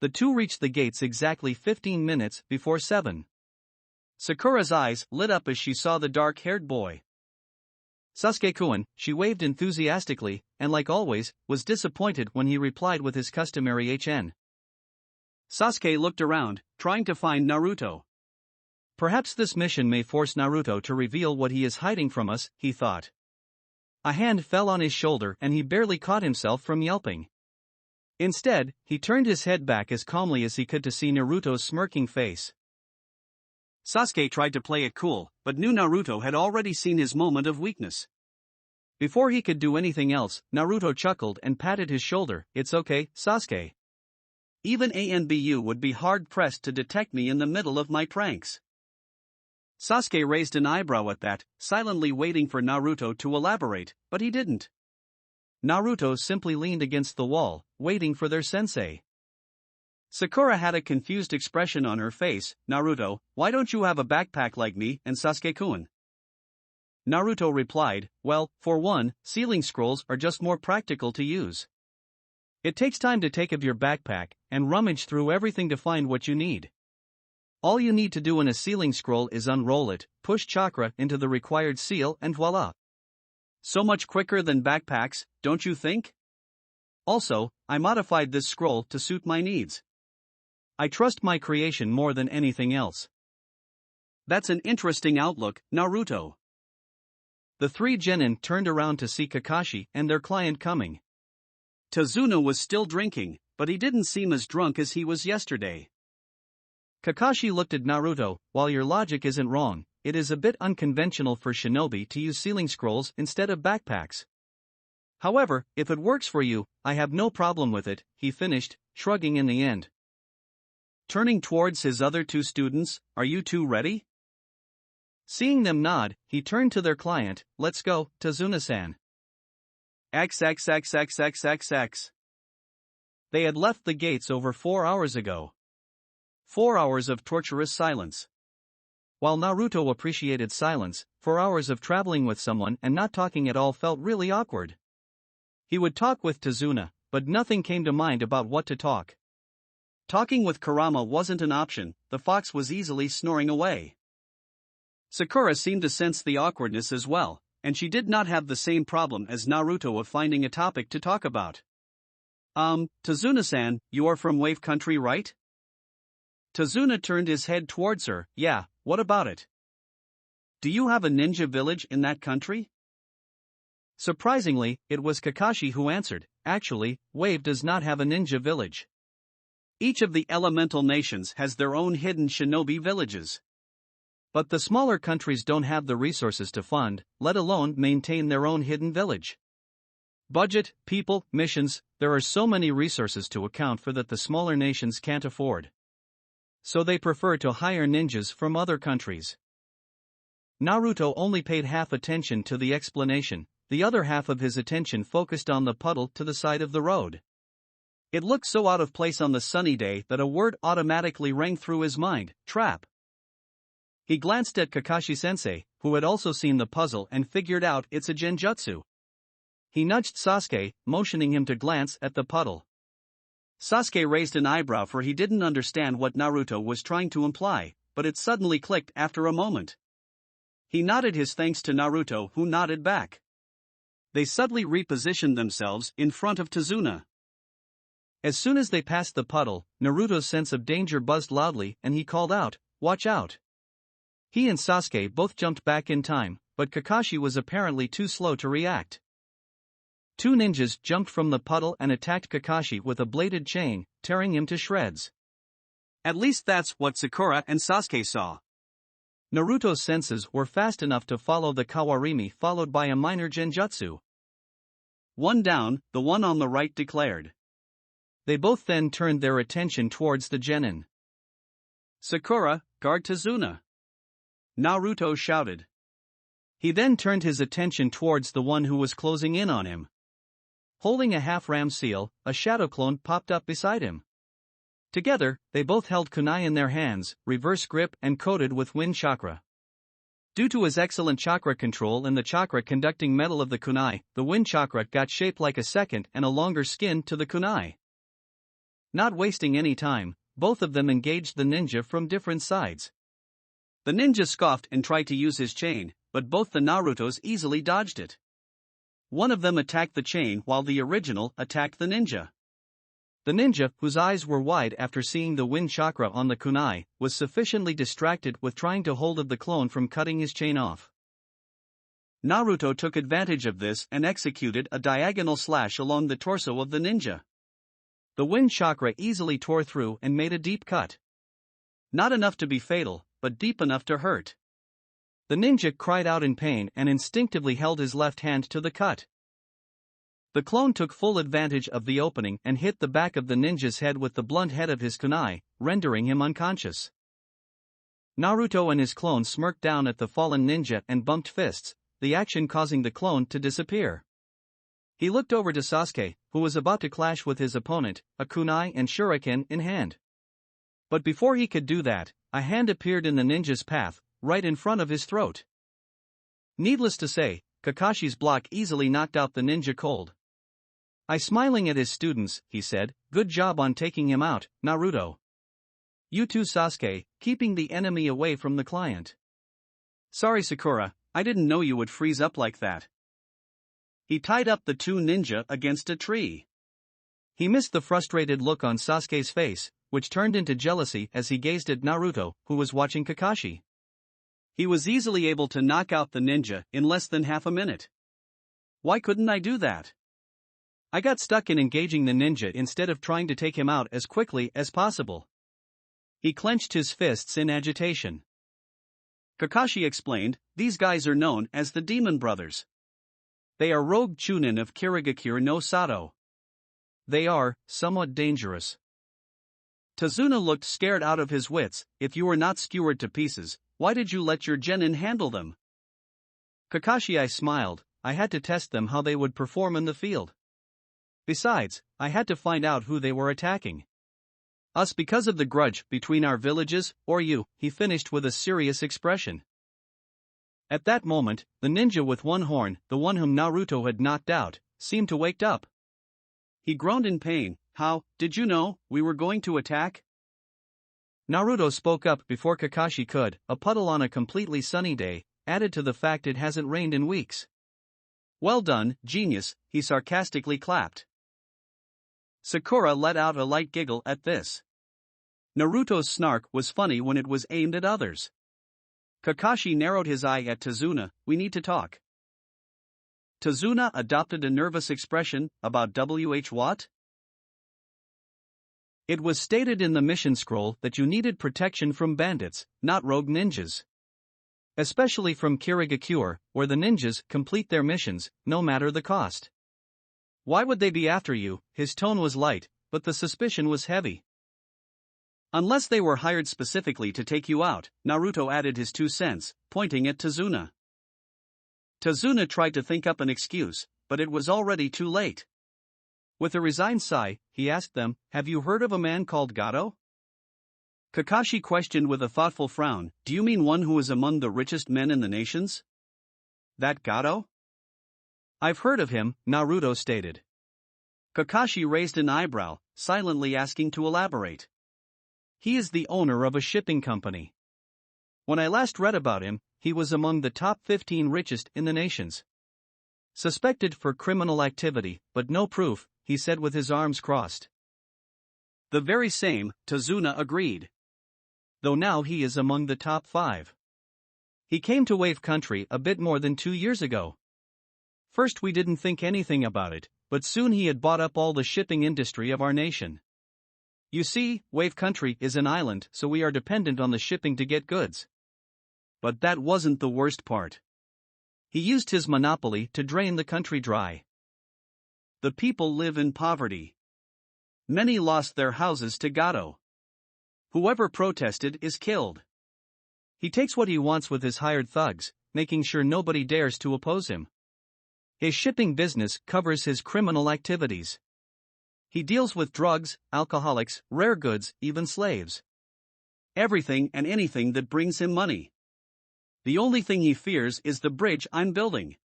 [SPEAKER 1] The two reached the gates exactly 15 minutes before 7. Sakura's eyes lit up as she saw the dark-haired boy. Sasuke-kun, she waved enthusiastically, and like always, was disappointed when he replied with his customary HN. Sasuke looked around, trying to find Naruto. Perhaps this mission may force Naruto to reveal what he is hiding from us, he thought. A hand fell on his shoulder and he barely caught himself from yelping. Instead, he turned his head back as calmly as he could to see Naruto's smirking face. Sasuke tried to play it cool, but knew Naruto had already seen his moment of weakness. Before he could do anything else, Naruto chuckled and patted his shoulder. It's okay, Sasuke. Even ANBU would be hard-pressed to detect me in the middle of my pranks. Sasuke raised an eyebrow at that, silently waiting for Naruto to elaborate, but he didn't. Naruto simply leaned against the wall, waiting for their sensei. Sakura had a confused expression on her face. Naruto, why don't you have a backpack like me and Sasuke-kun? Naruto replied, well, for one, sealing scrolls are just more practical to use. It takes time to take up your backpack and rummage through everything to find what you need. All you need to do in a sealing scroll is unroll it, push chakra into the required seal and voila. So much quicker than backpacks, don't you think? Also, I modified this scroll to suit my needs. I trust my creation more than anything else. That's an interesting outlook, Naruto. The three genin turned around to see Kakashi and their client coming. Tazuna was still drinking, but he didn't seem as drunk as he was yesterday. Kakashi looked at Naruto. While your logic isn't wrong, it is a bit unconventional for shinobi to use sealing scrolls instead of backpacks. However, if it works for you, I have no problem with it, he finished, shrugging in the end. Turning towards his other two students, are you two ready? Seeing them nod, he turned to their client. Let's go, Tazuna-san. XXXXXXX. They had left the gates over 4 hours ago. 4 hours of torturous silence. While Naruto appreciated silence, 4 hours of traveling with someone and not talking at all felt really awkward. He would talk with Tazuna, but nothing came to mind about what to talk. Talking with Kurama wasn't an option, the fox was easily snoring away. Sakura seemed to sense the awkwardness as well, and she did not have the same problem as Naruto of finding a topic to talk about. Tazuna-san, you are from Wave Country, right? Tazuna turned his head towards her. Yeah, what about it? Do you have a ninja village in that country? Surprisingly, it was Kakashi who answered. Actually, Wave does not have a ninja village. Each of the elemental nations has their own hidden shinobi villages. But the smaller countries don't have the resources to fund, let alone maintain their own hidden village. Budget, people, missions, there are so many resources to account for that the smaller nations can't afford. So they prefer to hire ninjas from other countries. Naruto only paid half attention to the explanation, the other half of his attention focused on the puddle to the side of the road. It looked so out of place on the sunny day that a word automatically rang through his mind: trap. He glanced at Kakashi-sensei, who had also seen the puzzle and figured out it's a genjutsu. He nudged Sasuke, motioning him to glance at the puddle. Sasuke raised an eyebrow, for he didn't understand what Naruto was trying to imply, but it suddenly clicked after a moment. He nodded his thanks to Naruto, who nodded back. They subtly repositioned themselves in front of Tazuna. As soon as they passed the puddle, Naruto's sense of danger buzzed loudly and he called out, "Watch out!" He and Sasuke both jumped back in time, but Kakashi was apparently too slow to react. Two ninjas jumped from the puddle and attacked Kakashi with a bladed chain, tearing him to shreds. At least that's what Sakura and Sasuke saw. Naruto's senses were fast enough to follow the Kawarimi, followed by a minor genjutsu. "One down," the one on the right declared. They both then turned their attention towards the genin. "Sakura, guard Tazuna," Naruto shouted. He then turned his attention towards the one who was closing in on him. Holding a half-ram seal, a shadow clone popped up beside him. Together, they both held kunai in their hands, reverse grip and coated with wind chakra. Due to his excellent chakra control and the chakra conducting metal of the kunai, the wind chakra got shaped like a second and a longer skin to the kunai. Not wasting any time, both of them engaged the ninja from different sides. The ninja scoffed and tried to use his chain, but both the Narutos easily dodged it. One of them attacked the chain while the original attacked the ninja. The ninja, whose eyes were wide after seeing the wind chakra on the kunai, was sufficiently distracted with trying to hold of the clone from cutting his chain off. Naruto took advantage of this and executed a diagonal slash along the torso of the ninja. The wind chakra easily tore through and made a deep cut. Not enough to be fatal, but deep enough to hurt. The ninja cried out in pain and instinctively held his left hand to the cut. The clone took full advantage of the opening and hit the back of the ninja's head with the blunt head of his kunai, rendering him unconscious. Naruto and his clone smirked down at the fallen ninja and bumped fists, the action causing the clone to disappear. He looked over to Sasuke, who was about to clash with his opponent, a kunai and shuriken in hand. But before he could do that, a hand appeared in the ninja's path, right in front of his throat. Needless to say, Kakashi's block easily knocked out the ninja cold. Smiling at his students, he said, "Good job on taking him out, Naruto. You too, Sasuke, keeping the enemy away from the client." "Sorry, Sakura, I didn't know you would freeze up like that." He tied up the two ninja against a tree. He missed the frustrated look on Sasuke's face, which turned into jealousy as he gazed at Naruto, who was watching Kakashi. He was easily able to knock out the ninja in less than half a minute. Why couldn't I do that? I got stuck in engaging the ninja instead of trying to take him out as quickly as possible. He clenched his fists in agitation. Kakashi explained, "These guys are known as the Demon Brothers. They are rogue chunin of Kirigakure no Sato. They are somewhat dangerous." Tazuna looked scared out of his wits. "If you were not skewered to pieces, why did you let your genin handle them?" Kakashi smiled. "I had to test them how they would perform in the field. Besides, I had to find out who they were attacking. Us because of the grudge between our villages, or you," he finished with a serious expression. At that moment, the ninja with one horn, the one whom Naruto had knocked out, seemed to wake up. He groaned in pain. "How did you know we were going to attack?" Naruto spoke up before Kakashi could. "A puddle on a completely sunny day, added to the fact it hasn't rained in weeks." "Well done, genius," he sarcastically clapped. Sakura let out a light giggle at this. Naruto's snark was funny when it was aimed at others. Kakashi narrowed his eye at Tazuna. "We need to talk." Tazuna adopted a nervous expression. "About what?" It was stated in the mission scroll that you needed protection from bandits, not rogue ninjas. Especially from Kirigakure, where the ninjas complete their missions, no matter the cost. "Why would they be after you?" His tone was light, but the suspicion was heavy. "Unless they were hired specifically to take you out," Naruto added his 2 cents, pointing at Tazuna. Tazuna tried to think up an excuse, but it was already too late. With a resigned sigh, he asked them, "Have you heard of a man called Gato?" Kakashi questioned with a thoughtful frown, "Do you mean one who is among the richest men in the nations? That Gato?" "I've heard of him," Naruto stated. Kakashi raised an eyebrow, silently asking to elaborate. He is the owner of a shipping company. When I last read about him, he was among the top 15 richest in the nations. Suspected for criminal activity, but no proof, he said with his arms crossed. The very same, Tazuna agreed. Though now he is among the top 5. He came to Wave Country a bit more than 2 years ago. First we didn't think anything about it, but soon he had bought up all the shipping industry of our nation. You see, Wave Country is an island, so we are dependent on the shipping to get goods. But that wasn't the worst part. He used his monopoly to drain the country dry. The people live in poverty. Many lost their houses to Gato. Whoever protested is killed. He takes what he wants with his hired thugs, making sure nobody dares to oppose him. His shipping business covers his criminal activities. He deals with drugs, alcoholics, rare goods, even slaves. Everything and anything that brings him money. The only thing he fears is the bridge I'm building.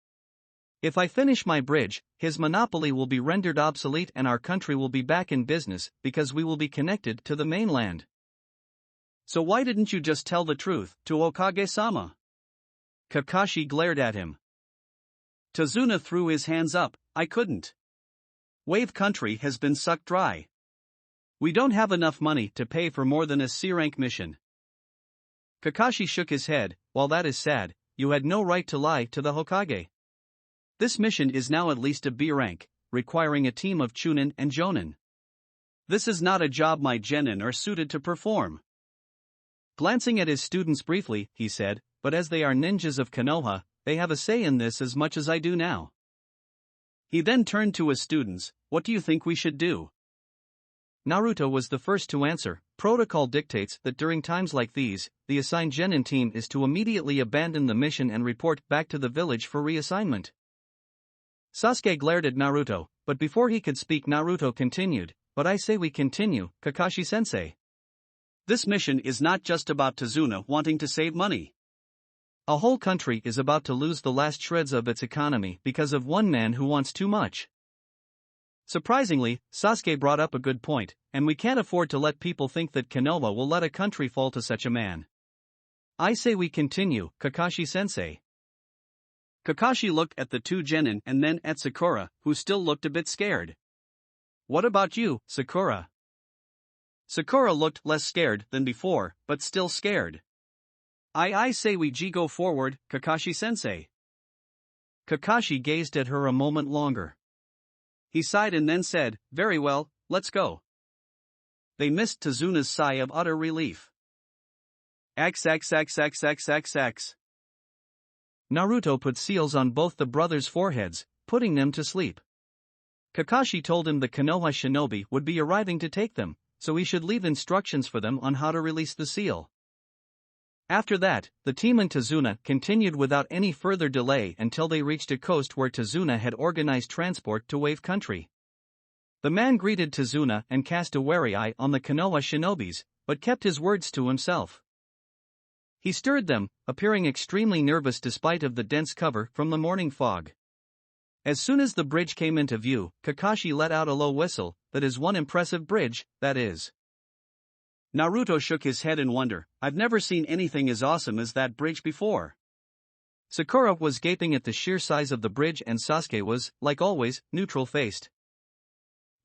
[SPEAKER 1] If I finish my bridge, his monopoly will be rendered obsolete and our country will be back in business because we will be connected to the mainland. So why didn't you just tell the truth to Okage-sama? Kakashi glared at him. Tazuna threw his hands up. I couldn't. Wave Country has been sucked dry. We don't have enough money to pay for more than a C-rank mission. Kakashi shook his head. While that is sad, you had no right to lie to the Hokage. This mission is now at least a B rank, requiring a team of Chunin and Jonin. This is not a job my genin are suited to perform. Glancing at his students briefly, he said, but as they are ninjas of Konoha, they have a say in this as much as I do now. He then turned to his students. What do you think we should do? Naruto was the first to answer. Protocol dictates that during times like these, the assigned genin team is to immediately abandon the mission and report back to the village for reassignment. Sasuke glared at Naruto, but before he could speak Naruto continued, but I say we continue, Kakashi-sensei. This mission is not just about Tazuna wanting to save money. A whole country is about to lose the last shreds of its economy because of one man who wants too much. Surprisingly, Sasuke brought up a good point, and we can't afford to let people think that Konoha will let a country fall to such a man. I say we continue, Kakashi-sensei. Kakashi looked at the two genin and then at Sakura, who still looked a bit scared. What about you, Sakura? Sakura looked less scared than before, but still scared. I say we go forward, Kakashi-sensei. Kakashi gazed at her a moment longer. He sighed and then said, very well, let's go. They missed Tazuna's sigh of utter relief. XXXXXXX. Naruto put seals on both the brothers' foreheads, putting them to sleep. Kakashi told him the Konoha shinobi would be arriving to take them, so he should leave instructions for them on how to release the seal. After that, the team and Tazuna continued without any further delay until they reached a coast where Tazuna had organized transport to Wave Country. The man greeted Tazuna and cast a wary eye on the Konoha shinobis, but kept his words to himself. He stirred them, appearing extremely nervous despite of the dense cover from the morning fog. As soon as the bridge came into view, Kakashi let out a low whistle. That is one impressive bridge, that is. Naruto shook his head in wonder. I've never seen anything as awesome as that bridge before. Sakura was gaping at the sheer size of the bridge and Sasuke was, like always, neutral-faced.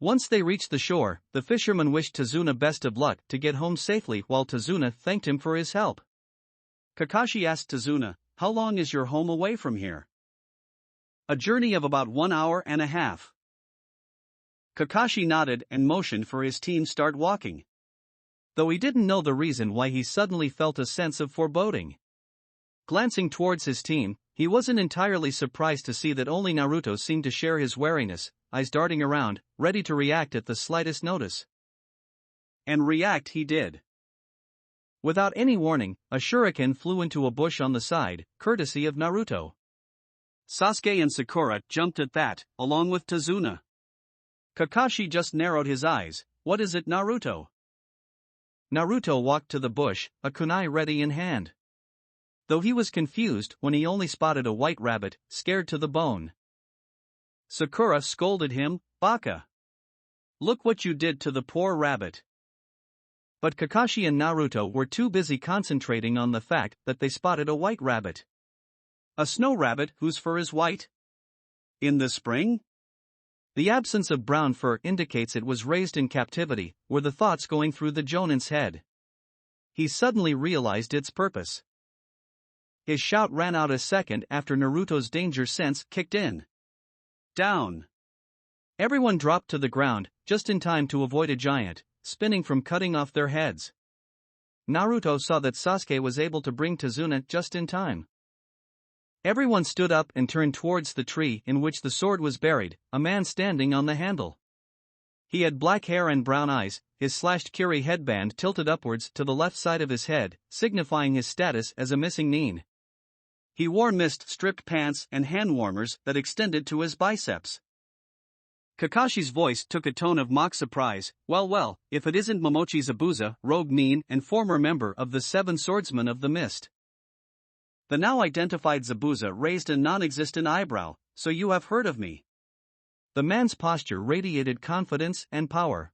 [SPEAKER 1] Once they reached the shore, the fisherman wished Tazuna best of luck to get home safely while Tazuna thanked him for his help. Kakashi asked Tazuna, how long is your home away from here? A journey of about 1 hour and a half. Kakashi nodded and motioned for his team start walking. Though he didn't know the reason why he suddenly felt a sense of foreboding. Glancing towards his team, he wasn't entirely surprised to see that only Naruto seemed to share his wariness, eyes darting around, ready to react at the slightest notice. And react he did. Without any warning, a shuriken flew into a bush on the side, courtesy of Naruto. Sasuke and Sakura jumped at that, along with Tazuna. Kakashi just narrowed his eyes. What is it, Naruto? Naruto walked to the bush, a kunai ready in hand. Though he was confused when he only spotted a white rabbit, scared to the bone. Sakura scolded him, Baka. Look what you did to the poor rabbit. But Kakashi and Naruto were too busy concentrating on the fact that they spotted a white rabbit. A snow rabbit whose fur is white? In the spring? The absence of brown fur indicates it was raised in captivity, were the thoughts going through the Jonin's head. He suddenly realized its purpose. His shout ran out a second after Naruto's danger sense kicked in. Down! Everyone dropped to the ground, just in time to avoid a giant, spinning from cutting off their heads. Naruto saw that Sasuke was able to bring Tazuna just in time. Everyone stood up and turned towards the tree in which the sword was buried, a man standing on the handle. He had black hair and brown eyes, his slashed kiri headband tilted upwards to the left side of his head, signifying his status as a missing nin. He wore mist-stripped pants and hand warmers that extended to his biceps. Kakashi's voice took a tone of mock surprise. Well, if it isn't Momochi Zabuza, rogue nin and former member of the Seven Swordsmen of the Mist. The now identified Zabuza raised a non-existent eyebrow. So you have heard of me? The man's posture radiated confidence and power.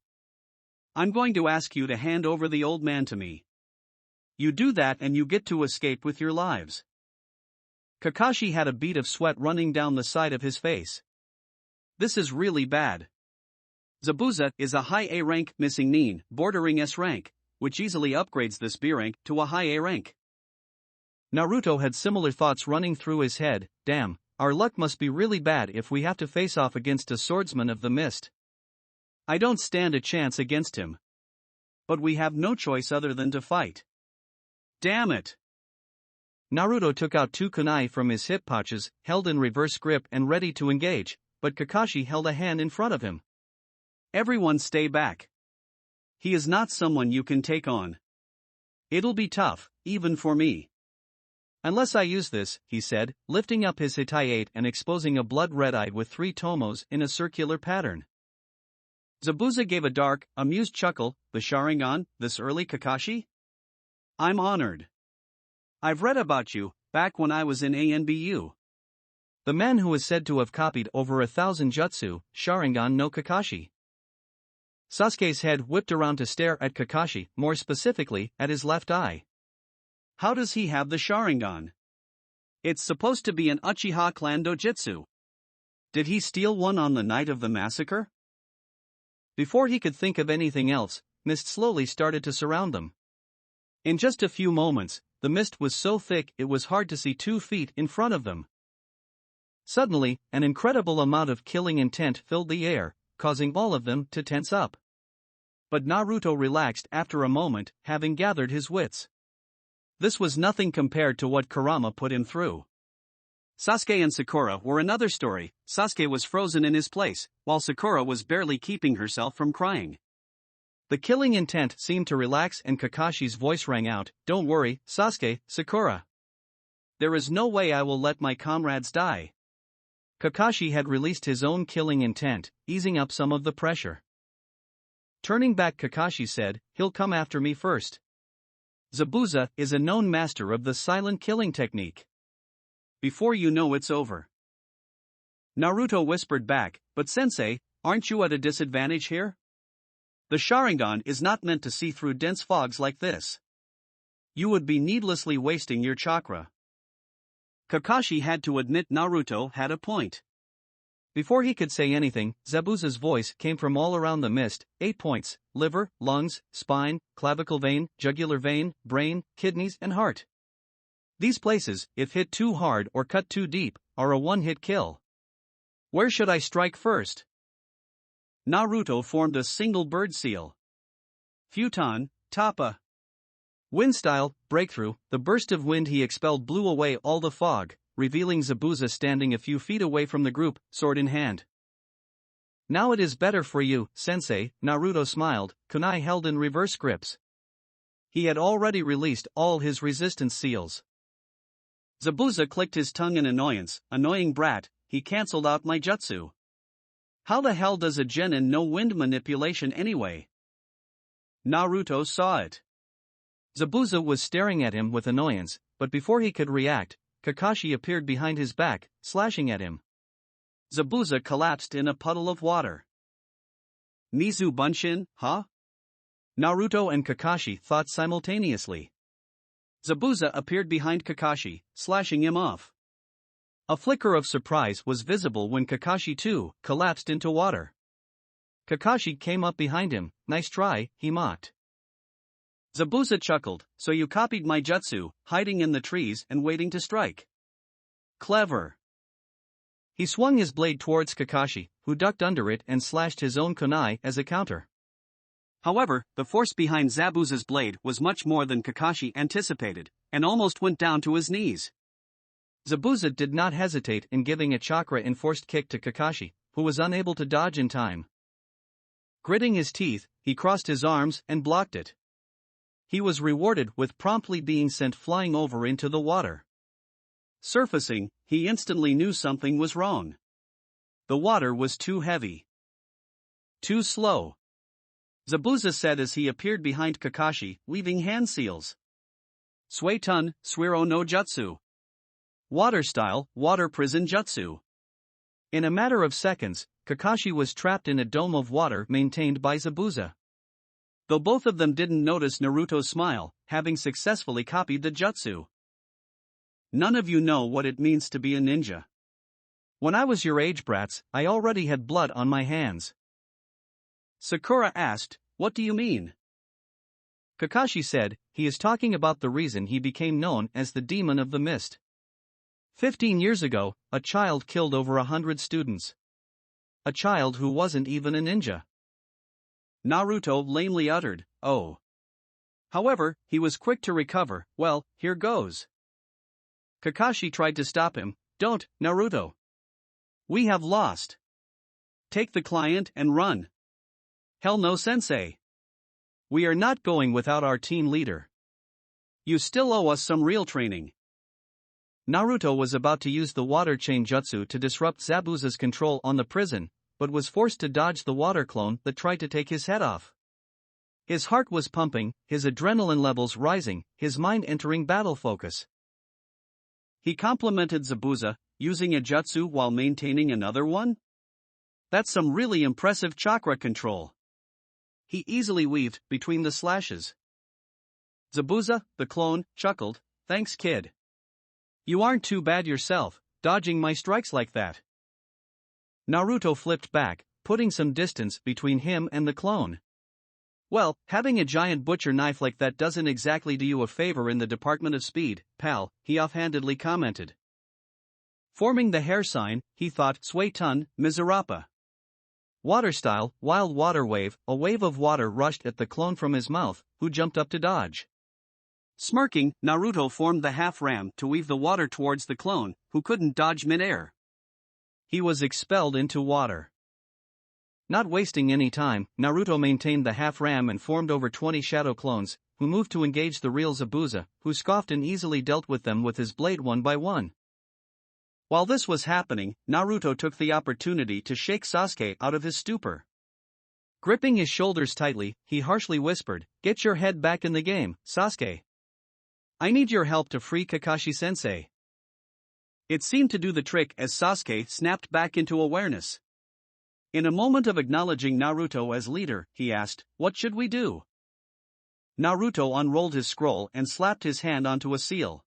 [SPEAKER 1] I'm going to ask you to hand over the old man to me. You do that and you get to escape with your lives. Kakashi had a bead of sweat running down the side of his face. This is really bad. Zabuza is a high A rank missing nin, bordering S rank, which easily upgrades this B rank to a high A rank. Naruto had similar thoughts running through his head. Damn, our luck must be really bad if we have to face off against a swordsman of the mist. I don't stand a chance against him. But we have no choice other than to fight. Damn it! Naruto took out two kunai from his hip pouches, held in reverse grip and ready to engage, but Kakashi held a hand in front of him. Everyone stay back. He is not someone you can take on. It'll be tough, even for me. Unless I use this, he said, lifting up his hitayate and exposing a blood-red eye with 3 tomos in a circular pattern. Zabuza gave a dark, amused chuckle. The Sharingan, this early, Kakashi? I'm honored. I've read about you, back when I was in ANBU. The man who is said to have copied over 1,000 jutsu, Sharingan no Kakashi. Sasuke's head whipped around to stare at Kakashi, more specifically, at his left eye. How does he have the Sharingan? It's supposed to be an Uchiha clan dojutsu. Did he steal one on the night of the massacre? Before he could think of anything else, mist slowly started to surround them. In just a few moments, the mist was so thick it was hard to see 2 feet in front of them. Suddenly, an incredible amount of killing intent filled the air, causing all of them to tense up. But Naruto relaxed after a moment, having gathered his wits. This was nothing compared to what Kurama put him through. Sasuke and Sakura were another story. Sasuke was frozen in his place, while Sakura was barely keeping herself from crying. The killing intent seemed to relax and Kakashi's voice rang out, "Don't worry, Sasuke, Sakura. There is no way I will let my comrades die." Kakashi had released his own killing intent, easing up some of the pressure. Turning back, Kakashi said, "He'll come after me first. Zabuza is a known master of the silent killing technique. Before you know it's over." Naruto whispered back, "But sensei, aren't you at a disadvantage here? The Sharingan is not meant to see through dense fogs like this. You would be needlessly wasting your chakra." Kakashi had to admit Naruto had a point. Before he could say anything, Zabuza's voice came from all around the mist. 8 points: liver, lungs, spine, clavicle vein, jugular vein, brain, kidneys and heart. These places, if hit too hard or cut too deep, are a one-hit kill. Where should I strike first? Naruto formed a single bird seal. Futon, Tappa. Wind style, breakthrough. The burst of wind he expelled blew away all the fog, revealing Zabuza standing a few feet away from the group, sword in hand. "Now it is better for you, sensei," Naruto smiled, kunai held in reverse grips. He had already released all his resistance seals. Zabuza clicked his tongue in annoyance. "Annoying brat, he cancelled out my jutsu. How the hell does a genin know wind manipulation anyway?" Naruto saw it. Zabuza was staring at him with annoyance, but before he could react, Kakashi appeared behind his back, slashing at him. Zabuza collapsed in a puddle of water. Mizu Bunshin, huh? Naruto and Kakashi thought simultaneously. Zabuza appeared behind Kakashi, slashing him off. A flicker of surprise was visible when Kakashi too collapsed into water. Kakashi came up behind him. Nice try, he mocked. Zabuza chuckled, so you copied my jutsu, hiding in the trees and waiting to strike. Clever. He swung his blade towards Kakashi, who ducked under it and slashed his own kunai as a counter. However, the force behind Zabuza's blade was much more than Kakashi anticipated, and almost went down to his knees. Zabuza did not hesitate in giving a chakra-enforced kick to Kakashi, who was unable to dodge in time. Gritting his teeth, he crossed his arms and blocked it. He was rewarded with promptly being sent flying over into the water. Surfacing, he instantly knew something was wrong. The water was too heavy. Too slow. Zabuza said as he appeared behind Kakashi, leaving hand seals. Suetun, Suiro no Jutsu. Water style, water prison jutsu. In a matter of seconds, Kakashi was trapped in a dome of water maintained by Zabuza. Though both of them didn't notice Naruto's smile, having successfully copied the jutsu. None of you know what it means to be a ninja. When I was your age, brats, I already had blood on my hands. Sakura asked, what do you mean? Kakashi said, he is talking about the reason he became known as the Demon of the Mist. 15 years ago, a child killed over 100 students. A child who wasn't even a ninja. Naruto lamely uttered, oh. However, he was quick to recover. Well, here goes. Kakashi tried to stop him. Don't, Naruto. We have lost. Take the client and run. Hell no, sensei. We are not going without our team leader. You still owe us some real training. Naruto was about to use the water chain jutsu to disrupt Zabuza's control on the prison, but was forced to dodge the water clone that tried to take his head off. His heart was pumping, his adrenaline levels rising, his mind entering battle focus. He complimented Zabuza, using a jutsu while maintaining another one? That's some really impressive chakra control. He easily weaved between the slashes. Zabuza, the clone, chuckled, thanks kid. You aren't too bad yourself, dodging my strikes like that. Naruto flipped back, putting some distance between him and the clone. Well, having a giant butcher knife like that doesn't exactly do you a favor in the Department of Speed, pal, he offhandedly commented. Forming the hair sign, he thought, Suetun, Miserapa. Water style, wild water wave, a wave of water rushed at the clone from his mouth, who jumped up to dodge. Smirking, Naruto formed the half-ram to weave the water towards the clone, who couldn't dodge mid-air. He was expelled into water. Not wasting any time, Naruto maintained the half-ram and formed over 20 shadow clones, who moved to engage the real Zabuza, who scoffed and easily dealt with them with his blade one by one. While this was happening, Naruto took the opportunity to shake Sasuke out of his stupor. Gripping his shoulders tightly, he harshly whispered, "Get your head back in the game, Sasuke. I need your help to free Kakashi-sensei." It seemed to do the trick as Sasuke snapped back into awareness. In a moment of acknowledging Naruto as leader, he asked, "What should we do?" Naruto unrolled his scroll and slapped his hand onto a seal.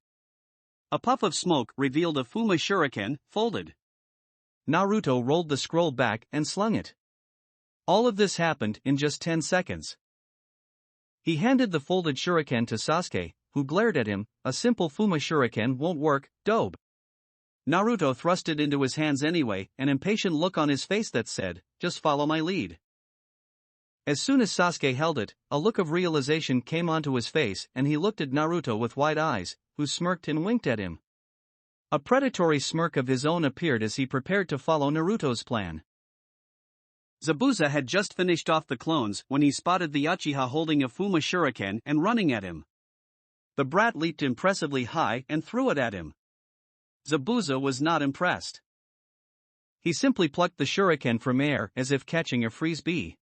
[SPEAKER 1] A puff of smoke revealed a Fuma Shuriken, folded. Naruto rolled the scroll back and slung it. All of this happened in just 10 seconds. He handed the folded shuriken to Sasuke, who glared at him. "A simple Fuma Shuriken won't work, dobe." Naruto thrust it into his hands anyway, an impatient look on his face that said, "Just follow my lead." As soon as Sasuke held it, a look of realization came onto his face and he looked at Naruto with wide eyes, who smirked and winked at him. A predatory smirk of his own appeared as he prepared to follow Naruto's plan. Zabuza had just finished off the clones when he spotted the Uchiha holding a Fuma Shuriken and running at him. The brat leaped impressively high and threw it at him. Zabuza was not impressed. He simply plucked the shuriken from air as if catching a frisbee.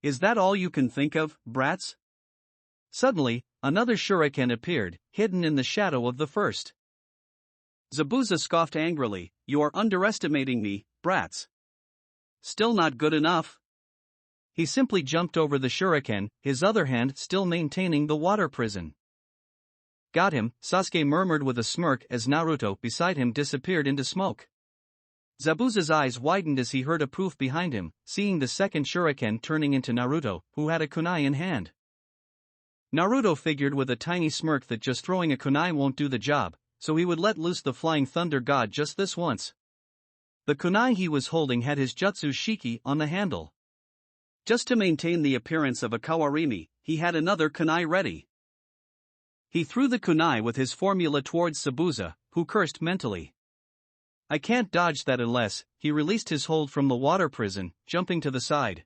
[SPEAKER 1] "Is that all you can think of, brats?" Suddenly, another shuriken appeared, hidden in the shadow of the first. Zabuza scoffed angrily, "You are underestimating me, brats. Still not good enough." He simply jumped over the shuriken, his other hand still maintaining the water prison. Got him, Sasuke murmured with a smirk as Naruto beside him disappeared into smoke. Zabuza's eyes widened as he heard a poof behind him, seeing the second shuriken turning into Naruto, who had a kunai in hand. Naruto figured with a tiny smirk that just throwing a kunai won't do the job, so he would let loose the flying thunder god just this once. The kunai he was holding had his jutsu shiki on the handle. Just to maintain the appearance of a kawarimi, he had another kunai ready. He threw the kunai with his formula towards Zabuza, who cursed mentally. I can't dodge that unless. He released his hold from the water prison, jumping to the side.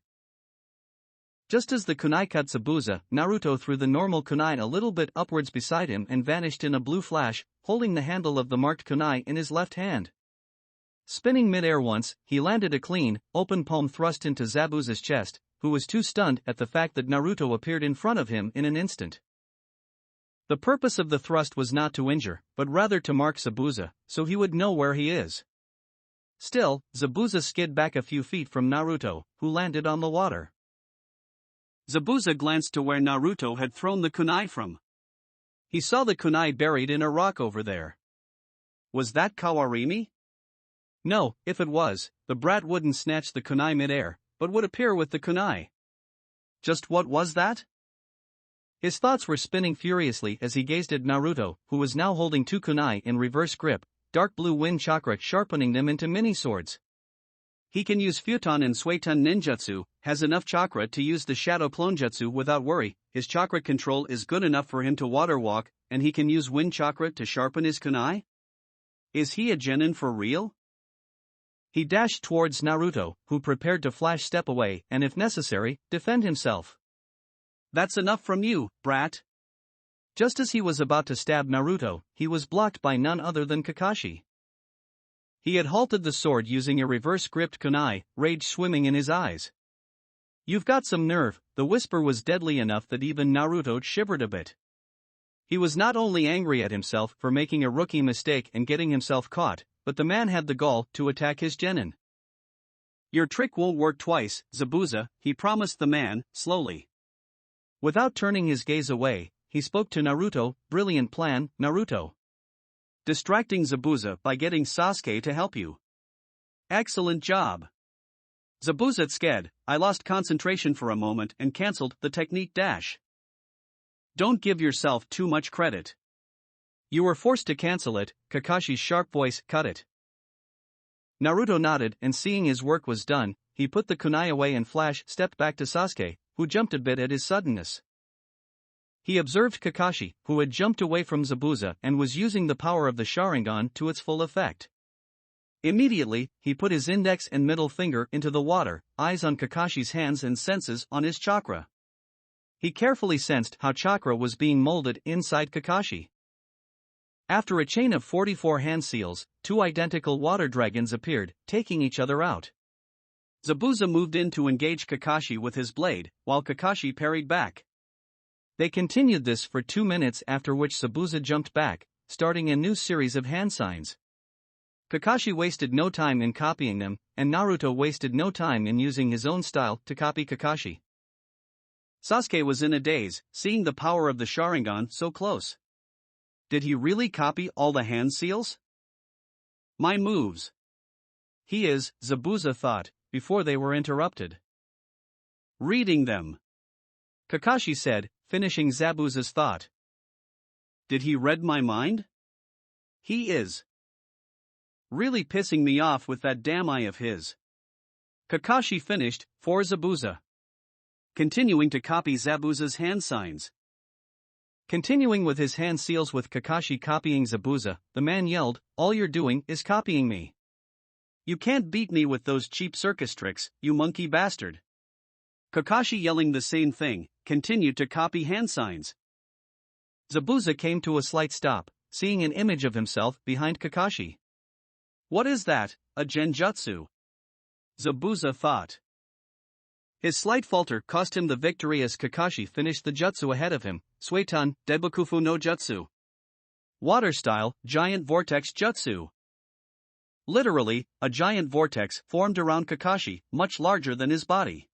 [SPEAKER 1] Just as the kunai cut Zabuza, Naruto threw the normal kunai a little bit upwards beside him and vanished in a blue flash, holding the handle of the marked kunai in his left hand. Spinning mid-air once, he landed a clean, open palm thrust into Zabuza's chest, who was too stunned at the fact that Naruto appeared in front of him in an instant. The purpose of the thrust was not to injure, but rather to mark Zabuza, so he would know where he is. Still, Zabuza skid back a few feet from Naruto, who landed on the water. Zabuza glanced to where Naruto had thrown the kunai from. He saw the kunai buried in a rock over there. Was that Kawarimi? No, if it was, the brat wouldn't snatch the kunai mid-air, but would appear with the kunai. Just what was that? His thoughts were spinning furiously as he gazed at Naruto, who was now holding two kunai in reverse grip, dark blue wind chakra sharpening them into mini-swords. He can use Futon and Suiton ninjutsu, has enough chakra to use the shadow clone jutsu without worry, his chakra control is good enough for him to water walk, and he can use wind chakra to sharpen his kunai? Is he a genin for real? He dashed towards Naruto, who prepared to flash step away and if necessary, defend himself. That's enough from you, brat. Just as he was about to stab Naruto, he was blocked by none other than Kakashi. He had halted the sword using a reverse-gripped kunai, rage swimming in his eyes. You've got some nerve, the whisper was deadly enough that even Naruto shivered a bit. He was not only angry at himself for making a rookie mistake and getting himself caught, but the man had the gall to attack his genin. Your trick won't work twice, Zabuza, he promised the man, slowly. Without turning his gaze away, he spoke to Naruto, brilliant plan, Naruto. Distracting Zabuza by getting Sasuke to help you. Excellent job. Zabuza sked, I lost concentration for a moment and cancelled the technique dash. Don't give yourself too much credit. You were forced to cancel it, Kakashi's sharp voice cut it. Naruto nodded and seeing his work was done, he put the kunai away and flash stepped back to Sasuke, who jumped a bit at his suddenness. He observed Kakashi, who had jumped away from Zabuza and was using the power of the Sharingan to its full effect. Immediately, he put his index and middle finger into the water, eyes on Kakashi's hands and senses on his chakra. He carefully sensed how chakra was being molded inside Kakashi. After a chain of 44 hand seals, two identical water dragons appeared, taking each other out. Zabuza moved in to engage Kakashi with his blade, while Kakashi parried back. They continued this for 2 minutes, after which Zabuza jumped back, starting a new series of hand signs. Kakashi wasted no time in copying them, and Naruto wasted no time in using his own style to copy Kakashi. Sasuke was in a daze, seeing the power of the Sharingan so close. Did he really copy all the hand seals? My moves. He is, Zabuza thought, before they were interrupted. Reading them. Kakashi said, finishing Zabuza's thought. Did he read my mind? He is. Really pissing me off with that damn eye of his. Kakashi finished, for Zabuza. Continuing to copy Zabuza's hand signs. Continuing with his hand seals with Kakashi copying Zabuza, the man yelled, all you're doing is copying me. You can't beat me with those cheap circus tricks, you monkey bastard. Kakashi yelling the same thing, continued to copy hand signs. Zabuza came to a slight stop, seeing an image of himself behind Kakashi. What is that, a genjutsu? Zabuza thought. His slight falter cost him the victory as Kakashi finished the jutsu ahead of him, Suiton, Debukufu no Jutsu. Water style, giant vortex jutsu. Literally, a giant vortex formed around Kakashi, much larger than his body.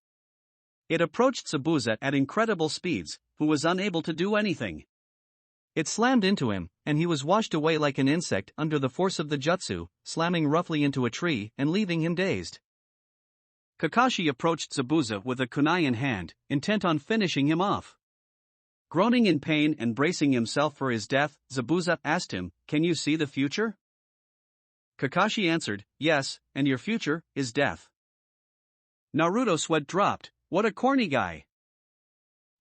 [SPEAKER 1] It approached Zabuza at incredible speeds, who was unable to do anything. It slammed into him, and he was washed away like an insect under the force of the jutsu, slamming roughly into a tree and leaving him dazed. Kakashi approached Zabuza with a kunai in hand, intent on finishing him off. Groaning in pain and bracing himself for his death, Zabuza asked him, "Can you see the future?" Kakashi answered, "Yes, and your future is death." Naruto's sweat dropped. What a corny guy.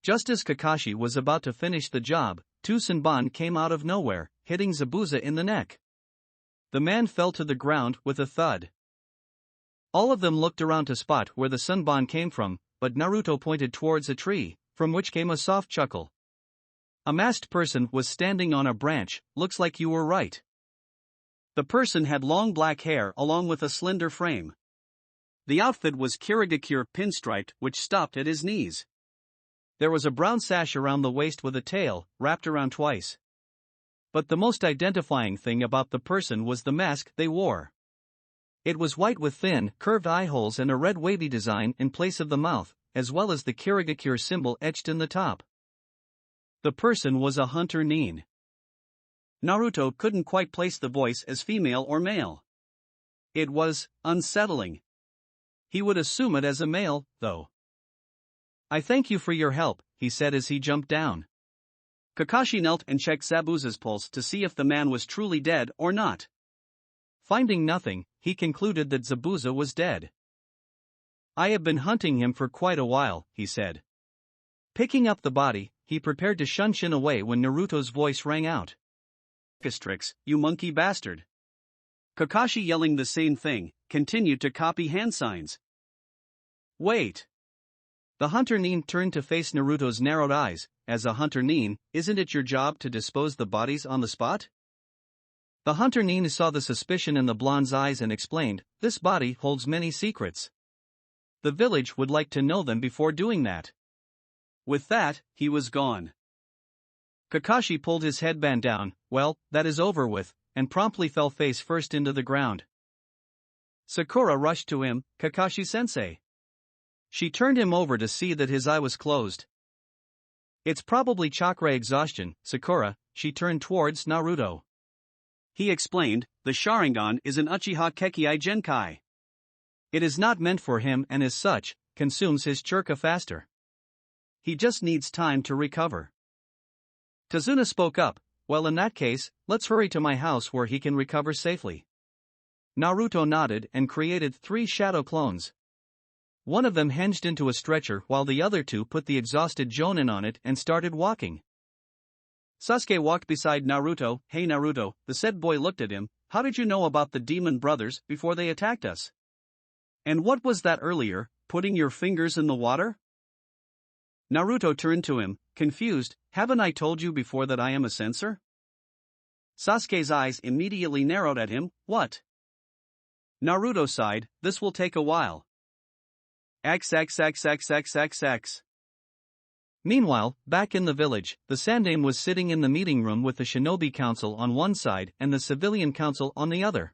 [SPEAKER 1] Just as Kakashi was about to finish the job, two Senbon came out of nowhere, hitting Zabuza in the neck. The man fell to the ground with a thud. All of them looked around to spot where the Senbon came from, but Naruto pointed towards a tree, from which came a soft chuckle. A masked person was standing on a branch. "Looks like you were right." The person had long black hair along with a slender frame. The outfit was kirigakure pinstriped, which stopped at his knees. There was a brown sash around the waist with a tail, wrapped around twice. But the most identifying thing about the person was the mask they wore. It was white with thin, curved eye holes and a red wavy design in place of the mouth, as well as the kirigakure symbol etched in the top. The person was a hunter nin. Naruto couldn't quite place the voice as female or male. It was unsettling. He would assume it as a male, though. "I thank you for your help," he said as he jumped down. Kakashi knelt and checked Zabuza's pulse to see if the man was truly dead or not. Finding nothing, he concluded that Zabuza was dead. "I have been hunting him for quite a while," he said. Picking up the body, he prepared to shin away when Naruto's voice rang out. "Tricks, you monkey bastard." Kakashi, yelling the same thing, continued to copy hand signs. "Wait." The hunter nin turned to face Naruto's narrowed eyes. "As a hunter nin, isn't it your job to dispose the bodies on the spot?" The hunter nin saw the suspicion in the blonde's eyes and explained, "This body holds many secrets. The village would like to know them before doing that." With that, he was gone. Kakashi pulled his headband down. "Well, that is over with," and promptly fell face first into the ground. Sakura rushed to him. "Kakashi-sensei." She turned him over to see that his eye was closed. "It's probably chakra exhaustion, Sakura." She turned towards Naruto. He explained, "The Sharingan is an Uchiha Kekkai Genkai. It is not meant for him and as such, consumes his chakra faster. He just needs time to recover." Tazuna spoke up. "Well, in that case, let's hurry to my house where he can recover safely." Naruto nodded and created 3 shadow clones. One of them hinged into a stretcher while the other 2 put the exhausted Jonin on it and started walking. Sasuke walked beside Naruto. "Hey Naruto," the said boy looked at him, "how did you know about the demon brothers before they attacked us? And what was that earlier, putting your fingers in the water?" Naruto turned to him, confused. "Haven't I told you before that I am a censor?" Sasuke's eyes immediately narrowed at him. "What?" Naruto sighed. "This will take a while. XXXXXXX. Meanwhile, back in the village, the Sandaime was sitting in the meeting room with the Shinobi Council on one side and the Civilian Council on the other.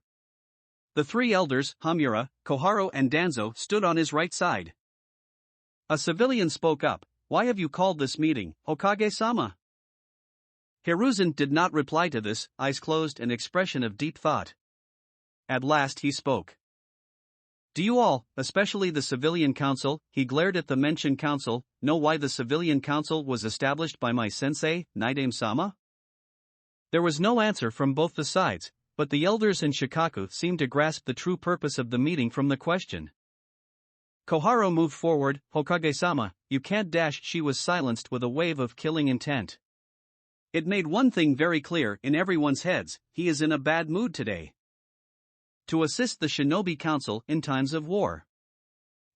[SPEAKER 1] The 3 elders, Hamura, Koharu and Danzo, stood on his right side. A civilian spoke up. "Why have you called this meeting, Hokage-sama?" Hiruzen did not reply to this, eyes closed, an expression of deep thought. At last he spoke. "Do you all, especially the Civilian Council," he glared at the mentioned council, "know why the Civilian Council was established by my sensei, Naidame-sama?" There was no answer from both the sides, but the elders in Shikaku seemed to grasp the true purpose of the meeting from the question. Koharu moved forward. "Hokage-sama, you can't dash." She was silenced with a wave of killing intent. It made one thing very clear in everyone's heads: he is in a bad mood today. To assist the Shinobi Council in times of war.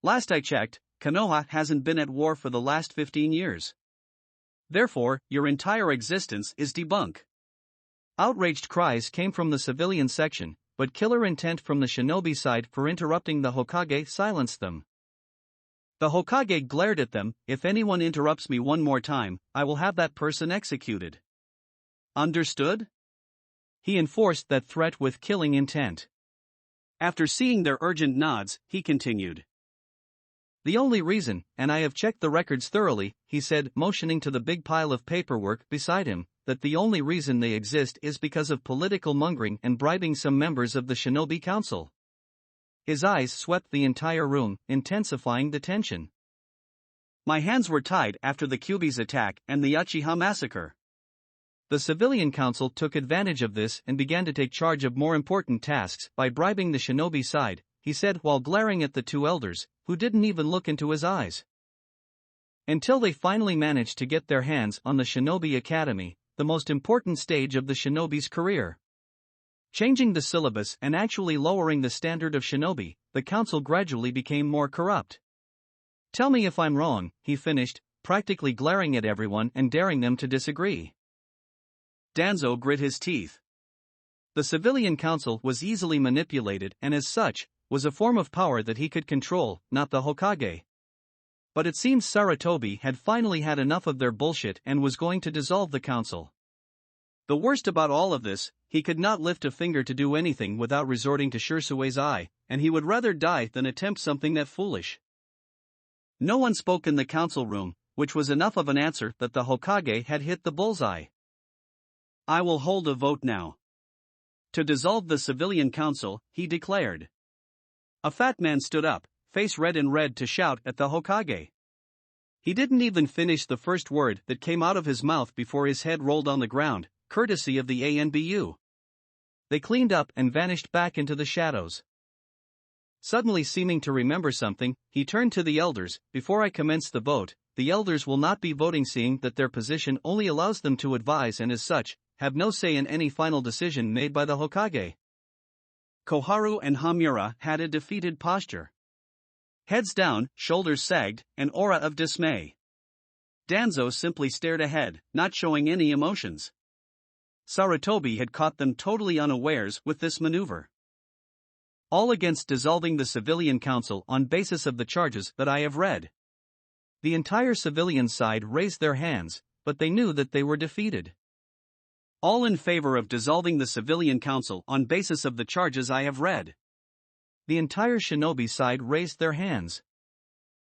[SPEAKER 1] Last I checked, Konoha hasn't been at war for the last 15 years. Therefore, your entire existence is debunk. Outraged cries came from the civilian section, but killer intent from the Shinobi side for interrupting the Hokage silenced them. The Hokage glared at them. "If anyone interrupts me one more time, I will have that person executed. Understood?" He enforced that threat with killing intent. After seeing their urgent nods, he continued. The only reason, and I have checked the records thoroughly, he said, motioning to the big pile of paperwork beside him, that the only reason they exist is because of political mongering and bribing some members of the Shinobi Council. His eyes swept the entire room, intensifying the tension. My hands were tied after the Kyuubi's attack and the Uchiha massacre. The civilian council took advantage of this and began to take charge of more important tasks by bribing the shinobi side, he said while glaring at the two elders, who didn't even look into his eyes. Until they finally managed to get their hands on the Shinobi Academy, the most important stage of the shinobi's career. Changing the syllabus and actually lowering the standard of shinobi, the council gradually became more corrupt. Tell me if I'm wrong, he finished, practically glaring at everyone and daring them to disagree. Danzo grit his teeth. The civilian council was easily manipulated and as such, was a form of power that he could control, not the Hokage. But it seems Sarutobi had finally had enough of their bullshit and was going to dissolve the council. The worst about all of this, he could not lift a finger to do anything without resorting to Shirsue's eye, and he would rather die than attempt something that foolish. No one spoke in the council room, which was enough of an answer that the Hokage had hit the bullseye. I will hold a vote now. To dissolve the civilian council, he declared. A fat man stood up, face red and red, to shout at the Hokage. He didn't even finish the first word that came out of his mouth before his head rolled on the ground, courtesy of the ANBU. They cleaned up and vanished back into the shadows. Suddenly seeming to remember something, he turned to the elders. Before I commence the vote, the elders will not be voting, seeing that their position only allows them to advise and as such, have no say in any final decision made by the Hokage. Koharu and Hamura had a defeated posture. Heads down, shoulders sagged, an aura of dismay. Danzo simply stared ahead, not showing any emotions. Sarutobi had caught them totally unawares with this maneuver. All against dissolving the civilian council on basis of the charges that I have read. The entire civilian side raised their hands, but they knew that they were defeated. All in favor of dissolving the civilian council on basis of the charges I have read. The entire shinobi side raised their hands.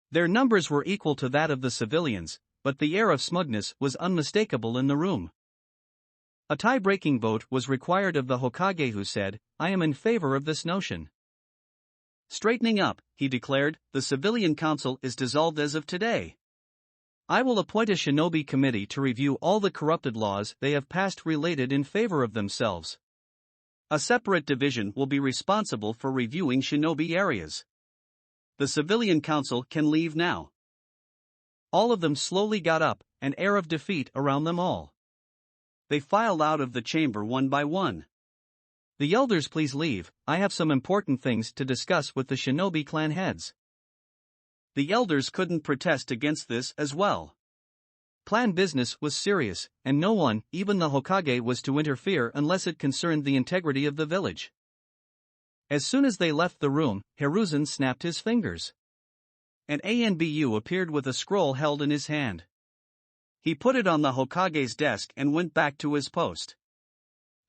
[SPEAKER 1] Their numbers were equal to that of the civilians, but the air of smugness was unmistakable in the room. A tie-breaking vote was required of the Hokage, who said, I am in favor of this notion. Straightening up, he declared, the civilian council is dissolved as of today. I will appoint a shinobi committee to review all the corrupted laws they have passed related in favor of themselves. A separate division will be responsible for reviewing shinobi areas. The civilian council can leave now. All of them slowly got up, an air of defeat around them all. They filed out of the chamber one by one. The elders, please leave, I have some important things to discuss with the shinobi clan heads. The elders couldn't protest against this as well. Clan business was serious, and no one, even the Hokage, was to interfere unless it concerned the integrity of the village. As soon as they left the room, Hiruzen snapped his fingers. An ANBU appeared with a scroll held in his hand. He put it on the Hokage's desk and went back to his post.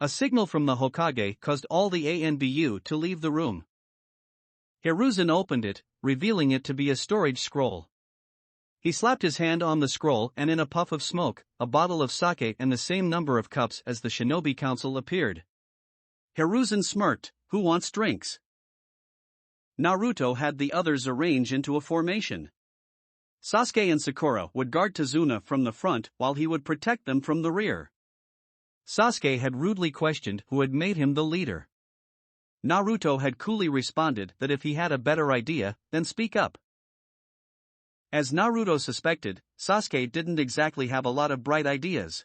[SPEAKER 1] A signal from the Hokage caused all the ANBU to leave the room. Hiruzen opened it, revealing it to be a storage scroll. He slapped his hand on the scroll and in a puff of smoke, a bottle of sake and the same number of cups as the Shinobi Council appeared. Hiruzen smirked, who wants drinks? Naruto had the others arrange into a formation. Sasuke and Sakura would guard Tazuna from the front while he would protect them from the rear. Sasuke had rudely questioned who had made him the leader. Naruto had coolly responded that if he had a better idea, then speak up. As Naruto suspected, Sasuke didn't exactly have a lot of bright ideas.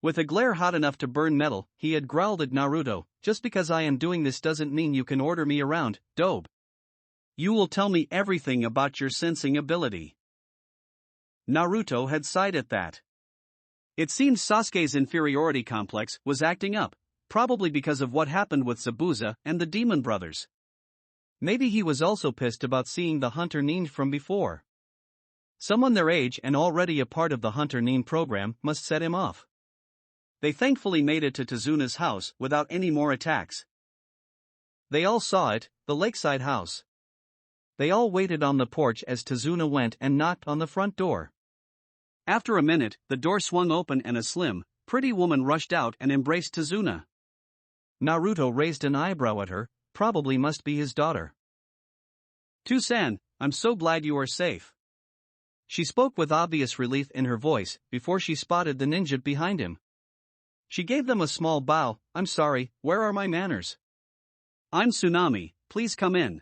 [SPEAKER 1] With a glare hot enough to burn metal, he had growled at Naruto, just because I am doing this doesn't mean you can order me around, dope. You will tell me everything about your sensing ability. Naruto had sighed at that. It seemed Sasuke's inferiority complex was acting up, probably because of what happened with Zabuza and the Demon Brothers. Maybe he was also pissed about seeing the Hunter Ninja from before. Someone their age and already a part of the Hunter Ninja program must set him off. They thankfully made it to Tazuna's house without any more attacks. They all saw it, the lakeside house. They all waited on the porch as Tazuna went and knocked on the front door. After a minute, the door swung open and a slim, pretty woman rushed out and embraced Tazuna. Naruto raised an eyebrow at her, probably must be his daughter. "To-san, I'm so glad you are safe." She spoke with obvious relief in her voice before she spotted the ninja behind him. She gave them a small bow. "I'm sorry, where are my manners?" "I'm Tsunami, please come in."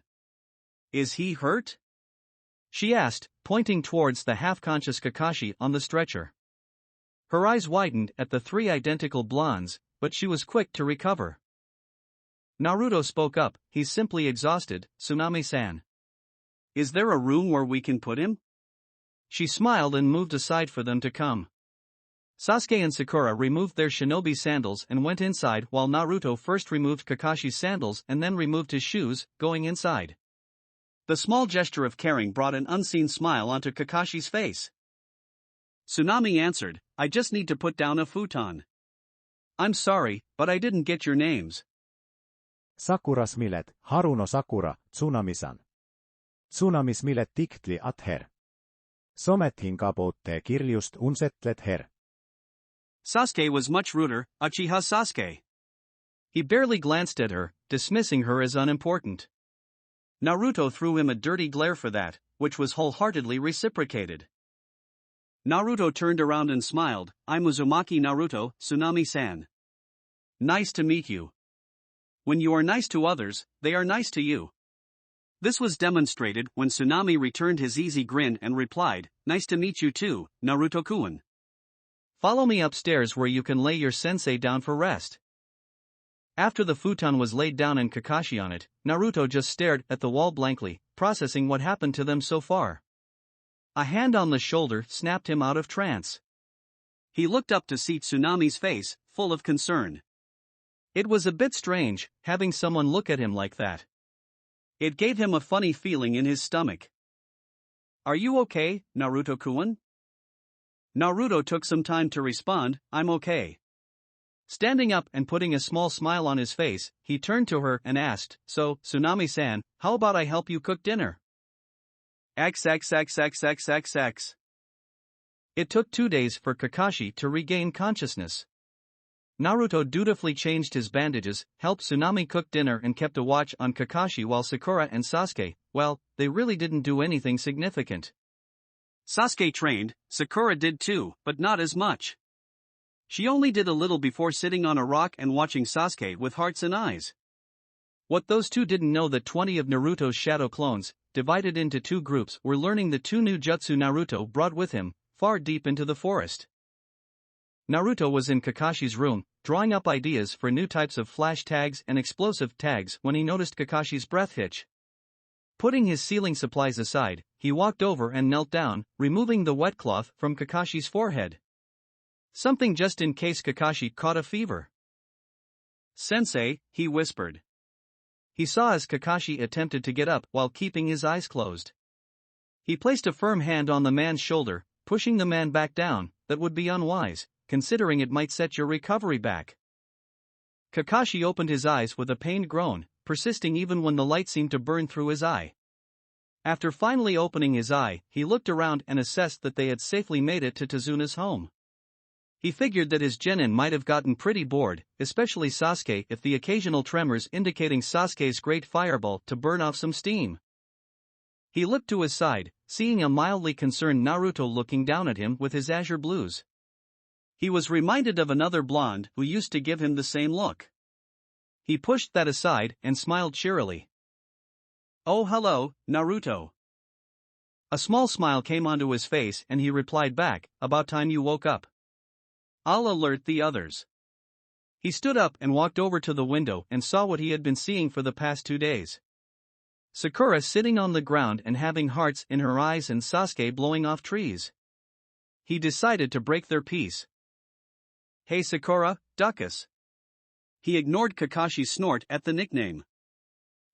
[SPEAKER 1] "Is he hurt?" she asked, pointing towards the half-conscious Kakashi on the stretcher. Her eyes widened at the three identical blondes, but she was quick to recover. Naruto spoke up, "He's simply exhausted, Tsunami-san." "Is there a room where we can put him?" She smiled and moved aside for them to come. Sasuke and Sakura removed their shinobi sandals and went inside while Naruto first removed Kakashi's sandals and then removed his shoes, going inside. The small gesture of caring brought an unseen smile onto Kakashi's face. Tsunami answered, "I just need to put down a futon." "I'm sorry, but I didn't get your names."
[SPEAKER 2] Sakura smilet, Haruno Sakura, Tsunami-san. Tsunami smilet tiktli at her. Somethin kapotte kirjust unsetlet her.
[SPEAKER 1] Sasuke was much ruder, Uchiha Sasuke. He barely glanced at her, dismissing her as unimportant. Naruto threw him a dirty glare for that, which was wholeheartedly reciprocated. Naruto turned around and smiled, "I'm Uzumaki Naruto, Tsunami-san. Nice to meet you. When you are nice to others, they are nice to you." This was demonstrated when Tsunami returned his easy grin and replied, "Nice to meet you too, Naruto-kun. Follow me upstairs where you can lay your sensei down for rest." After the futon was laid down and Kakashi on it, Naruto just stared at the wall blankly, processing what happened to them so far. A hand on the shoulder snapped him out of trance. He looked up to see Tsunami's face, full of concern. It was a bit strange, having someone look at him like that. It gave him a funny feeling in his stomach. "Are you okay, Naruto-kun?" Naruto took some time to respond, "I'm okay." Standing up and putting a small smile on his face, he turned to her and asked, "So, Tsunami-san, how about I help you cook dinner?" XXXXXXX. It took 2 days for Kakashi to regain consciousness. Naruto dutifully changed his bandages, helped Tsunami cook dinner and kept a watch on Kakashi while Sakura and Sasuke, well, they really didn't do anything significant. Sasuke trained, Sakura did too, but not as much. She only did a little before sitting on a rock and watching Sasuke with hearts and eyes. What those two didn't know that 20 of Naruto's shadow clones, divided into 2 groups, were learning the 2 new jutsu Naruto brought with him, far deep into the forest. Naruto was in Kakashi's room, drawing up ideas for new types of flash tags and explosive tags when he noticed Kakashi's breath hitch. Putting his sealing supplies aside, he walked over and knelt down, removing the wet cloth from Kakashi's forehead. Something just in case Kakashi caught a fever. "Sensei," he whispered. He saw as Kakashi attempted to get up while keeping his eyes closed. He placed a firm hand on the man's shoulder, pushing the man back down. "That would be unwise, considering it might set your recovery back." Kakashi opened his eyes with a pained groan, persisting even when the light seemed to burn through his eye. After finally opening his eye, he looked around and assessed that they had safely made it to Tazuna's home. He figured that his genin might have gotten pretty bored, especially Sasuke, if the occasional tremors indicating Sasuke's great fireball to burn off some steam. He looked to his side, seeing a mildly concerned Naruto looking down at him with his azure blues. He was reminded of another blonde who used to give him the same look. He pushed that aside and smiled cheerily. "Oh hello, Naruto." A small smile came onto his face and he replied back, "About time you woke up. I'll alert the others." He stood up and walked over to the window and saw what he had been seeing for the past 2 days. Sakura sitting on the ground and having hearts in her eyes and Sasuke blowing off trees. He decided to break their peace. "Hey Sakura, duck us." He ignored Kakashi's snort at the nickname.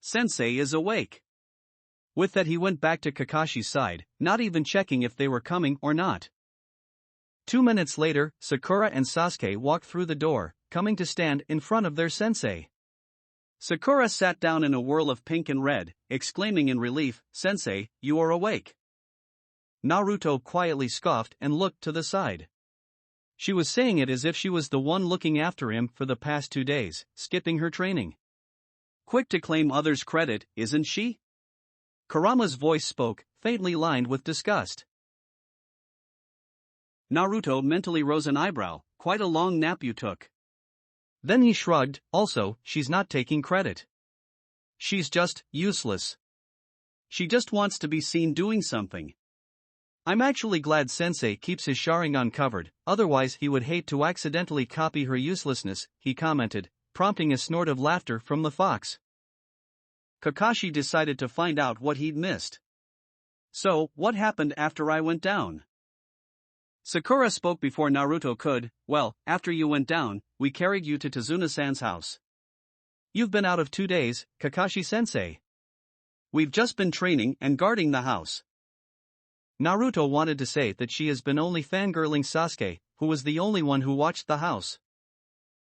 [SPEAKER 1] "Sensei is awake." With that he went back to Kakashi's side, not even checking if they were coming or not. 2 minutes later, Sakura and Sasuke walked through the door, coming to stand in front of their sensei. Sakura sat down in a whirl of pink and red, exclaiming in relief, "Sensei, you are awake." Naruto quietly scoffed and looked to the side. She was saying it as if she was the one looking after him for the past 2 days, skipping her training. Quick to claim others' credit, isn't she? Kurama's voice spoke, faintly lined with disgust. Naruto mentally rose an eyebrow. "Quite a long nap you took." Then he shrugged. "Also, she's not taking credit. She's just useless. She just wants to be seen doing something. I'm actually glad Sensei keeps his Sharingan covered, otherwise he would hate to accidentally copy her uselessness," he commented, prompting a snort of laughter from the fox. Kakashi decided to find out what he'd missed. "So, what happened after I went down?" Sakura spoke before Naruto could. "Well, after you went down, we carried you to Tazuna-san's house." "You've been out of 2 days, Kakashi-sensei." "We've just been training and guarding the house." Naruto wanted to say that she has been only fangirling Sasuke, who was the only one who watched the house.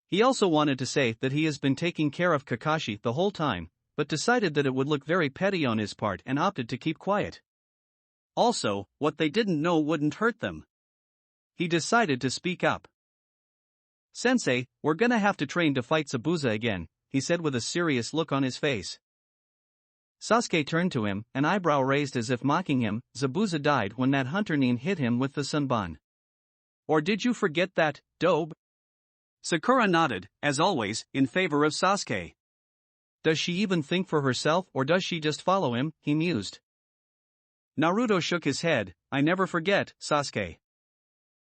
[SPEAKER 1] He also wanted to say that he has been taking care of Kakashi the whole time, but decided that it would look very petty on his part and opted to keep quiet. Also, what they didn't know wouldn't hurt them. He decided to speak up. "Sensei, we're gonna have to train to fight Zabuza again," he said with a serious look on his face. Sasuke turned to him, an eyebrow raised as if mocking him. "Zabuza died when that hunter Nin hit him with the Sanban. Or did you forget that, Dobe?" Sakura nodded, as always, in favor of Sasuke. "Does she even think for herself or does she just follow him?" he mused. Naruto shook his head. "I never forget, Sasuke.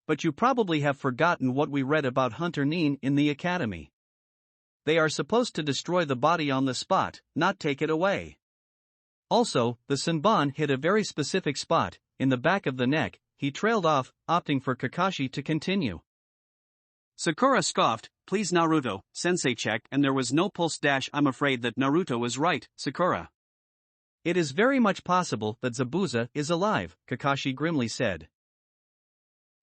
[SPEAKER 1] But you probably have forgotten what we read about Hunter Nin in the academy. They are supposed to destroy the body on the spot, not take it away. Also, the Sanban hit a very specific spot, in the back of the neck." He trailed off, opting for Kakashi to continue. Sakura scoffed. "Please Naruto, Sensei check and there was no pulse dash." "I'm afraid that Naruto was right, Sakura. It is very much possible that Zabuza is alive," Kakashi grimly said.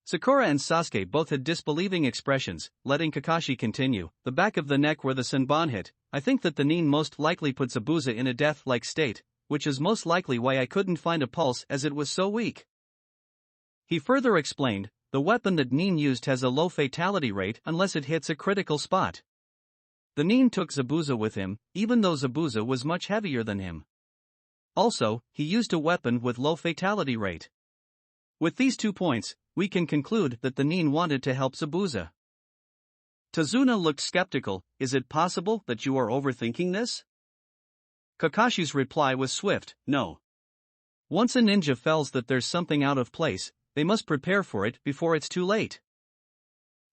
[SPEAKER 1] Sakura and Sasuke both had disbelieving expressions, letting Kakashi continue. "The back of the neck where the Sanban hit, I think that the Nin most likely put Zabuza in a death-like state, which is most likely why I couldn't find a pulse as it was so weak." He further explained, "The weapon that Nin used has a low fatality rate unless it hits a critical spot. The Nin took Zabuza with him, even though Zabuza was much heavier than him. Also, he used a weapon with low fatality rate. With these 2 points, we can conclude that the Nin wanted to help Zabuza." Tazuna looked skeptical. "Is it possible that you are overthinking this?" Kakashi's reply was swift. "No. Once a ninja feels that there's something out of place, they must prepare for it before it's too late."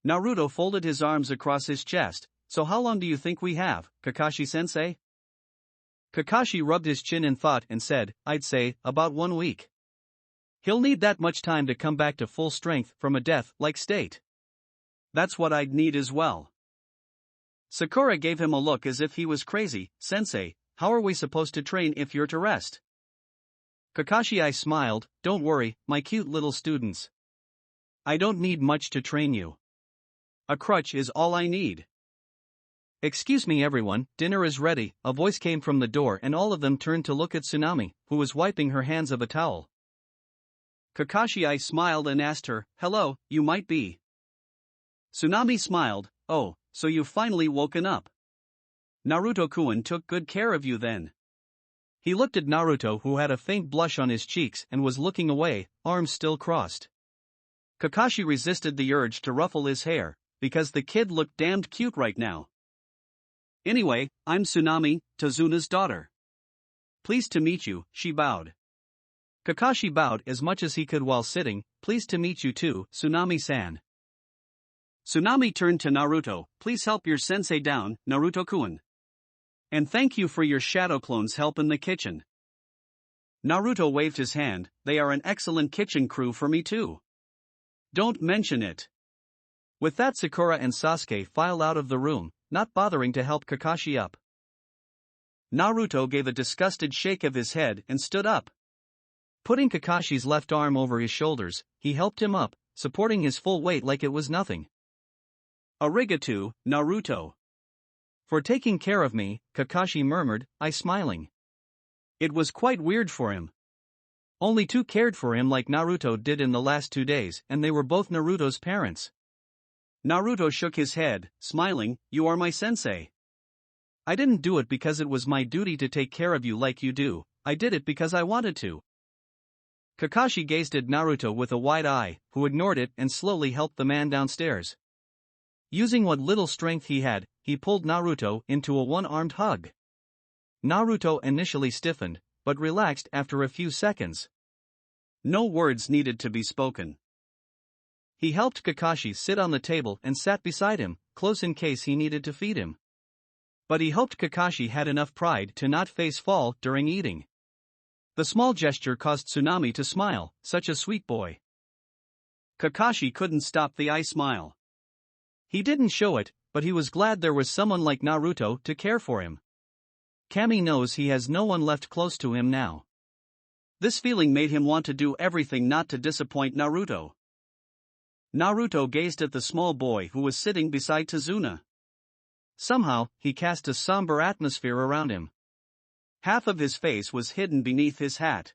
[SPEAKER 1] Naruto folded his arms across his chest. "So how long do you think we have, Kakashi-sensei?" Kakashi rubbed his chin in thought and said, "I'd say, about 1 week. He'll need that much time to come back to full strength from a death-like state." "That's what I'd need as well." Sakura gave him a look as if he was crazy. "Sensei, how are we supposed to train if you're to rest?" Kakashi smiled. "Don't worry, my cute little students. I don't need much to train you. A crutch is all I need." "Excuse me everyone, dinner is ready," a voice came from the door and all of them turned to look at Tsunami, who was wiping her hands of a towel. Kakashi smiled and asked her, "Hello, you might be." Tsunami smiled. "Oh, so you've finally woken up. Naruto-kun took good care of you then." He looked at Naruto who had a faint blush on his cheeks and was looking away, arms still crossed. Kakashi resisted the urge to ruffle his hair, because the kid looked damned cute right now. "Anyway, I'm Tsunami, Tazuna's daughter. Pleased to meet you," she bowed. Kakashi bowed as much as he could while sitting. "Pleased to meet you too, Tsunami-san." Tsunami turned to Naruto. "Please help your sensei down, Naruto-kun. And thank you for your shadow clone's help in the kitchen." Naruto waved his hand. "They are an excellent kitchen crew for me too. Don't mention it." With that, Sakura and Sasuke filed out of the room, not bothering to help Kakashi up. Naruto gave a disgusted shake of his head and stood up. Putting Kakashi's left arm over his shoulders, he helped him up, supporting his full weight like it was nothing. "Arigato, Naruto. For taking care of me," Kakashi murmured, smiling. It was quite weird for him. Only two cared for him like Naruto did in the last 2 days, and they were both Naruto's parents. Naruto shook his head, smiling, "You are my sensei. I didn't do it because it was my duty to take care of you like you do, I did it because I wanted to." Kakashi gazed at Naruto with a wide eye, who ignored it and slowly helped the man downstairs. Using what little strength he had, he pulled Naruto into a one-armed hug. Naruto initially stiffened, but relaxed after a few seconds. No words needed to be spoken. He helped Kakashi sit on the table and sat beside him, close in case he needed to feed him. But he hoped Kakashi had enough pride to not face fall during eating. The small gesture caused Tsunami to smile, such a sweet boy. Kakashi couldn't stop the eye smile. He didn't show it, but he was glad there was someone like Naruto to care for him. Kami knows he has no one left close to him now. This feeling made him want to do everything not to disappoint Naruto. Naruto gazed at the small boy who was sitting beside Tazuna. Somehow, he cast a somber atmosphere around him. Half of his face was hidden beneath his hat.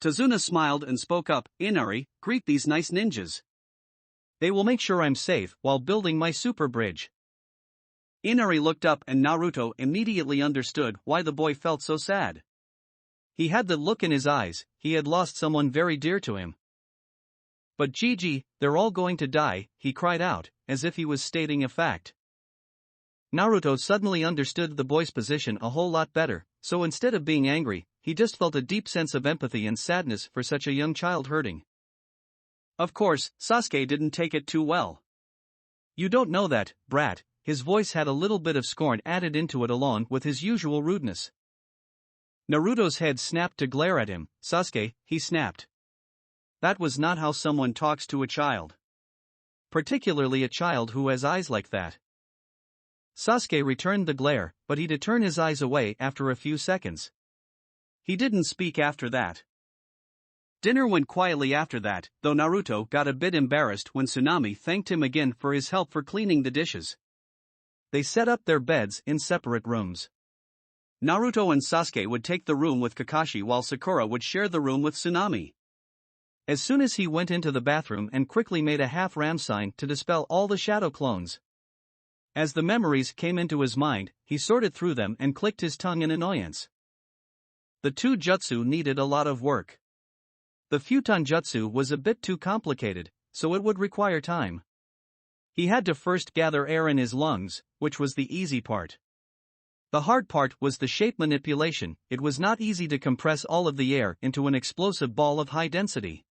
[SPEAKER 1] Tazuna smiled and spoke up, "Inari, greet these nice ninjas. They will make sure I'm safe while building my super bridge." Inari looked up and Naruto immediately understood why the boy felt so sad. He had the look in his eyes, he had lost someone very dear to him. "But Gigi, they're all going to die," he cried out, as if he was stating a fact. Naruto suddenly understood the boy's position a whole lot better, so instead of being angry, he just felt a deep sense of empathy and sadness for such a young child hurting. Of course, Sasuke didn't take it too well. "You don't know that, brat," his voice had a little bit of scorn added into it along with his usual rudeness. Naruto's head snapped to glare at him. "Sasuke," he snapped. That was not how someone talks to a child. Particularly a child who has eyes like that. Sasuke returned the glare, but he did turn his eyes away after a few seconds. He didn't speak after that. Dinner went quietly after that, though Naruto got a bit embarrassed when Tsunami thanked him again for his help for cleaning the dishes. They set up their beds in separate rooms. Naruto and Sasuke would take the room with Kakashi while Sakura would share the room with Tsunami. As soon as he went into the bathroom and quickly made a half-ram sign to dispel all the shadow clones. As the memories came into his mind, he sorted through them and clicked his tongue in annoyance. The two jutsu needed a lot of work. The futon jutsu was a bit too complicated, so it would require time. He had to first gather air in his lungs, which was the easy part. The hard part was the shape manipulation. It was not easy to compress all of the air into an explosive ball of high density.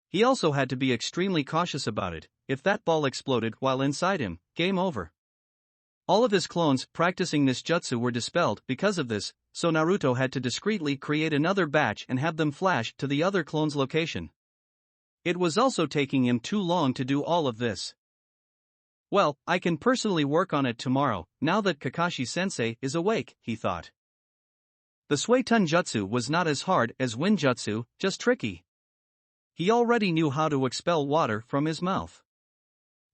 [SPEAKER 1] He also had to be extremely cautious about it. If that ball exploded while inside him, game over. All of his clones practicing this jutsu were dispelled because of this, so Naruto had to discreetly create another batch and have them flash to the other clone's location. It was also taking him too long to do all of this. "Well, I can personally work on it tomorrow, now that Kakashi-sensei is awake," he thought. The Suiton jutsu was not as hard as wind jutsu, just tricky. He already knew how to expel water from his mouth.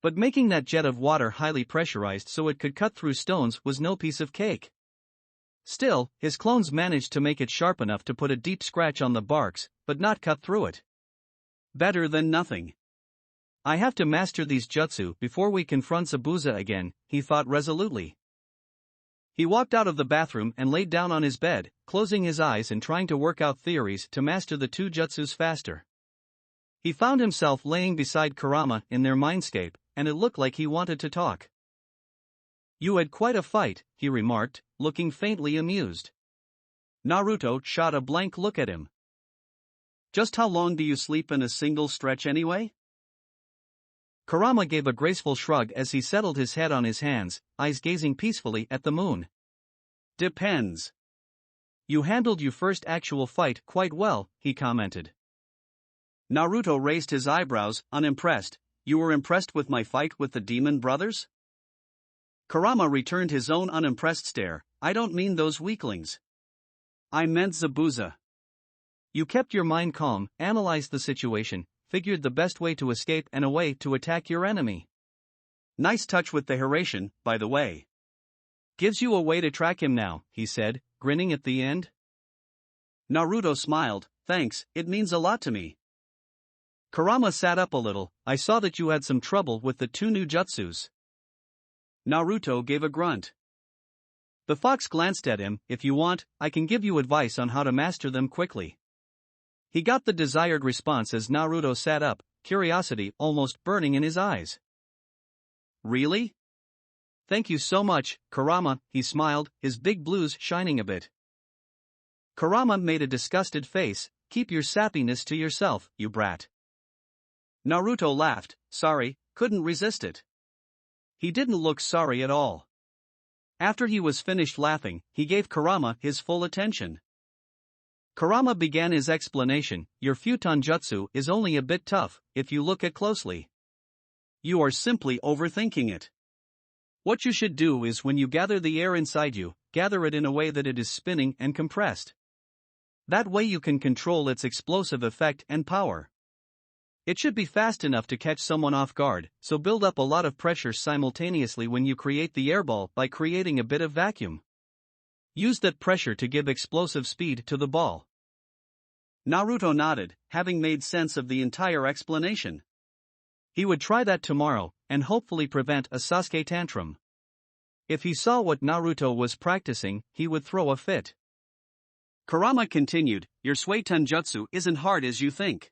[SPEAKER 1] But making that jet of water highly pressurized so it could cut through stones was no piece of cake. Still, his clones managed to make it sharp enough to put a deep scratch on the barks, but not cut through it. Better than nothing. "I have to master these jutsu before we confront Zabuza again," he thought resolutely. He walked out of the bathroom and laid down on his bed, closing his eyes and trying to work out theories to master the two jutsus faster. He found himself laying beside Kurama in their mindscape, and it looked like he wanted to talk. "You had quite a fight," he remarked, looking faintly amused. Naruto shot a blank look at him. "Just how long do you sleep in a single stretch anyway?" Kurama gave a graceful shrug as he settled his head on his hands, eyes gazing peacefully at the moon. "Depends. You handled your first actual fight quite well," he commented. Naruto raised his eyebrows, unimpressed. "You were impressed with my fight with the demon brothers?" Kurama returned his own unimpressed stare. "I don't mean those weaklings. I meant Zabuza. You kept your mind calm, analyzed the situation, figured the best way to escape and a way to attack your enemy. Nice touch with the Hiration, by the way. Gives you a way to track him now," he said, grinning at the end. Naruto smiled, thanks, it means a lot to me. Kurama sat up a little, I saw that you had some trouble with the two new jutsus. Naruto gave a grunt. The fox glanced at him, if you want, I can give you advice on how to master them quickly. He got the desired response as Naruto sat up, curiosity almost burning in his eyes. Really? Thank you so much, Kurama, he smiled, his big blues shining a bit. Kurama made a disgusted face, keep your sappiness to yourself, you brat. Naruto laughed, sorry, couldn't resist it. He didn't look sorry at all. After he was finished laughing, he gave Kurama his full attention. Kurama began his explanation, your futon jutsu is only a bit tough, if you look at closely. You are simply overthinking it. What you should do is when you gather the air inside you, gather it in a way that it is spinning and compressed. That way you can control its explosive effect and power. It should be fast enough to catch someone off guard, so build up a lot of pressure simultaneously when you create the airball by creating a bit of vacuum. Use that pressure to give explosive speed to the ball. Naruto nodded, having made sense of the entire explanation. He would try that tomorrow, and hopefully prevent a Sasuke tantrum. If he saw what Naruto was practicing, he would throw a fit. Kurama continued, your Suiton jutsu isn't hard as you think.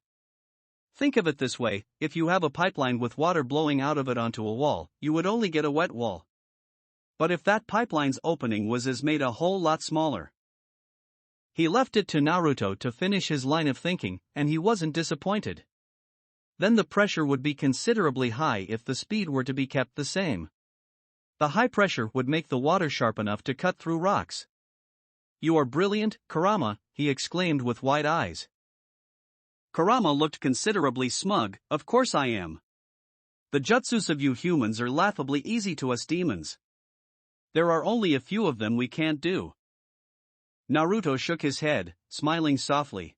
[SPEAKER 1] Think of it this way, if you have a pipeline with water blowing out of it onto a wall, you would only get a wet wall. But if that pipeline's opening was made a whole lot smaller. He left it to Naruto to finish his line of thinking, and he wasn't disappointed. Then the pressure would be considerably high if the speed were to be kept the same. The high pressure would make the water sharp enough to cut through rocks. You are brilliant, Kurama, he exclaimed with wide eyes. Kurama looked considerably smug, of course I am. The jutsus of you humans are laughably easy to us demons. There are only a few of them we can't do. Naruto shook his head, smiling softly.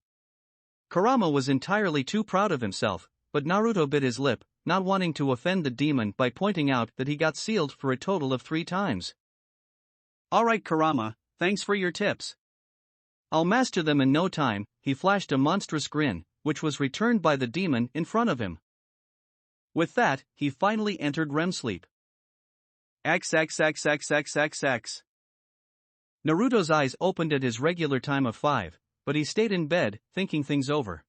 [SPEAKER 1] Kurama was entirely too proud of himself, but Naruto bit his lip, not wanting to offend the demon by pointing out that he got sealed for a total of 3 times. Alright Kurama, thanks for your tips. I'll master them in no time, he flashed a monstrous grin, which was returned by the demon in front of him. With that, he finally entered REM sleep. XXXXXXX. Naruto's eyes opened at his regular time of 5, but he stayed in bed, thinking things over.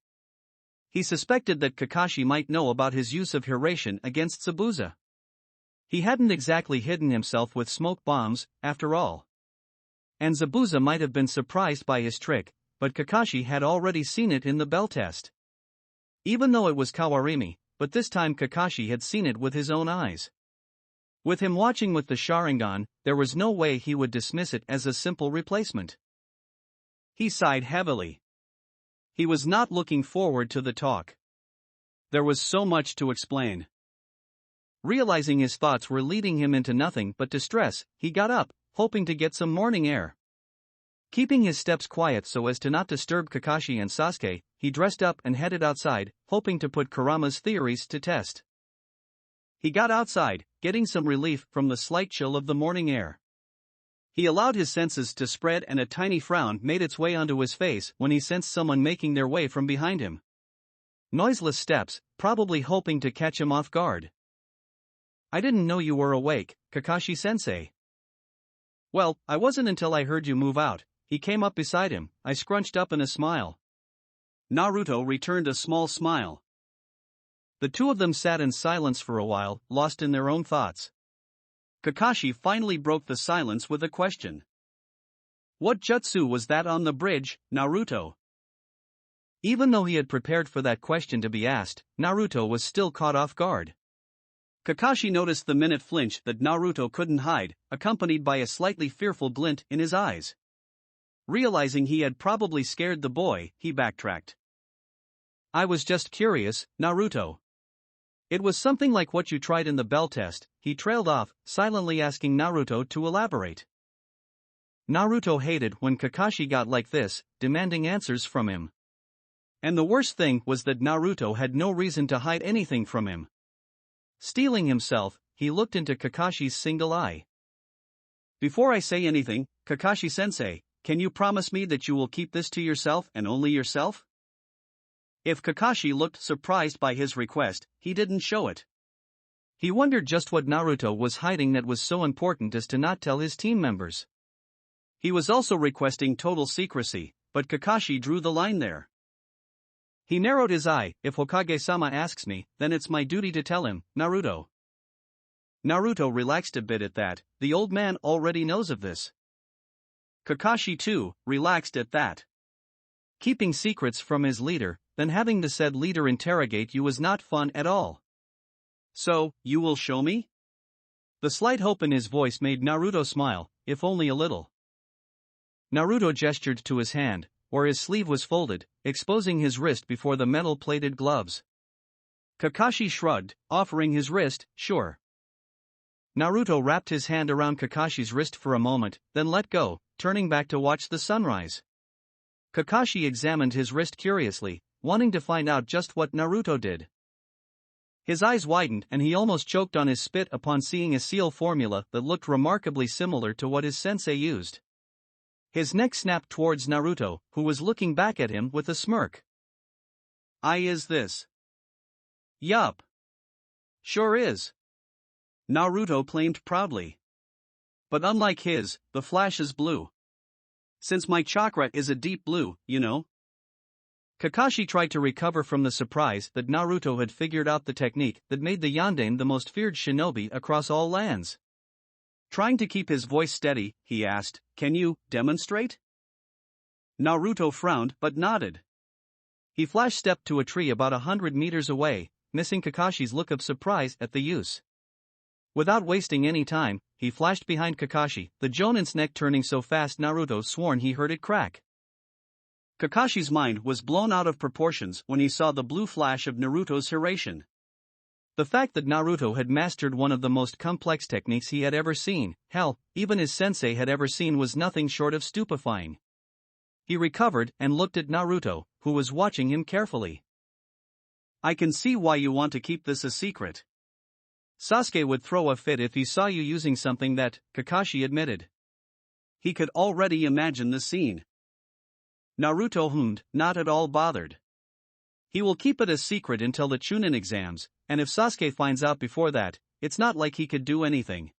[SPEAKER 1] He suspected that Kakashi might know about his use of Hiration against Zabuza. He hadn't exactly hidden himself with smoke bombs, after all. And Zabuza might have been surprised by his trick, but Kakashi had already seen it in the bell test. Even though it was Kawarimi, but this time Kakashi had seen it with his own eyes. With him watching with the Sharingan, there was no way he would dismiss it as a simple replacement. He sighed heavily. He was not looking forward to the talk. There was so much to explain. Realizing his thoughts were leading him into nothing but distress, he got up, hoping to get some morning air. Keeping his steps quiet so as to not disturb Kakashi and Sasuke, he dressed up and headed outside, hoping to put Kurama's theories to test. He got outside, getting some relief from the slight chill of the morning air. He allowed his senses to spread and a tiny frown made its way onto his face when he sensed someone making their way from behind him. Noiseless steps, probably hoping to catch him off guard. I didn't know you were awake, Kakashi-sensei. Well, I wasn't until I heard you move out. He came up beside him, I scrunched up in a smile. Naruto returned a small smile. The two of them sat in silence for a while, lost in their own thoughts. Kakashi finally broke the silence with a question. What jutsu was that on the bridge, Naruto? Even though he had prepared for that question to be asked, Naruto was still caught off guard. Kakashi noticed the minute flinch that Naruto couldn't hide, accompanied by a slightly fearful glint in his eyes. Realizing he had probably scared the boy, he backtracked. I was just curious, Naruto. It was something like what you tried in the bell test, he trailed off, silently asking Naruto to elaborate. Naruto hated when Kakashi got like this, demanding answers from him. And the worst thing was that Naruto had no reason to hide anything from him. Steeling himself, he looked into Kakashi's single eye. Before I say anything, Kakashi-sensei, can you promise me that you will keep this to yourself and only yourself? If Kakashi looked surprised by his request, he didn't show it. He wondered just what Naruto was hiding that was so important as to not tell his team members. He was also requesting total secrecy, but Kakashi drew the line there. He narrowed his eye. If Hokage-sama asks me, then it's my duty to tell him, Naruto. Naruto relaxed a bit at that. The old man already knows of this. Kakashi too relaxed at that. Keeping secrets from his leader, then having the said leader interrogate you was not fun at all. So, you will show me? The slight hope in his voice made Naruto smile, if only a little. Naruto gestured to his hand, where his sleeve was folded, exposing his wrist before the metal-plated gloves. Kakashi shrugged, offering his wrist, sure. Naruto wrapped his hand around Kakashi's wrist for a moment, then let go, turning back to watch the sunrise. Kakashi examined his wrist curiously, wanting to find out just what Naruto did. His eyes widened and he almost choked on his spit upon seeing a seal formula that looked remarkably similar to what his sensei used. His neck snapped towards Naruto, who was looking back at him with a smirk. Is this? Yup. Sure is. Naruto claimed proudly. But unlike his, the flash is blue. Since my chakra is a deep blue, you know. Kakashi tried to recover from the surprise that Naruto had figured out the technique that made the Yondaime the most feared shinobi across all lands. Trying to keep his voice steady, he asked, "Can you demonstrate?" Naruto frowned but nodded. He flash-stepped to a tree about 100 meters away, missing Kakashi's look of surprise at the use. Without wasting any time, he flashed behind Kakashi, the Jonin's neck turning so fast Naruto swore he heard it crack. Kakashi's mind was blown out of proportions when he saw the blue flash of Naruto's Hiraishin. The fact that Naruto had mastered one of the most complex techniques he had ever seen, hell, even his sensei had ever seen, was nothing short of stupefying. He recovered and looked at Naruto, who was watching him carefully. I can see why you want to keep this a secret. Sasuke would throw a fit if he saw you using something that, Kakashi admitted. He could already imagine the scene. Naruto hummed, not at all bothered. He will keep it a secret until the Chunin exams, and if Sasuke finds out before that, it's not like he could do anything.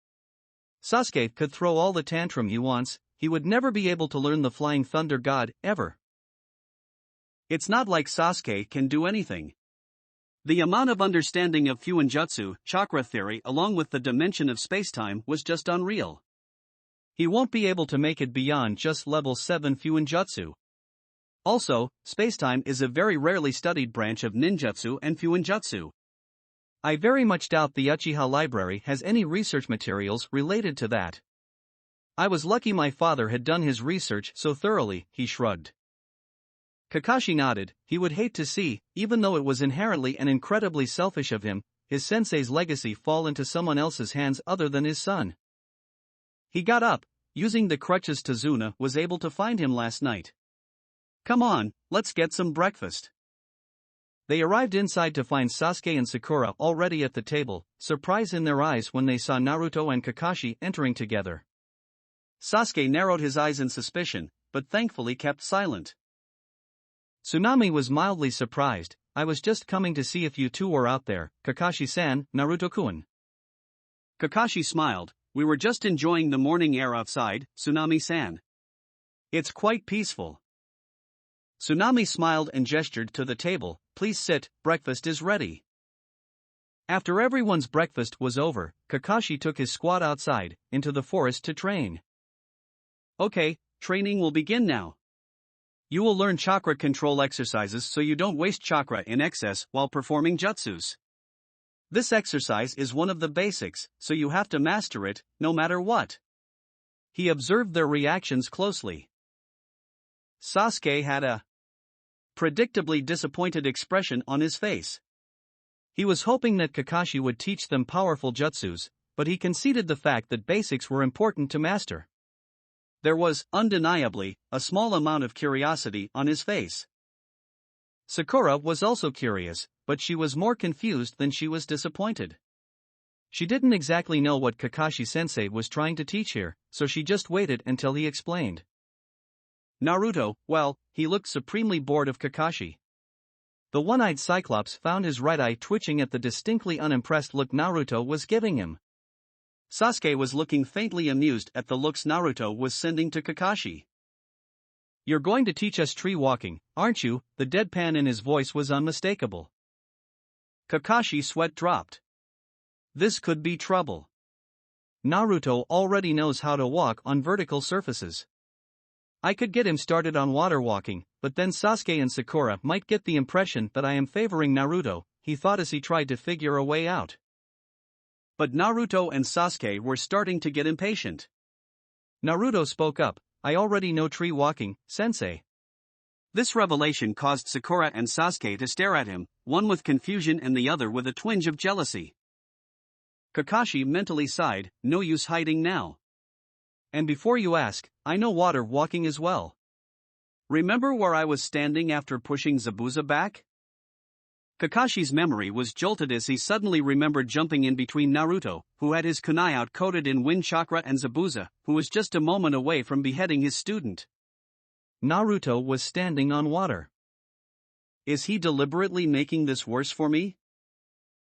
[SPEAKER 1] Sasuke could throw all the tantrum he wants, he would never be able to learn the Flying Thunder God, ever. It's not like Sasuke can do anything. The amount of understanding of Fuinjutsu, chakra theory along with the dimension of spacetime was just unreal. He won't be able to make it beyond just level 7 Fuinjutsu. Also, spacetime is a very rarely studied branch of ninjutsu and Fuinjutsu. I very much doubt the Uchiha library has any research materials related to that. I was lucky my father had done his research so thoroughly, he shrugged. Kakashi nodded. He would hate to see, even though it was inherently and incredibly selfish of him, his sensei's legacy fall into someone else's hands other than his son. He got up, using the crutches Tazuna was able to find him last night. Come on, let's get some breakfast. They arrived inside to find Sasuke and Sakura already at the table, surprise in their eyes when they saw Naruto and Kakashi entering together. Sasuke narrowed his eyes in suspicion, but thankfully kept silent. Tsunami was mildly surprised. I was just coming to see if you two were out there, Kakashi-san, Naruto-kun. Kakashi smiled. We were just enjoying the morning air outside, Tsunami-san. It's quite peaceful. Tsunami smiled and gestured to the table. Please sit, breakfast is ready. After everyone's breakfast was over, Kakashi took his squad outside, into the forest to train. Okay, training will begin now. You will learn chakra control exercises so you don't waste chakra in excess while performing jutsus. This exercise is one of the basics, so you have to master it, no matter what. He observed their reactions closely. Sasuke had a predictably disappointed expression on his face. He was hoping that Kakashi would teach them powerful jutsus, but he conceded the fact that basics were important to master. There was, undeniably, a small amount of curiosity on his face. Sakura was also curious, but she was more confused than she was disappointed. She didn't exactly know what Kakashi-sensei was trying to teach here, so she just waited until he explained. Naruto, well, he looked supremely bored of Kakashi. The one-eyed Cyclops found his right eye twitching at the distinctly unimpressed look Naruto was giving him. Sasuke was looking faintly amused at the looks Naruto was sending to Kakashi. "You're going to teach us tree walking, aren't you?" The deadpan in his voice was unmistakable. Kakashi's sweat dropped. This could be trouble. Naruto already knows how to walk on vertical surfaces. I could get him started on water walking, but then Sasuke and Sakura might get the impression that I am favoring Naruto, he thought as he tried to figure a way out. But Naruto and Sasuke were starting to get impatient. Naruto spoke up, "I already know tree walking, sensei." This revelation caused Sakura and Sasuke to stare at him, one with confusion and the other with a twinge of jealousy. Kakashi mentally sighed, "No use hiding now. And before you ask, I know water walking as well. Remember where I was standing after pushing Zabuza back?" Kakashi's memory was jolted as he suddenly remembered jumping in between Naruto, who had his kunai out coated in wind chakra, and Zabuza, who was just a moment away from beheading his student. Naruto was standing on water. Is he deliberately making this worse for me?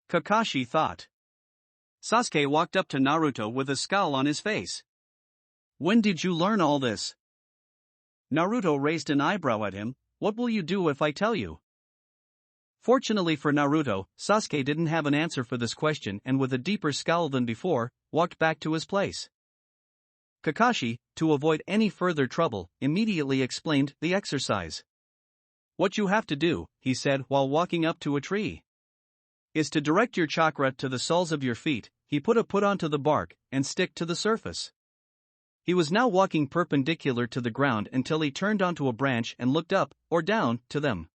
[SPEAKER 1] Kakashi thought. Sasuke walked up to Naruto with a scowl on his face. "When did you learn all this?" Naruto raised an eyebrow at him. "What will you do if I tell you?" Fortunately for Naruto, Sasuke didn't have an answer for this question and with a deeper scowl than before, walked back to his place. Kakashi, to avoid any further trouble, immediately explained the exercise. "What you have to do," he said while walking up to a tree, "is to direct your chakra to the soles of your feet." He put onto the bark and stick to the surface. He was now walking perpendicular to the ground until he turned onto a branch and looked up, or down, to them.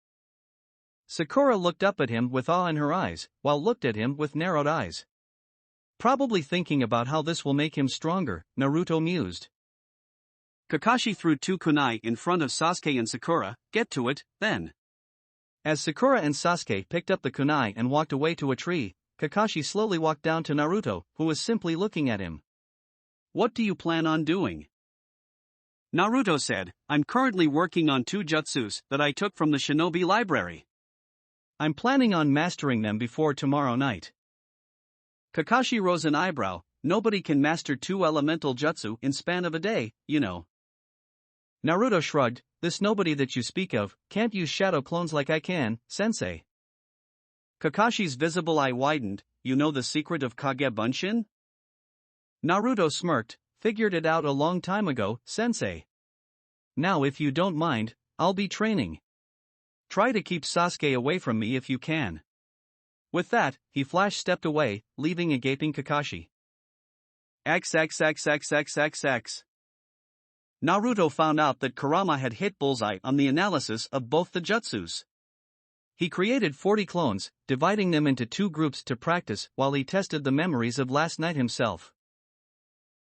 [SPEAKER 1] Sakura looked up at him with awe in her eyes, while looked at him with narrowed eyes. Probably thinking about how this will make him stronger, Naruto mused. Kakashi threw two kunai in front of Sasuke and Sakura. "Get to it, then." As Sakura and Sasuke picked up the kunai and walked away to a tree, Kakashi slowly walked down to Naruto, who was simply looking at him. "What do you plan on doing?" Naruto said, "I'm currently working on 2 jutsus that I took from the shinobi library. I'm planning on mastering them before tomorrow night." Kakashi rose an eyebrow. "Nobody can master 2 elemental jutsu in span of a day, you know." Naruto shrugged. "This nobody that you speak of can't use shadow clones like I can, sensei." Kakashi's visible eye widened. "You know the secret of Kage Bunshin?" Naruto smirked. "Figured it out a long time ago, sensei. Now if you don't mind, I'll be training. Try to keep Sasuke away from me if you can." With that, he flash-stepped away, leaving a gaping Kakashi. XXXXXXX. Naruto found out that Kurama had hit bullseye on the analysis of both the jutsus. He created 40 clones, dividing them into 2 groups to practice while he tested the memories of last night himself.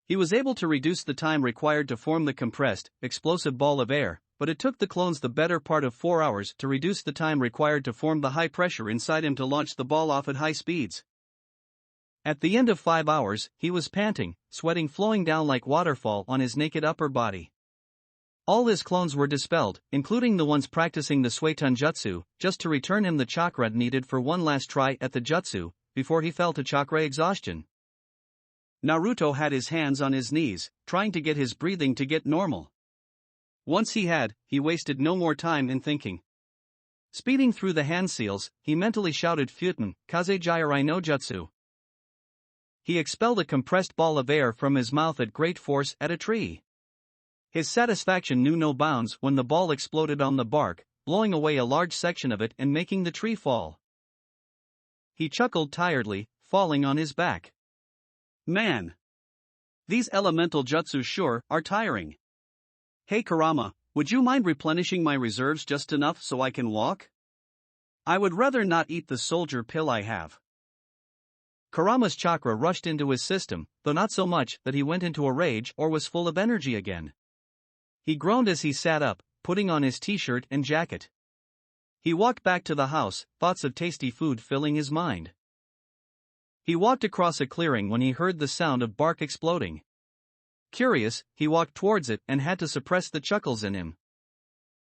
[SPEAKER 1] He was able to reduce the time required to form the compressed, explosive ball of air, but it took the clones the better part of 4 hours to reduce the time required to form the high pressure inside him to launch the ball off at high speeds. At the end of 5 hours, he was panting, sweating flowing down like waterfall on his naked upper body. All his clones were dispelled, including the ones practicing the Suetun Jutsu, just to return him the chakra needed for one last try at the jutsu, before he fell to chakra exhaustion. Naruto had his hands on his knees, trying to get his breathing to get normal. Once he wasted no more time in thinking. Speeding through the hand seals, he mentally shouted Futen, Kaze Jirai no Jutsu. He expelled a compressed ball of air from his mouth at great force at a tree. His satisfaction knew no bounds when the ball exploded on the bark, blowing away a large section of it and making the tree fall. He chuckled tiredly, falling on his back. Man! These elemental jutsu sure are tiring. Hey Kurama, would you mind replenishing my reserves just enough so I can walk? I would rather not eat the soldier pill I have. Kurama's chakra rushed into his system, though not so much that he went into a rage or was full of energy again. He groaned as he sat up, putting on his t-shirt and jacket. He walked back to the house, thoughts of tasty food filling his mind. He walked across a clearing when he heard the sound of bark exploding. Curious, he walked towards it and had to suppress the chuckles in him.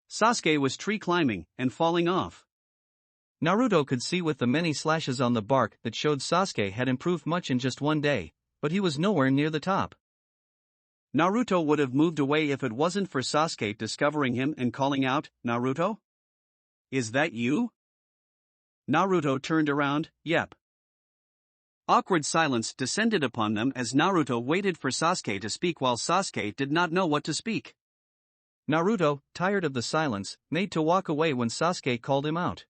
[SPEAKER 1] Sasuke was tree climbing and falling off. Naruto could see with the many slashes on the bark that showed Sasuke had improved much in just one day, but he was nowhere near the top. Naruto would have moved away if it wasn't for Sasuke discovering him and calling out, "Naruto? Is that you?" Naruto turned around, "Yep." Awkward silence descended upon them as Naruto waited for Sasuke to speak while Sasuke did not know what to speak. Naruto, tired of the silence, made to walk away when Sasuke called him out.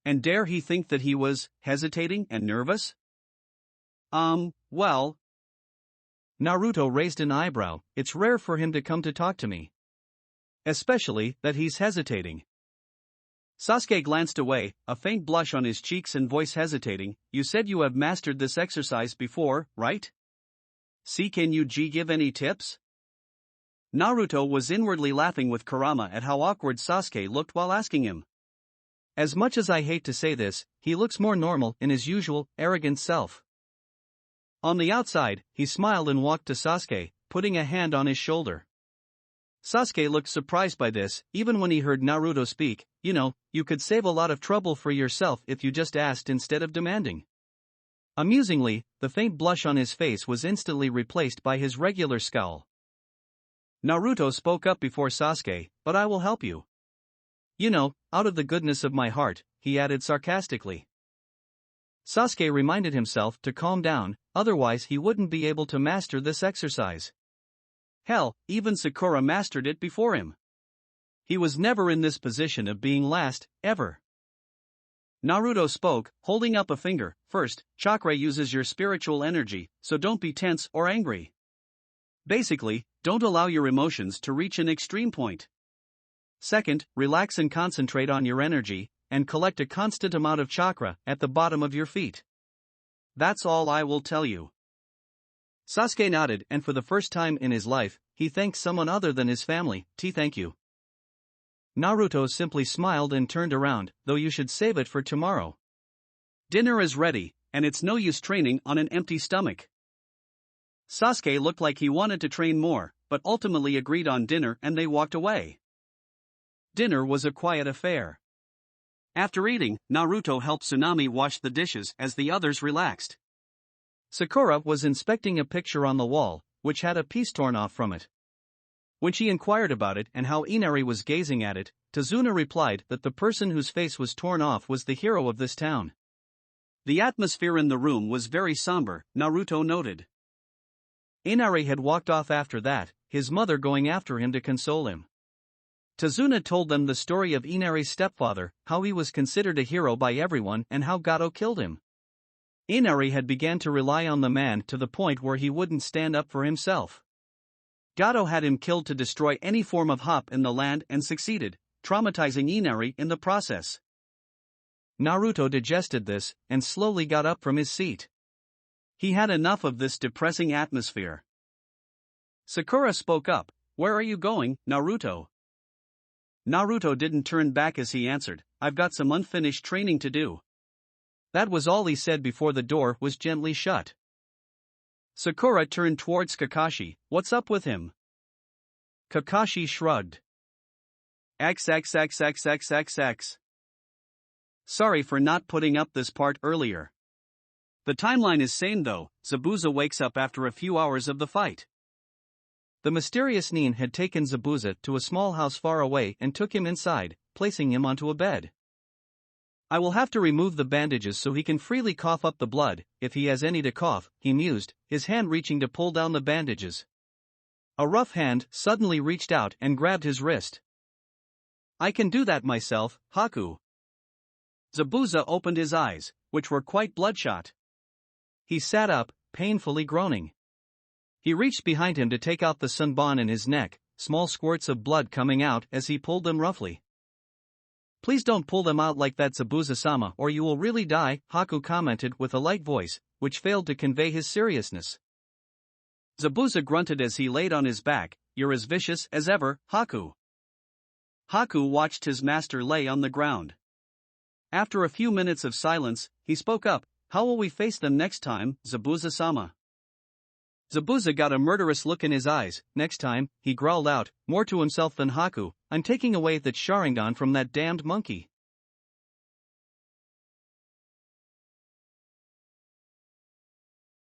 [SPEAKER 1] And dare he think that he was hesitating and nervous? Well. Naruto raised an eyebrow. It's rare for him to come to talk to me. Especially that he's hesitating. Sasuke glanced away, a faint blush on his cheeks and voice hesitating. You said you have mastered this exercise before, right? See, can you give any tips? Naruto was inwardly laughing with Kurama at how awkward Sasuke looked while asking him. As much as I hate to say this, he looks more normal in his usual, arrogant self. On the outside, he smiled and walked to Sasuke, putting a hand on his shoulder. Sasuke looked surprised by this, even when he heard Naruto speak. You could save a lot of trouble for yourself if you just asked instead of demanding. Amusingly, the faint blush on his face was instantly replaced by his regular scowl. Naruto spoke up before Sasuke, but I will help you. Out of the goodness of my heart, he added sarcastically. Sasuke reminded himself to calm down, otherwise he wouldn't be able to master this exercise. Hell, even Sakura mastered it before him. He was never in this position of being last, ever. Naruto spoke, holding up a finger. First, chakra uses your spiritual energy, so don't be tense or angry. Basically, don't allow your emotions to reach an extreme point. Second, relax and concentrate on your energy, and collect a constant amount of chakra at the bottom of your feet. That's all I will tell you. Sasuke nodded, and for the first time in his life, he thanked someone other than his family. Thank you. Naruto simply smiled and turned around, though you should save it for tomorrow. Dinner is ready, and it's no use training on an empty stomach. Sasuke looked like he wanted to train more, but ultimately agreed on dinner and they walked away. Dinner was a quiet affair. After eating, Naruto helped Tsunami wash the dishes as the others relaxed. Sakura was inspecting a picture on the wall, which had a piece torn off from it. When she inquired about it and how Inari was gazing at it, Tazuna replied that the person whose face was torn off was the hero of this town. The atmosphere in the room was very somber, Naruto noted. Inari had walked off after that, his mother going after him to console him. Tazuna told them the story of Inari's stepfather, how he was considered a hero by everyone and how Gato killed him. Inari had begun to rely on the man to the point where he wouldn't stand up for himself. Gato had him killed to destroy any form of hop in the land and succeeded, traumatizing Inari in the process. Naruto digested this, and slowly got up from his seat. He had enough of this depressing atmosphere. Sakura spoke up. Where are you going, Naruto? Naruto didn't turn back as he answered, I've got some unfinished training to do. That was all he said before the door was gently shut. Sakura turned towards Kakashi. What's up with him? Kakashi shrugged. XXXXXXX. Sorry for not putting up this part earlier. The timeline is sane though. Zabuza wakes up after a few hours of the fight. The mysterious Nin had taken Zabuza to a small house far away and took him inside, placing him onto a bed. I will have to remove the bandages so he can freely cough up the blood, if he has any to cough, he mused, his hand reaching to pull down the bandages. A rough hand suddenly reached out and grabbed his wrist. I can do that myself, Haku. Zabuza opened his eyes, which were quite bloodshot. He sat up, painfully groaning. He reached behind him to take out the sunbon in his neck, small squirts of blood coming out as he pulled them roughly. Please don't pull them out like that, Zabuza-sama, or you will really die, Haku commented with a light voice, which failed to convey his seriousness. Zabuza grunted as he laid on his back. You're as vicious as ever, Haku. Haku watched his master lay on the ground. After a few minutes of silence, he spoke up. How will we face them next time, Zabuza-sama? Zabuza got a murderous look in his eyes. Next time, he growled out, more to himself than Haku, I'm taking away that Sharingan from that damned monkey.